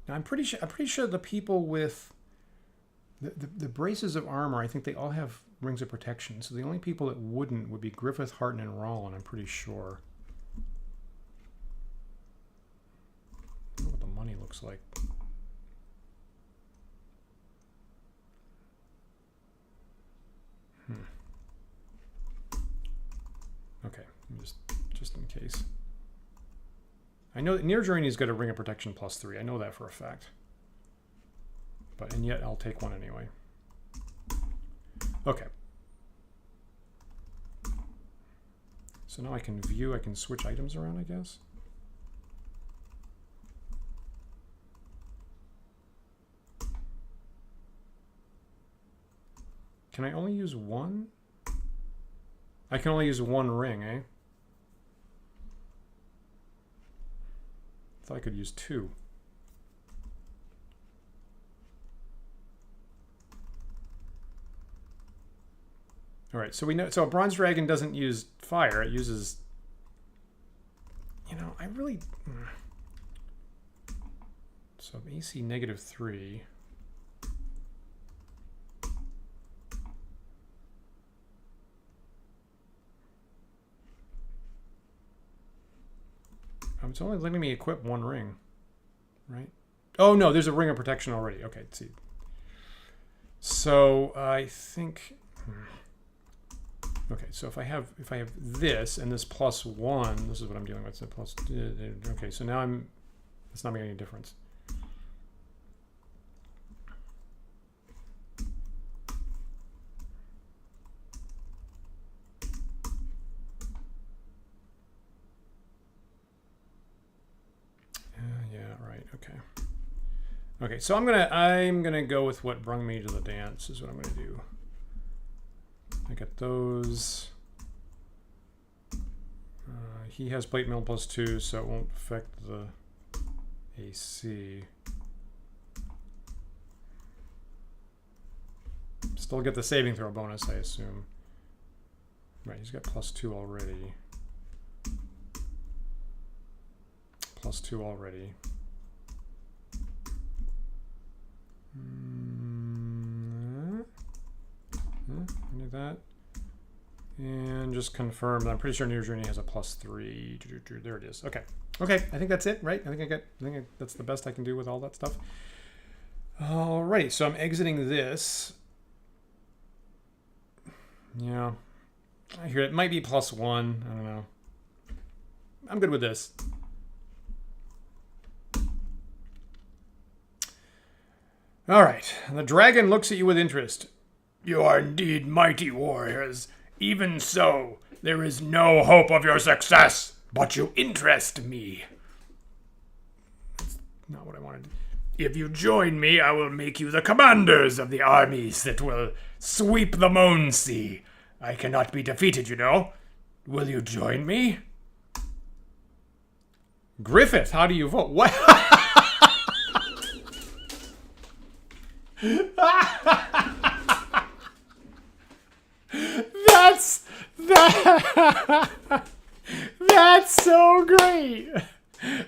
Now I'm pretty sure the people with The braces of armor, I think they all have rings of protection. So the only people that wouldn't would be Griffith, Harton, and Rollin, I'm pretty sure. I don't know what the money looks like. Okay, just in case. I know that Near Journey's got a ring of protection +3. I know that for a fact. And yet I'll take one anyway. Okay. So now I can view, I can switch items around, I guess. Can I only use one? I can only use one ring, eh? I thought I could use two. All right, so we know. So a bronze dragon doesn't use fire; it uses. You know, I really. So AC -3. It's only letting me equip one ring, right? Oh no, there's a ring of protection already. Okay, let's see. So I think. Okay, so if I have this and this +1, this is what I'm dealing with. So okay, so now it's not making any difference. Yeah, right. Okay. Okay, so I'm gonna go with what brung me to the dance. Is what I'm gonna do. I got those. He has plate mail +2, so it won't affect the AC. Still get the saving throw bonus, I assume. Right, he's got +2 already. +2 already. Do that. And just confirm that I'm pretty sure Near Journey has a +3. There it is. Okay. Okay, I think that's it, right? I think that's the best I can do with all that stuff. Alrighty, so I'm exiting this. Yeah. I hear it might be +1. I don't know. I'm good with this. Alright. The dragon looks at you with interest. You are indeed mighty warriors. Even so, there is no hope of your success, but you interest me. That's not what I wanted. If you join me, I will make you the commanders of the armies that will sweep the Moan Sea. I cannot be defeated, you know. Will you join me? Griffith, how do you vote? What? That's so great.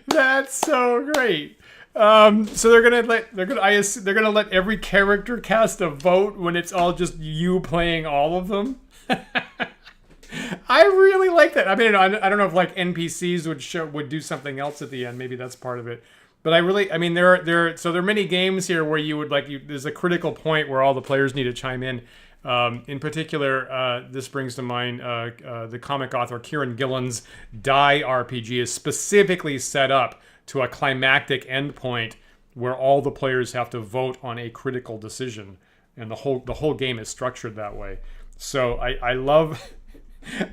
That's so great. So they're gonna let every character cast a vote when it's all just you playing all of them. I really like that. I mean, I don't know if like NPCs would do something else at the end. Maybe that's part of it. But I mean, there are many games here where you would there's a critical point where all the players need to chime in. In particular, this brings to mind the comic author Kieran Gillen's Die RPG is specifically set up to a climactic endpoint where all the players have to vote on a critical decision, and the whole game is structured that way. So I love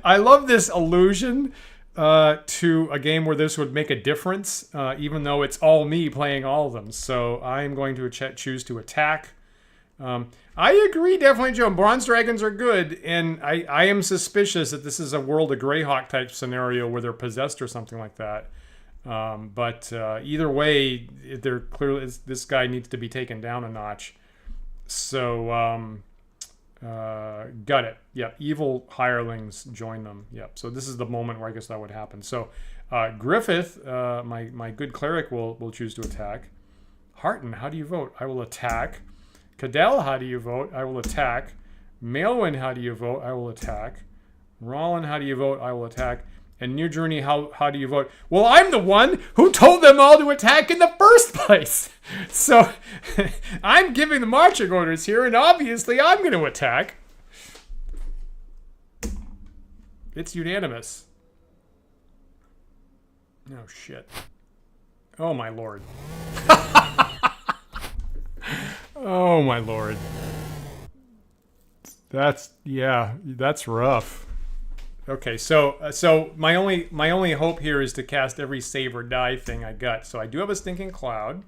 I love this allusion to a game where this would make a difference, even though it's all me playing all of them. So I'm going to choose to attack. I agree, definitely, Joe. Bronze dragons are good, and I am suspicious that this is a World of Greyhawk type scenario where they're possessed or something like that. But either way, they're clearly this guy needs to be taken down a notch. So got it. Yeah, evil hirelings join them. Yep. So this is the moment where I guess that would happen. So Griffith, my good cleric, will choose to attack. Harton, how do you vote? I will attack. Cadell, how do you vote? I will attack. Maelwyn, how do you vote? I will attack. Rollin, how do you vote? I will attack. And New Journey, how do you vote? Well, I'm the one who told them all to attack in the first place. So I'm giving the marching orders here, and obviously I'm going to attack. It's unanimous. Oh, shit. Oh, my lord. Oh, my lord. That's rough. Okay, so my only hope here is to cast every save or die thing I got. So I do have a Stinking Cloud.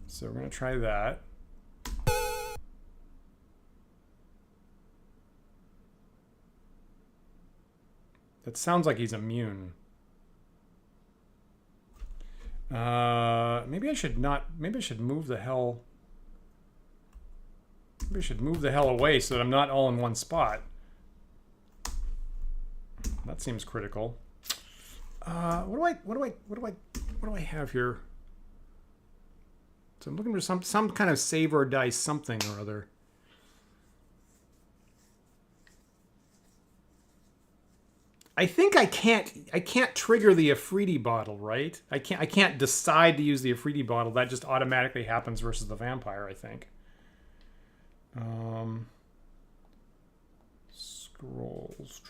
So we're gonna try that. That sounds like he's immune. Maybe I should not. Maybe I should move the hell. Maybe I should move the hell away so that I'm not all in one spot. That seems critical. What do I have here? So I'm looking for some kind of save or die something or other. I think I can't trigger the Afridi bottle, right? I can't decide to use the Afridi bottle. That just automatically happens versus the vampire, I think. Scrolls.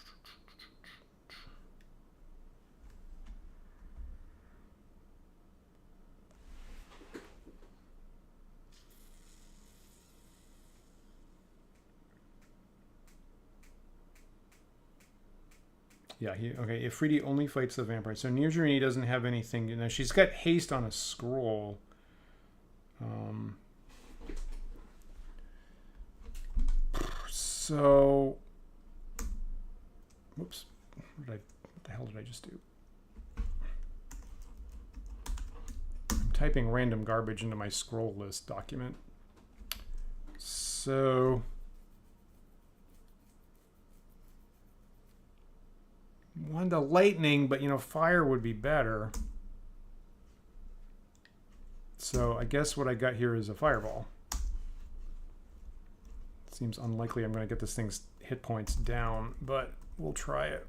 Yeah, okay. Afridi only fights the vampire. So New Journey doesn't have anything. You know, she's got haste on a scroll. So, whoops, what the hell did I just do? I'm typing random garbage into my scroll list document. So, one to lightning, but you know, fire would be better. So I guess what I got here is a fireball. Seems unlikely I'm going to get this thing's hit points down, but we'll try it.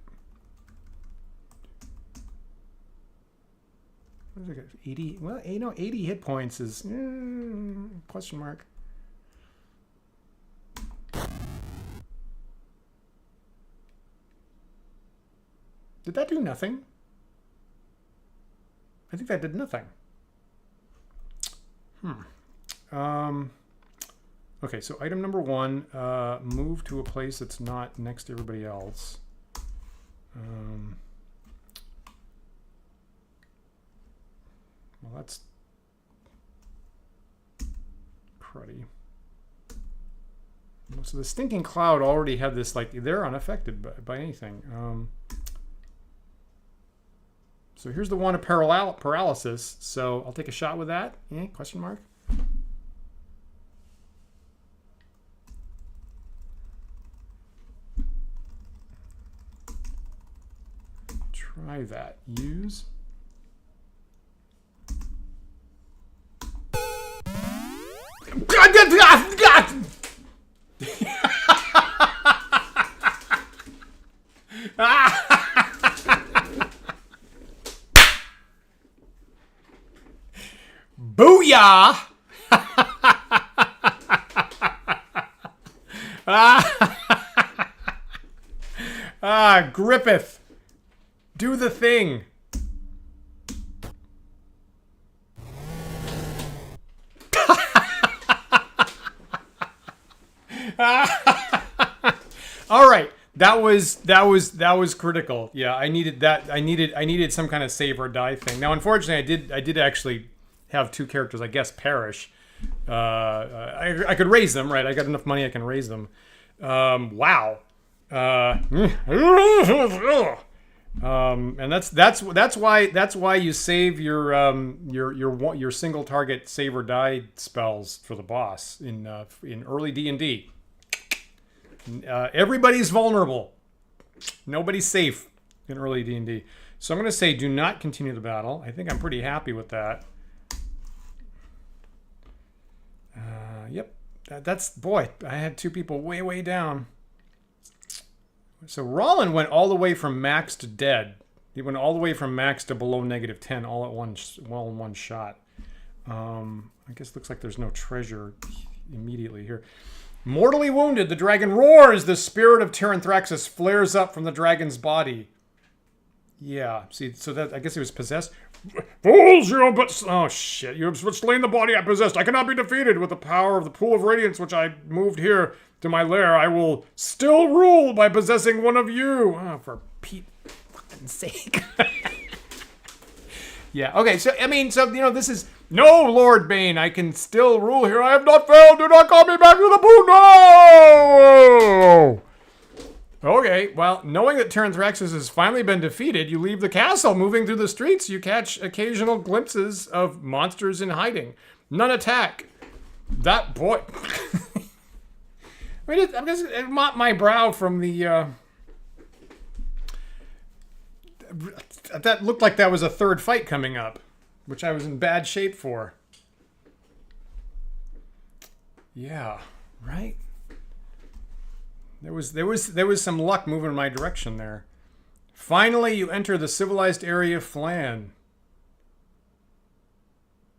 What is it? 80? Well, you know, 80 hit points is question mark. Did that do nothing? I think that did nothing. Okay, so item number 1, move to a place that's not next to everybody else. Well, that's cruddy. So the Stinking Cloud already had this, like, they're unaffected by anything. So here's the one of paralysis. So I'll take a shot with that. Yeah, question mark. Try that. Use. Booyah! Grippeth. Do the thing. All right. That was critical. Yeah, I needed that. I needed some kind of save or die thing. Now, unfortunately, I did actually have 2 characters, I guess, perish. I could raise them, right? I got enough money I can raise them. Wow. And that's why you save your single target save or die spells for the boss in early D&D. Everybody's vulnerable. Nobody's safe in early D&D. So I'm going to say do not continue the battle. I think I'm pretty happy with that. That's, boy, I had two people way, way down. So Rollin went all the way from max to dead. He went all the way from max to below -10 all at once, well in one shot. I guess it looks like there's no treasure immediately here. Mortally wounded, the dragon roars. The spirit of Tyranthraxus flares up from the dragon's body. Yeah, see, so that, I guess he was possessed. Fools, you have but... Oh, shit. You have slain the body I possessed. I cannot be defeated with the power of the Pool of Radiance, which I moved here to my lair. I will still rule by possessing one of you. Oh, for Pete's fucking sake. Yeah, okay, so, I mean, so, you know, this is... No, Lord Bane, I can still rule here. I have not failed. Do not call me back to the pool. No! Okay, well, knowing that Tyranthraxus has finally been defeated, you leave the castle. Moving through the streets, you catch occasional glimpses of monsters in hiding. None attack. That boy... I mean, I'm just... It mopped my brow from the... That looked like that was a third fight coming up, which I was in bad shape for. Yeah, right? There was some luck moving in my direction there. Finally, you enter the civilized area of Phlan.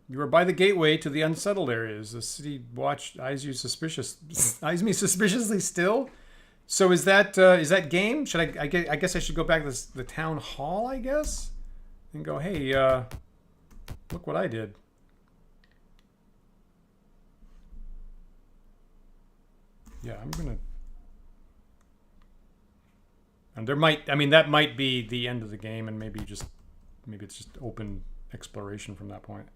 You are by the gateway to the unsettled areas. The city watch eyes me suspiciously still. So is that game? Should I guess I should go back to the town hall, I guess, and go, hey, look what I did. Yeah, I'm gonna. And there might, I mean, that might be the end of the game, and maybe it's just open exploration from that point.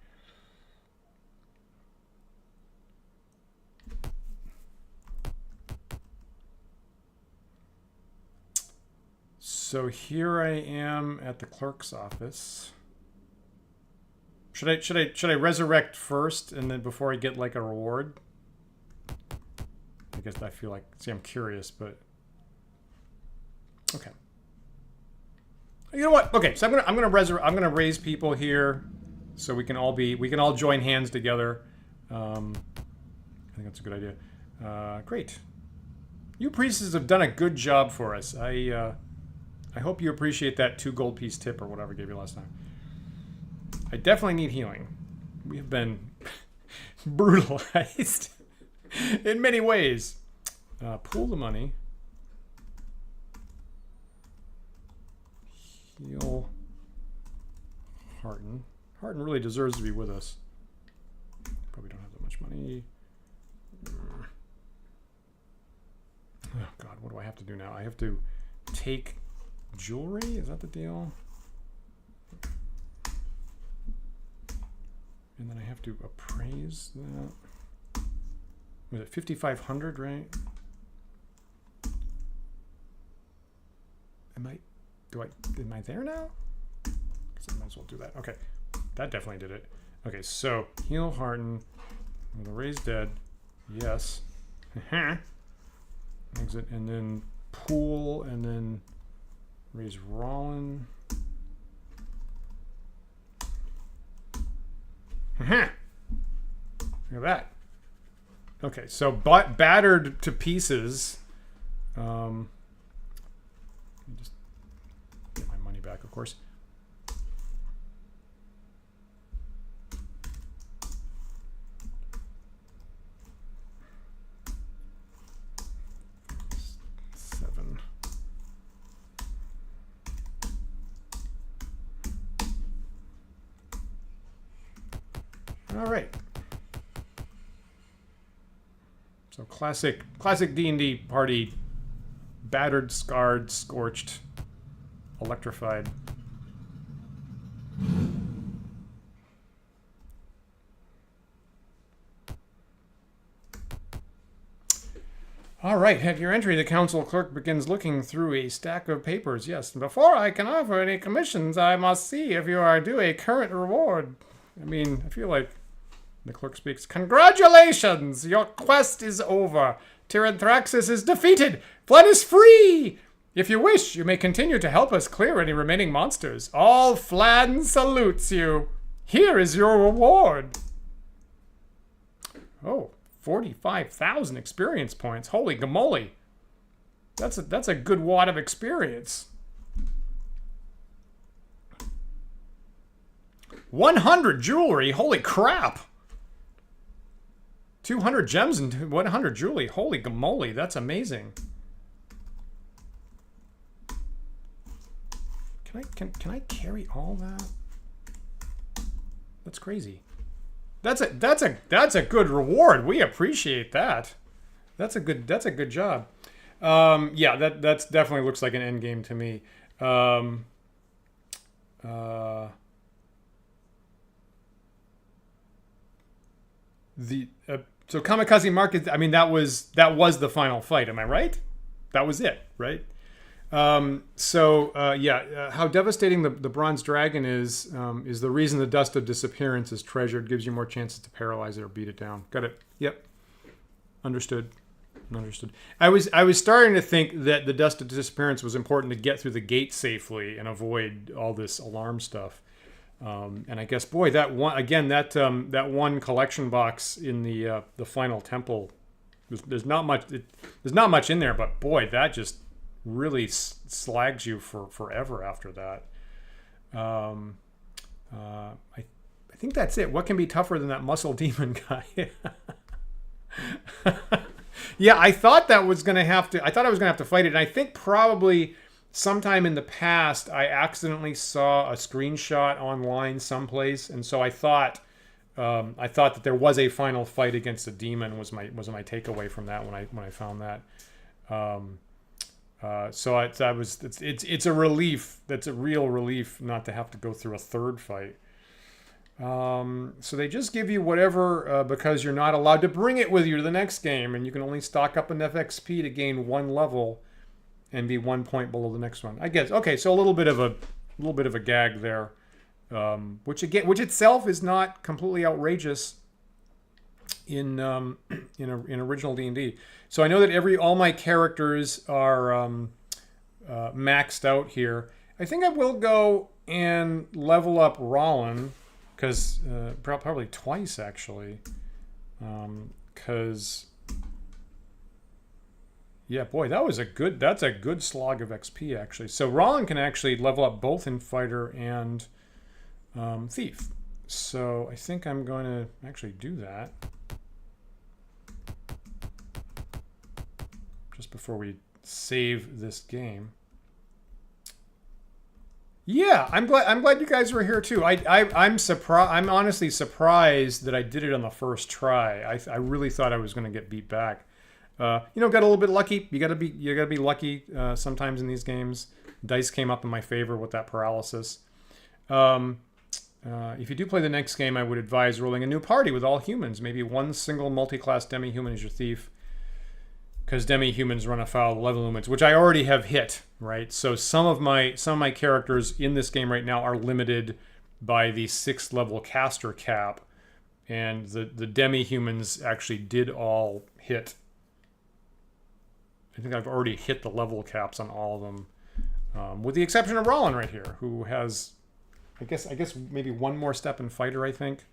So here I am at the clerk's office. Should I resurrect first and then before I get like a reward? I guess I feel like, see, I'm curious, but okay. You know what? Okay, so I'm gonna raise people here, so we can all join hands together. I think that's a good idea. Great. You priests have done a good job for us. I hope you appreciate that 2 gold piece tip or whatever I gave you last time. I definitely need healing. We have been brutalized in many ways. Pool the money. Heal Harton. Harton really deserves to be with us. Probably don't have that much money. Oh God, what do I have to do now? I have to take jewelry? Is that the deal? And then I have to appraise that. Was it 5,500, right? Am I there now? Guess I might as well do that. Okay, that definitely did it. Okay, so heal Harton with a raise dead. Yes. Exit, and then pool, and then raise Rollin. Look at that. Okay, so battered to pieces. Let me just get my money back, of course. All right. So classic D&D party, battered, scarred, scorched, electrified. All right, at your entry, the council clerk begins looking through a stack of papers. Yes, before I can offer any commissions, I must see if you are due a current reward. I mean, I feel like the clerk speaks. Congratulations! Your quest is over. Tyranthraxus is defeated. Phlan is free. If you wish, you may continue to help us clear any remaining monsters. All Phlan salutes you. Here is your reward. Oh, 45,000 experience points. Holy gamoly. That's a good wad of experience. 100 jewelry. Holy crap. 200 gems and 100 jewelry. Holy gamoly. That's amazing. Can I carry all that? That's crazy. That's a good reward. We appreciate that. That's a good job. Yeah, that's definitely looks like an end game to me. So Kamikaze Market, I mean, that was the final fight. Am I right? That was it, right? How devastating the Bronze Dragon is the reason the Dust of Disappearance is treasured. Gives you more chances to paralyze it or beat it down. Got it. Yep. Understood. I was starting to think that the Dust of Disappearance was important to get through the gate safely and avoid all this alarm stuff. And I guess, boy, that one collection box in the final temple, there's not much in there, but boy, that just really slags you for forever after that. I think that's it. What can be tougher than that muscle demon guy? Yeah, I thought I was gonna have to fight it, and I think probably sometime in the past I accidentally saw a screenshot online someplace, and so I thought that there was a final fight against a demon was my takeaway from that when I found that. It's a relief. That's a real relief not to have to go through a third fight. So they just give you whatever because you're not allowed to bring it with you to the next game, and you can only stock up enough XP to gain one level and be 1 point below the next one. I guess. Okay, so a little bit of a gag there, which itself is not completely outrageous in original D&D. So I know that all my characters are maxed out here. I think I will go and level up Rollin, because probably twice actually, because yeah, boy, that's a good slog of XP actually. So Rollin can actually level up both in Fighter and Thief. So I think I'm going to actually do that just before we save this game. Yeah, I'm glad you guys were here too. I'm surprised. I'm honestly surprised that I did it on the first try. I really thought I was going to get beat back. Got a little bit lucky. You gotta be lucky sometimes in these games. Dice came up in my favor with that paralysis. If you do play the next game, I would advise rolling a new party with all humans. Maybe one single multi-class demi-human is your thief, because demi-humans run afoul of level limits, which I already have hit. Right, so some of my characters in this game right now are limited by the 6th level caster cap, and the demi-humans actually did all hit. I think I've already hit the level caps on all of them, with the exception of Rollin right here, who has, I guess maybe one more step in Fighter, I think,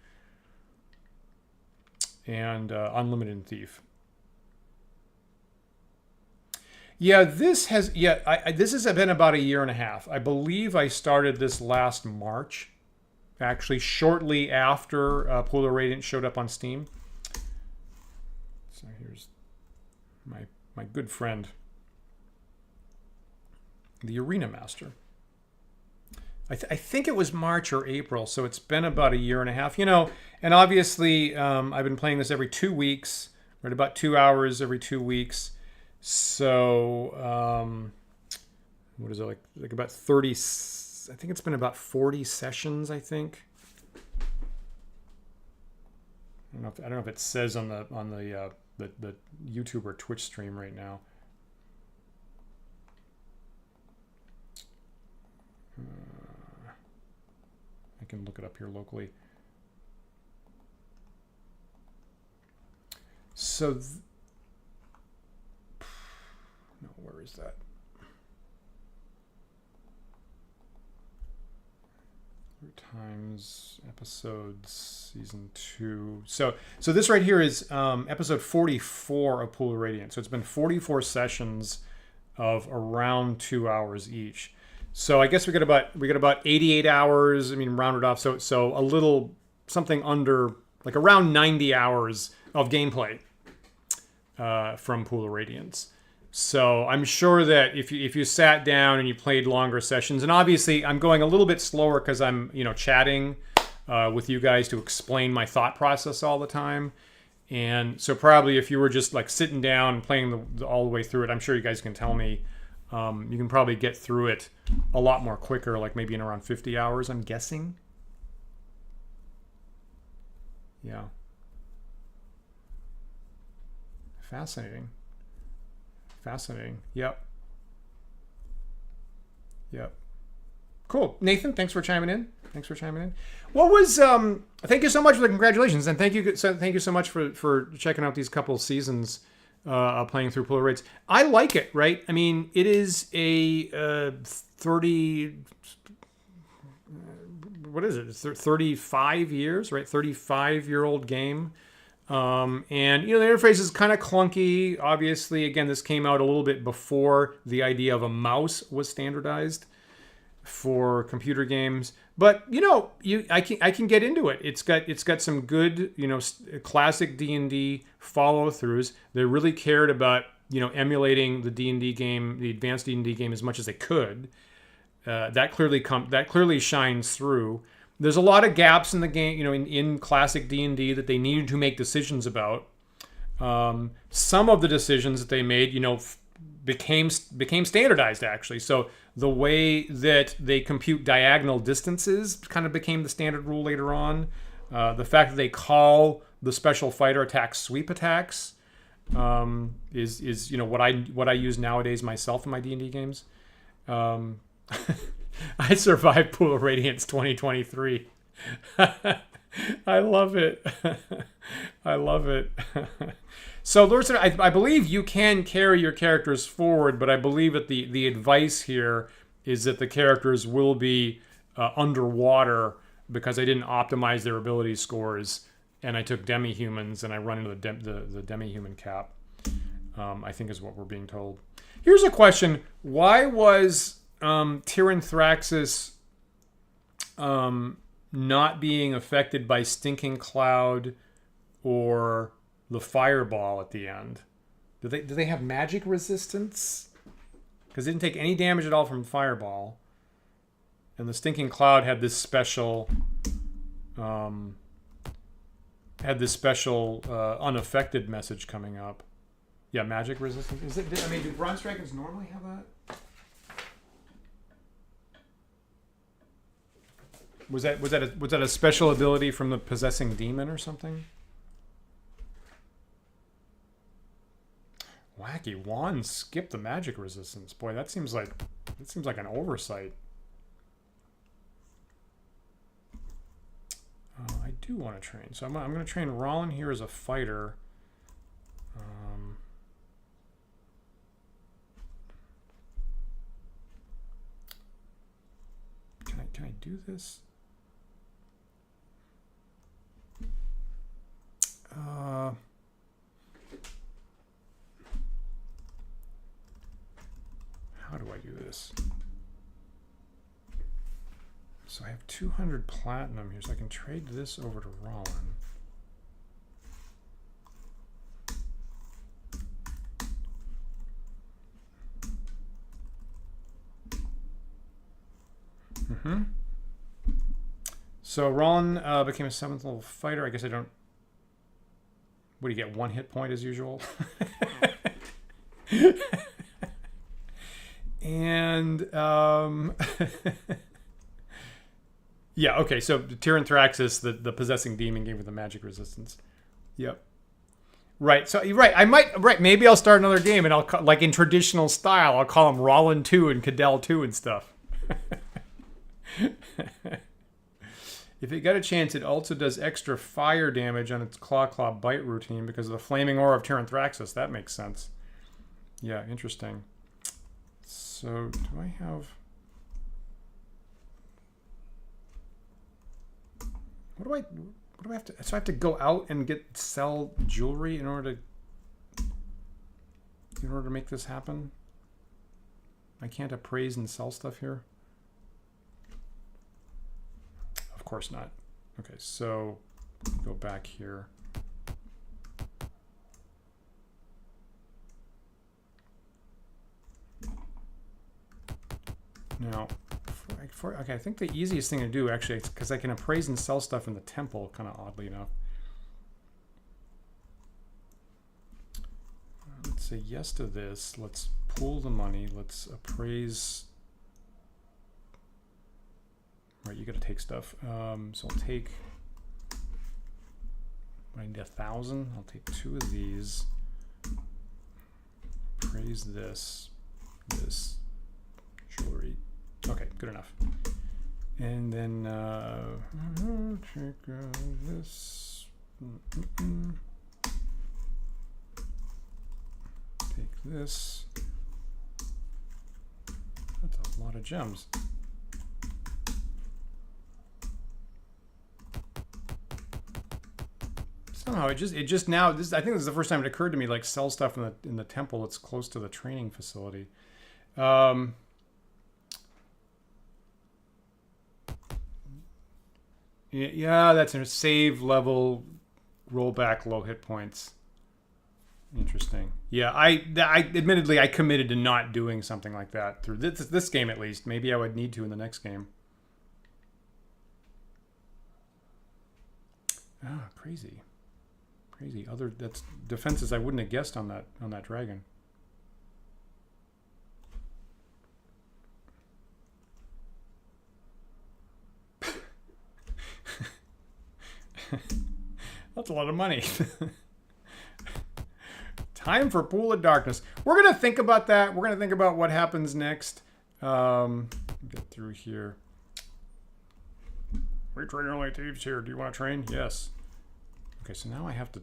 and unlimited in Thief. Yeah, this has been about a year and a half. I believe I started this last March, actually shortly after Pool of Radiance showed up on Steam. So here's my good friend, the Arena Master. I think it was March or April, so it's been about a year and a half. And obviously I've been playing this every 2 weeks, right, about 2 hours every 2 weeks. So, what is it, like about 30, I think it's been about 40 sessions, I think. I don't know if it says on the YouTube or Twitch stream right now. I can look it up here locally. So, no, where is that? times episodes, season 2. So this right here is episode 44 of Pool of Radiance. So it's been 44 sessions of around 2 hours each. So I guess we got about 88 hours. I mean, rounded off. So a little something under, like around 90 hours of gameplay from Pool of Radiance. So I'm sure that if you sat down and you played longer sessions, and obviously I'm going a little bit slower because I'm chatting with you guys to explain my thought process all the time. And so probably if you were just like sitting down and playing all the way through it, I'm sure you guys can tell me you can probably get through it a lot more quicker, like maybe in around 50 hours, I'm guessing. Yeah. Fascinating. Fascinating. Yep. Cool. Nathan, thanks for chiming in. What was thank you so much for the congratulations, and thank you so much for checking out these couple seasons playing through Pool of Radiance. I like it, right? I mean, it is a 35 years, right? 35-year-old game. And the interface is kind of clunky. Obviously, again, this came out a little bit before the idea of a mouse was standardized for computer games. But I can get into it. It's got some good classic D&D follow-throughs. They really cared about emulating the D&D game, the advanced D&D game, as much as they could. That clearly shines through. There's a lot of gaps in the game, in classic D&D that they needed to make decisions about. Some of the decisions that they made, became standardized, actually. So the way that they compute diagonal distances kind of became the standard rule later on. The fact that they call the special fighter attacks sweep attacks is what I use nowadays myself in my D&D games. I survived Pool of Radiance 2023. I love it. I love it. So, Lord, I believe you can carry your characters forward, but I believe that the advice here is that the characters will be underwater because I didn't optimize their ability scores, and I took demi-humans and I run into the demi-human cap, I think is what we're being told. Here's a question. Why was Tyranthraxus not being affected by Stinking Cloud or the Fireball at the end? Do they have magic resistance? Because they didn't take any damage at all from Fireball, and the Stinking Cloud had this special unaffected message coming up. Yeah, magic resistance. Do bronze dragons normally have that? Was that a special ability from the possessing demon or something? Wacky wand skip the magic resistance. Boy, that seems like an oversight. I do want to train, so I'm going to train Rollin here as a fighter. Can I do this? How do I do this? So I have 200 platinum here, so I can trade this over to Rollin. So Rollin became a 7th level fighter. I guess I don't... What do you get? 1 hit point as usual? And yeah, okay, so Tyranthraxus, the possessing demon, gave her the magic resistance. Yep. Right, so you're right, maybe I'll start another game and I'll like in traditional style, I'll call them Rollin 2 and Cadell 2 and stuff. If it got a chance, it also does extra fire damage on its claw bite routine because of the flaming aura of Tyranthraxus. That makes sense. Yeah, interesting. So, do I have... What do I have to? So I have to go out and sell jewelry in order to make this happen. I can't appraise and sell stuff here. Of course not. Okay, so go back here. Now, okay, I think the easiest thing to do, actually, because I can appraise and sell stuff in the temple, kind of oddly enough. Let's say yes to this. Let's pool the money. Let's appraise. Right, you got to take stuff. So I'll take. I need 1,000. I'll take 2 of these. Appraise this. Jewelry. Okay, good enough. And then take this. Take this. That's a lot of gems. Somehow it just now. I think this is the first time it occurred to me, like, sell stuff in the temple that's close to the training facility. Yeah, that's a save level, rollback, low hit points. Interesting. Yeah, I admittedly I committed to not doing something like that through this game at least. Maybe I would need to in the next game. Ah, crazy. That's defenses I wouldn't have guessed on that dragon. That's a lot of money. Time for Pool of Darkness. We're going to think about that. We're going to think about what happens next. Get through here. We train only thieves here. Do you want to train? Yes. Okay, so now I have to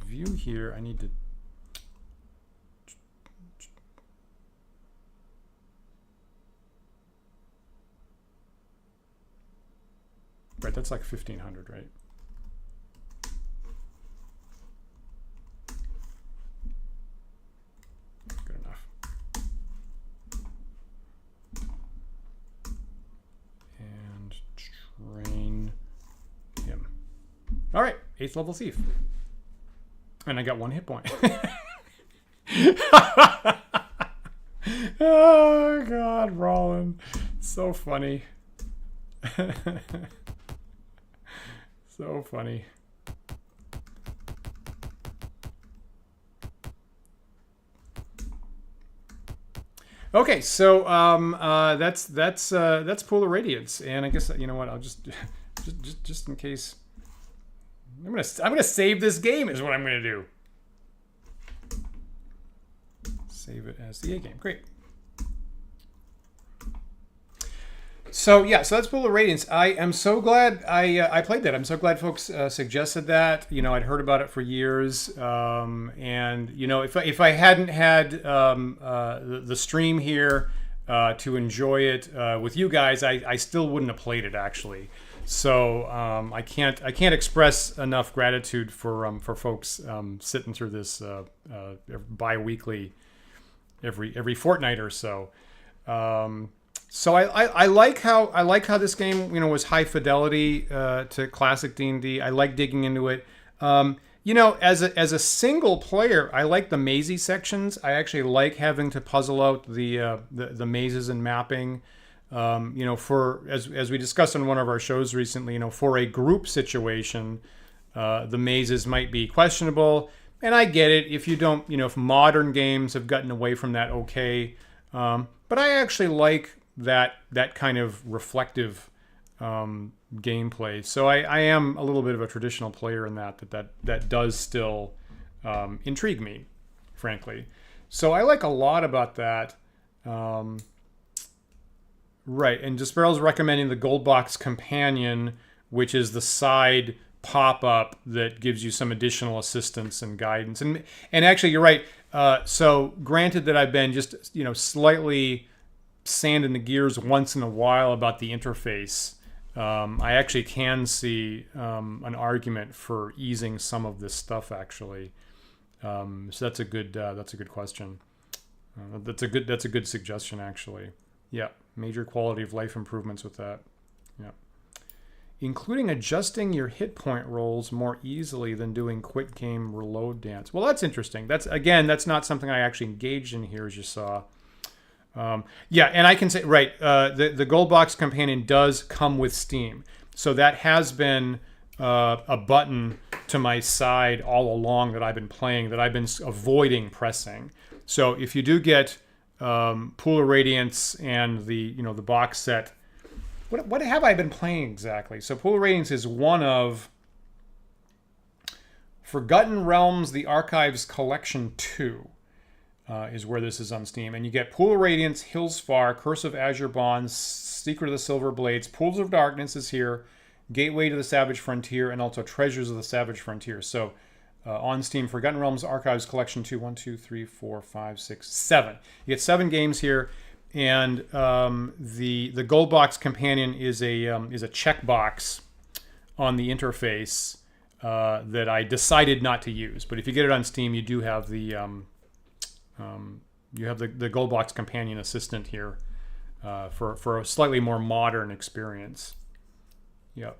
view here. I need to. Right, that's like 1,500, right? Good enough. And train him. All right, 8th level thief. And I got 1 hit point. Oh, God, Roland. So funny. So funny. Okay, so that's Pool of Radiance, and I guess, you know what, I'll just in case, I'm gonna save this game is what I'm gonna do. Save it as the A game. Great. So yeah, so that's Pool of Radiance. I am so glad I played that. I'm so glad folks suggested that. You know, I'd heard about it for years, and you know, if I hadn't had the stream here to enjoy it with you guys, I still wouldn't have played it actually. So I can't express enough gratitude for folks sitting through this bi-weekly, every fortnight or so. So I like how this game, you know, was high fidelity to classic D&D. I like digging into it. You know, as a single player, I like the mazy sections. I actually like having to puzzle out the mazes and mapping. You know, for as we discussed on one of our shows recently, you know, for a group situation, the mazes might be questionable, and I get it if you don't, you know, if modern games have gotten away from that, okay. But I actually like that kind of reflective gameplay. So I am a little bit of a traditional player in that does still intrigue me, frankly. So I like a lot about that. Right, and Desperal's recommending the Gold Box Companion, which is the side pop-up that gives you some additional assistance and guidance. And actually, you're right. So granted that I've been just, you know, slightly sanding the gears once in a while about the interface, I actually can see an argument for easing some of this stuff actually. So that's a good question. That's a good suggestion actually. Yeah, major quality of life improvements with that. Yeah, including adjusting your hit point rolls more easily than doing quit game reload dance. Well, that's interesting. That's not something I actually engaged in here, as you saw. Yeah, and I can say, right, the Gold Box Companion does come with Steam. So that has been a button to my side all along that I've been playing, that I've been avoiding pressing. So if you do get Pool of Radiance and the box set, what have I been playing exactly? So Pool of Radiance is one of Forgotten Realms, the Archives Collection 2. Is where this is on Steam. And you get Pool of Radiance, Hillsfar, Curse of Azure Bonds, Secret of the Silver Blades, Pools of Darkness is here, Gateway to the Savage Frontier, and also Treasures of the Savage Frontier. So on Steam, Forgotten Realms Archives Collection 2, 1, 2, 3, 4, 5, 6, 7. You get 7 games here, and the Gold Box Companion is a checkbox on the interface that I decided not to use. But if you get it on Steam, you do have the the Gold Box Companion Assistant here for a slightly more modern experience. Yep.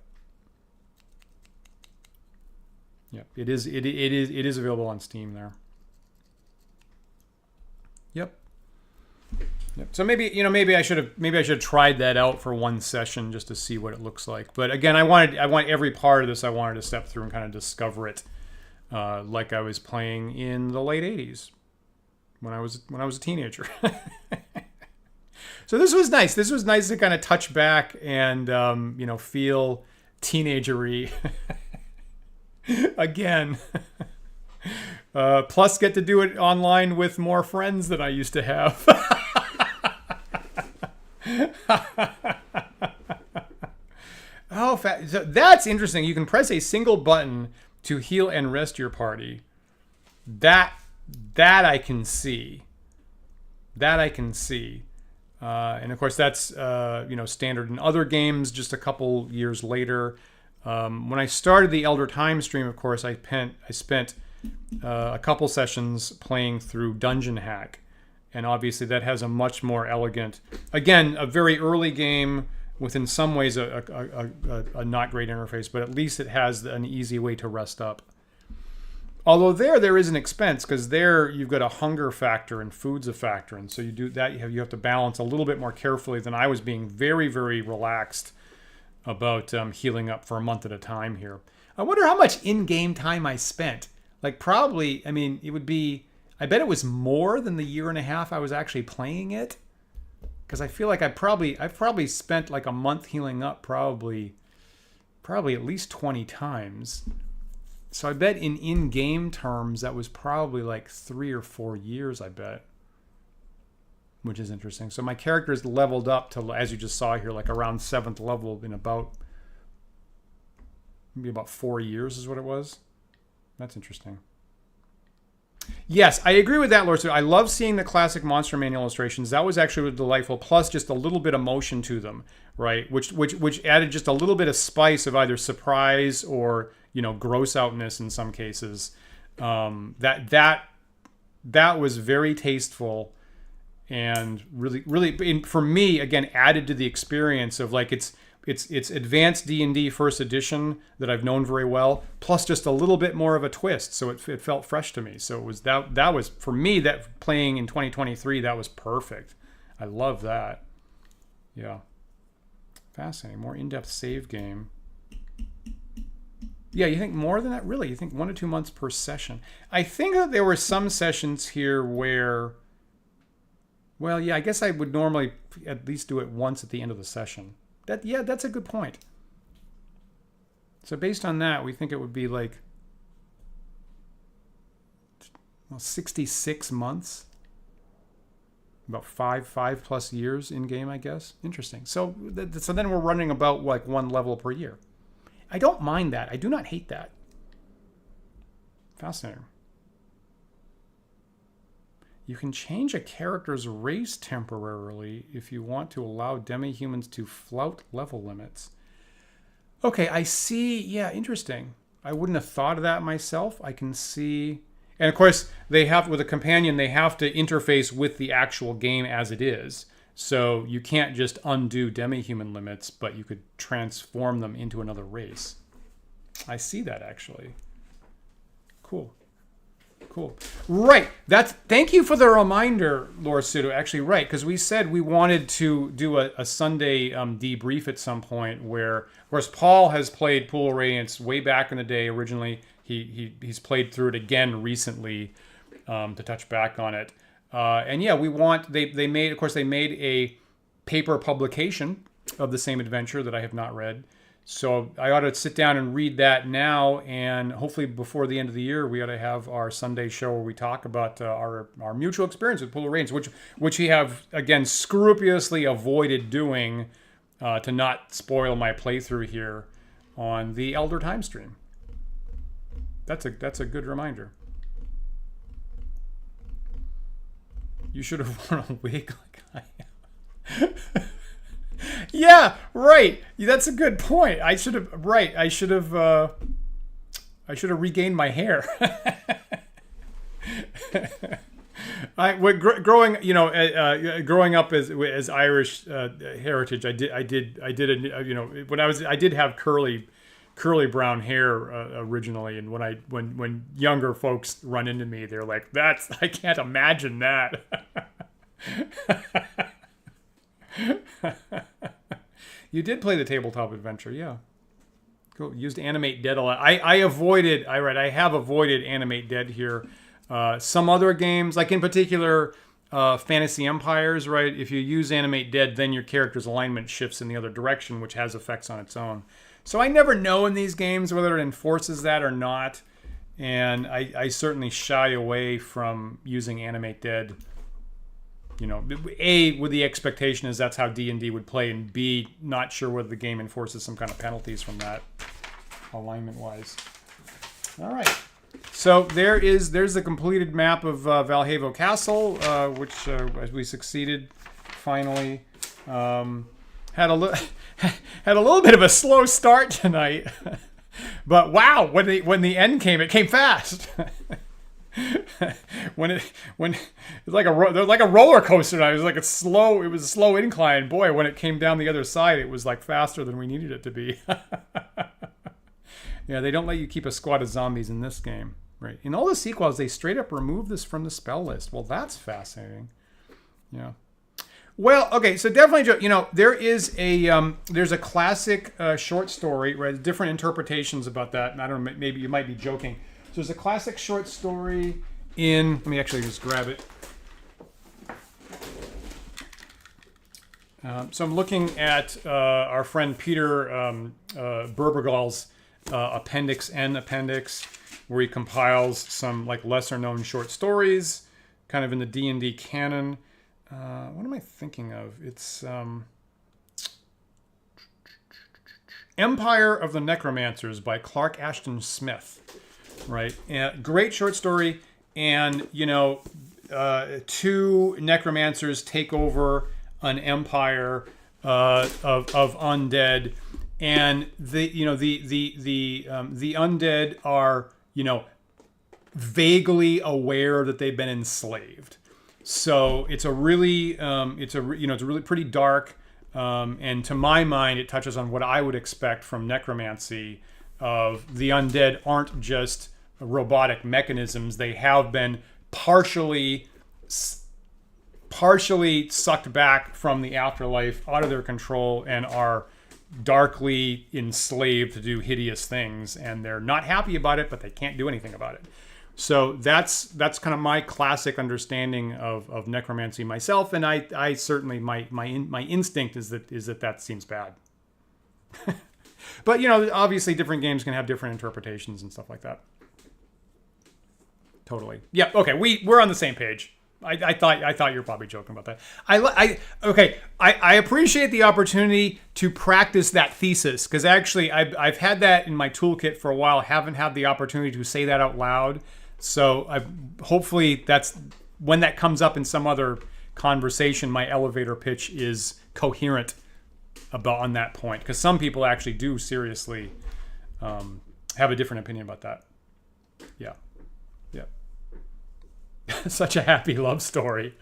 Yep. It is available on Steam there. Yep. Yep. So maybe I should have tried that out for one session just to see what it looks like. But again, I want every part of this I wanted to step through and kind of discover it, like I was playing in the late '80s. When I was a teenager. So this was nice. This was nice to kind of touch back and feel teenagery again. Plus get to do it online with more friends than I used to have. So that's interesting. You can press a single button to heal and rest your party. That I can see. And of course that's standard in other games just a couple years later. When I started the Elder Time stream, of course, I spent a couple sessions playing through Dungeon Hack. And obviously that has a much more elegant, again, a very early game with in some ways a not great interface, but at least it has an easy way to rest up. Although there is an expense, because there you've got a hunger factor and food's a factor, and so you do that. You have to balance a little bit more carefully than I was being very, very relaxed about healing up for a month at a time here. I wonder how much in-game time I spent. Like probably, I mean, it would be. I bet it was more than the year and a half I was actually playing it, because I feel like I've probably spent like a month healing up, probably at least 20 times. So I bet in-game terms, that was probably like 3 or 4 years, I bet. Which is interesting. So my character's leveled up to, as you just saw here, like around 7th level in maybe about 4 years is what it was. That's interesting. Yes, I agree with that, Lord. So I love seeing the classic Monster Manual illustrations. That was actually delightful, plus just a little bit of motion to them, right? Which added just a little bit of spice of either surprise or gross outness in some cases. That was very tasteful and really for me again added to the experience of like it's advanced D&D first edition that I've known very well, plus just a little bit more of a twist, so it felt fresh to me. So it was that was for me, that playing in 2023, that was perfect. I love that. Yeah, fascinating. More in-depth save game. Yeah, you think more than that? Really? You think 1 to 2 months per session? I think that there were some sessions here where, well, yeah, I guess I would normally at least do it once at the end of the session. That's a good point. So based on that, we think it would be like 66 months, about five plus years in game, I guess. Interesting. So then we're running about like 1 level per year. I don't mind that. I do not hate that. Fascinating. You can change a character's race temporarily if you want to allow demi-humans to flout level limits. Okay, I see. Yeah, interesting. I wouldn't have thought of that myself. I can see. And of course, they have, with a companion, they have to interface with the actual game as it is. So you can't just undo demi-human limits, but you could transform them into another race. I see that, actually. Cool. Cool. Right. Thank you for the reminder, Laura Sudo. Actually, right, because we said we wanted to do a Sunday debrief at some point where, of course, Paul has played Pool of Radiance way back in the day originally. He's played through it again recently to touch back on it. And yeah, they made a paper publication of the same adventure that I have not read. So I ought to sit down and read that now, and hopefully before the end of the year, we ought to have our Sunday show where we talk about our mutual experience with Pool of Radiance, which we have, again, scrupulously avoided doing to not spoil my playthrough here on the Elder Time stream. That's a good reminder. You should have worn a wig like I am. Yeah, right. That's a good point. I should have regained my hair. Growing up as Irish heritage, I did have curly brown hair originally, and when younger folks run into me, they're like, I can't imagine that. You did play the tabletop adventure, yeah. Cool. Used Animate Dead a lot. I have avoided Animate Dead here. Some other games, like in particular Fantasy Empires, right? If you use Animate Dead, then your character's alignment shifts in the other direction, which has effects on its own. So I never know in these games whether it enforces that or not. And I certainly shy away from using Animate Dead. A, with the expectation is that's how D&D would play, and B, not sure whether the game enforces some kind of penalties from that, alignment-wise. All right. So there's the completed map of Valjevo Castle, which as we succeeded finally. Had a little bit of a slow start tonight, but wow, when the end came, it came fast. when it was like a roller coaster. It was a slow incline. Boy, when it came down the other side, it was like faster than we needed it to be. Yeah, they don't let you keep a squad of zombies in this game, right? In all the sequels, they straight up remove this from the spell list. Well, that's fascinating. Yeah. Well, okay, so definitely, there's a classic short story, right? Different interpretations about that, and I don't know, maybe you might be joking. So there's a classic short story let me actually just grab it. So I'm looking at our friend Peter Berbergal's Appendix N appendix, where he compiles some like lesser known short stories, kind of in the D&D canon. What am I thinking of? It's Empire of the Necromancers by Clark Ashton Smith. Right, and great short story, and two necromancers take over an empire of undead, and the undead are vaguely aware that they've been enslaved. So it's a really pretty dark, and to my mind, it touches on what I would expect from necromancy. Of the undead aren't just robotic mechanisms; they have been partially sucked back from the afterlife, out of their control, and are darkly enslaved to do hideous things. And they're not happy about it, but they can't do anything about it. So that's kind of my classic understanding of necromancy myself, and I certainly my instinct is that seems bad. But obviously different games can have different interpretations and stuff like that. Totally. Yeah. Okay. We're on the same page. I thought you were probably joking about that. I appreciate the opportunity to practice that thesis, because actually I've had that in my toolkit for a while. Haven't had the opportunity to say that out loud. So hopefully that's when that comes up in some other conversation. My elevator pitch is coherent about on that point, because some people actually do seriously have a different opinion about that. Yeah. Such a happy love story.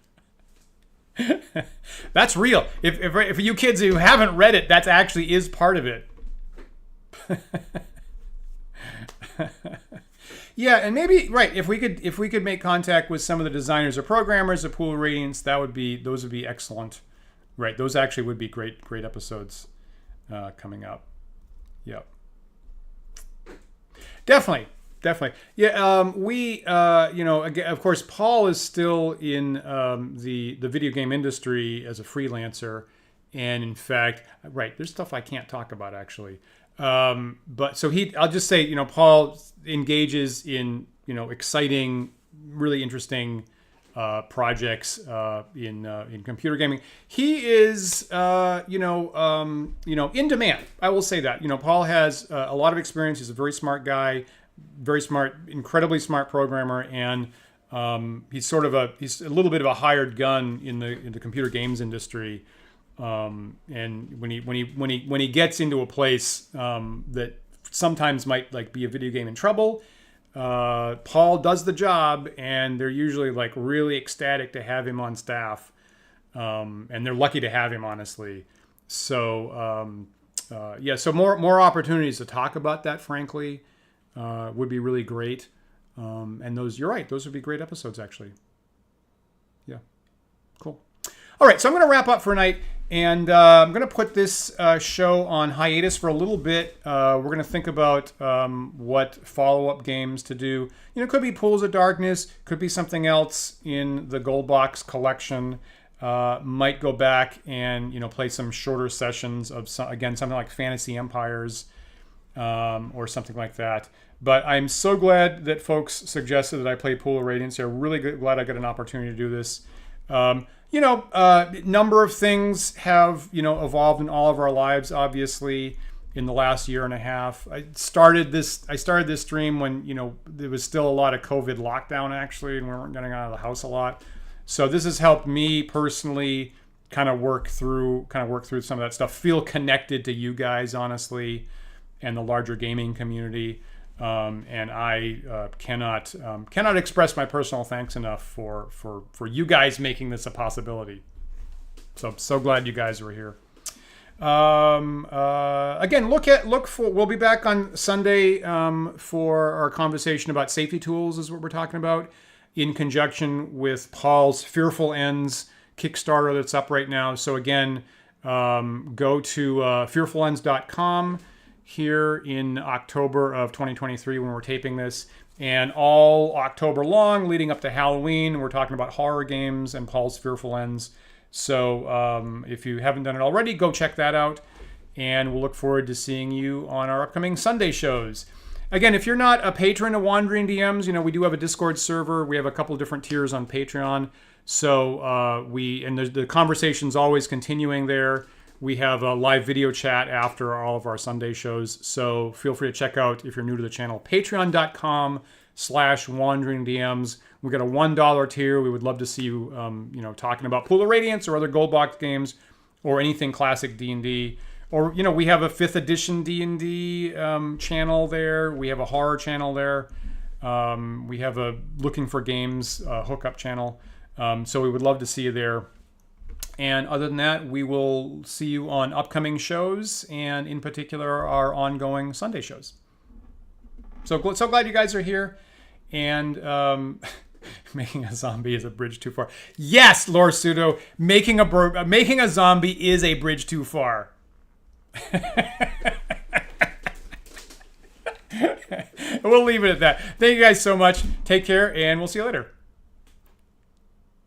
That's real. If you kids who haven't read it, that actually is part of it. Yeah, and maybe if we could make contact with some of the designers or programmers of Pool of Radiance, those would be excellent. Right, those actually would be great episodes coming up. Yeah. Definitely. Yeah, again, of course, Paul is still in the video game industry as a freelancer, and in fact, there's stuff I can't talk about actually. But so I'll just say, Paul engages in exciting, really interesting projects in computer gaming. He is in demand. I will say that. Paul has a lot of experience. He's a very smart guy. Very smart, incredibly smart programmer, and he's a little bit of a hired gun in the computer games industry. And when he gets into a place that sometimes might be a video game in trouble, Paul does the job, and they're usually really ecstatic to have him on staff, and they're lucky to have him, honestly. So so more opportunities to talk about that, frankly. Would be really great. And you're right, those would be great episodes, actually. Yeah, cool. All right, so I'm going to wrap up for tonight, and I'm going to put this show on hiatus for a little bit. We're going to think about what follow-up games to do. It could be Pools of Darkness, could be something else in the Gold Box collection. Might go back and play some shorter sessions of something like Fantasy Empires, or something like that. But I'm so glad that folks suggested that I play Pool of Radiance. I'm really glad I got an opportunity to do this. Number of things have evolved in all of our lives, obviously, in the last year and a half. I started this stream when there was still a lot of COVID lockdown, actually, and we weren't getting out of the house a lot. So this has helped me personally kind of work through some of that stuff, feel connected to you guys, honestly, and the larger gaming community. And I cannot express my personal thanks enough for you guys making this a possibility. So glad you guys were here. Again, we'll be back on Sunday for our conversation about safety tools, is what we're talking about, in conjunction with Paul's Fearful Ends Kickstarter that's up right now. So again, go to fearfulends.com here in October of 2023 when we're taping this, and all October long leading up to Halloween, we're talking about horror games and Paul's Fearful Ends. So if you haven't done it already, go check that out, and we'll look forward to seeing you on our upcoming Sunday shows. Again, if you're not a patron of Wandering DMs, we do have a Discord server. We have a couple different tiers on Patreon, so the conversation's always continuing there. We have a live video chat after all of our Sunday shows. So feel free to check out, if you're new to the channel, patreon.com/wanderingdms. We got a $1 tier. We would love to see you, talking about Pool of Radiance or other Gold Box games or anything classic D&D. Or, we have a 5th edition D&D channel there. We have a horror channel there. We have a Looking for Games hookup channel. So we would love to see you there. And other than that, we will see you on upcoming shows, and in particular, our ongoing Sunday shows. So glad you guys are here. And making a zombie is a bridge too far. Yes, Lord Pseudo, making a zombie is a bridge too far. We'll leave it at that. Thank you guys so much. Take care, and we'll see you later.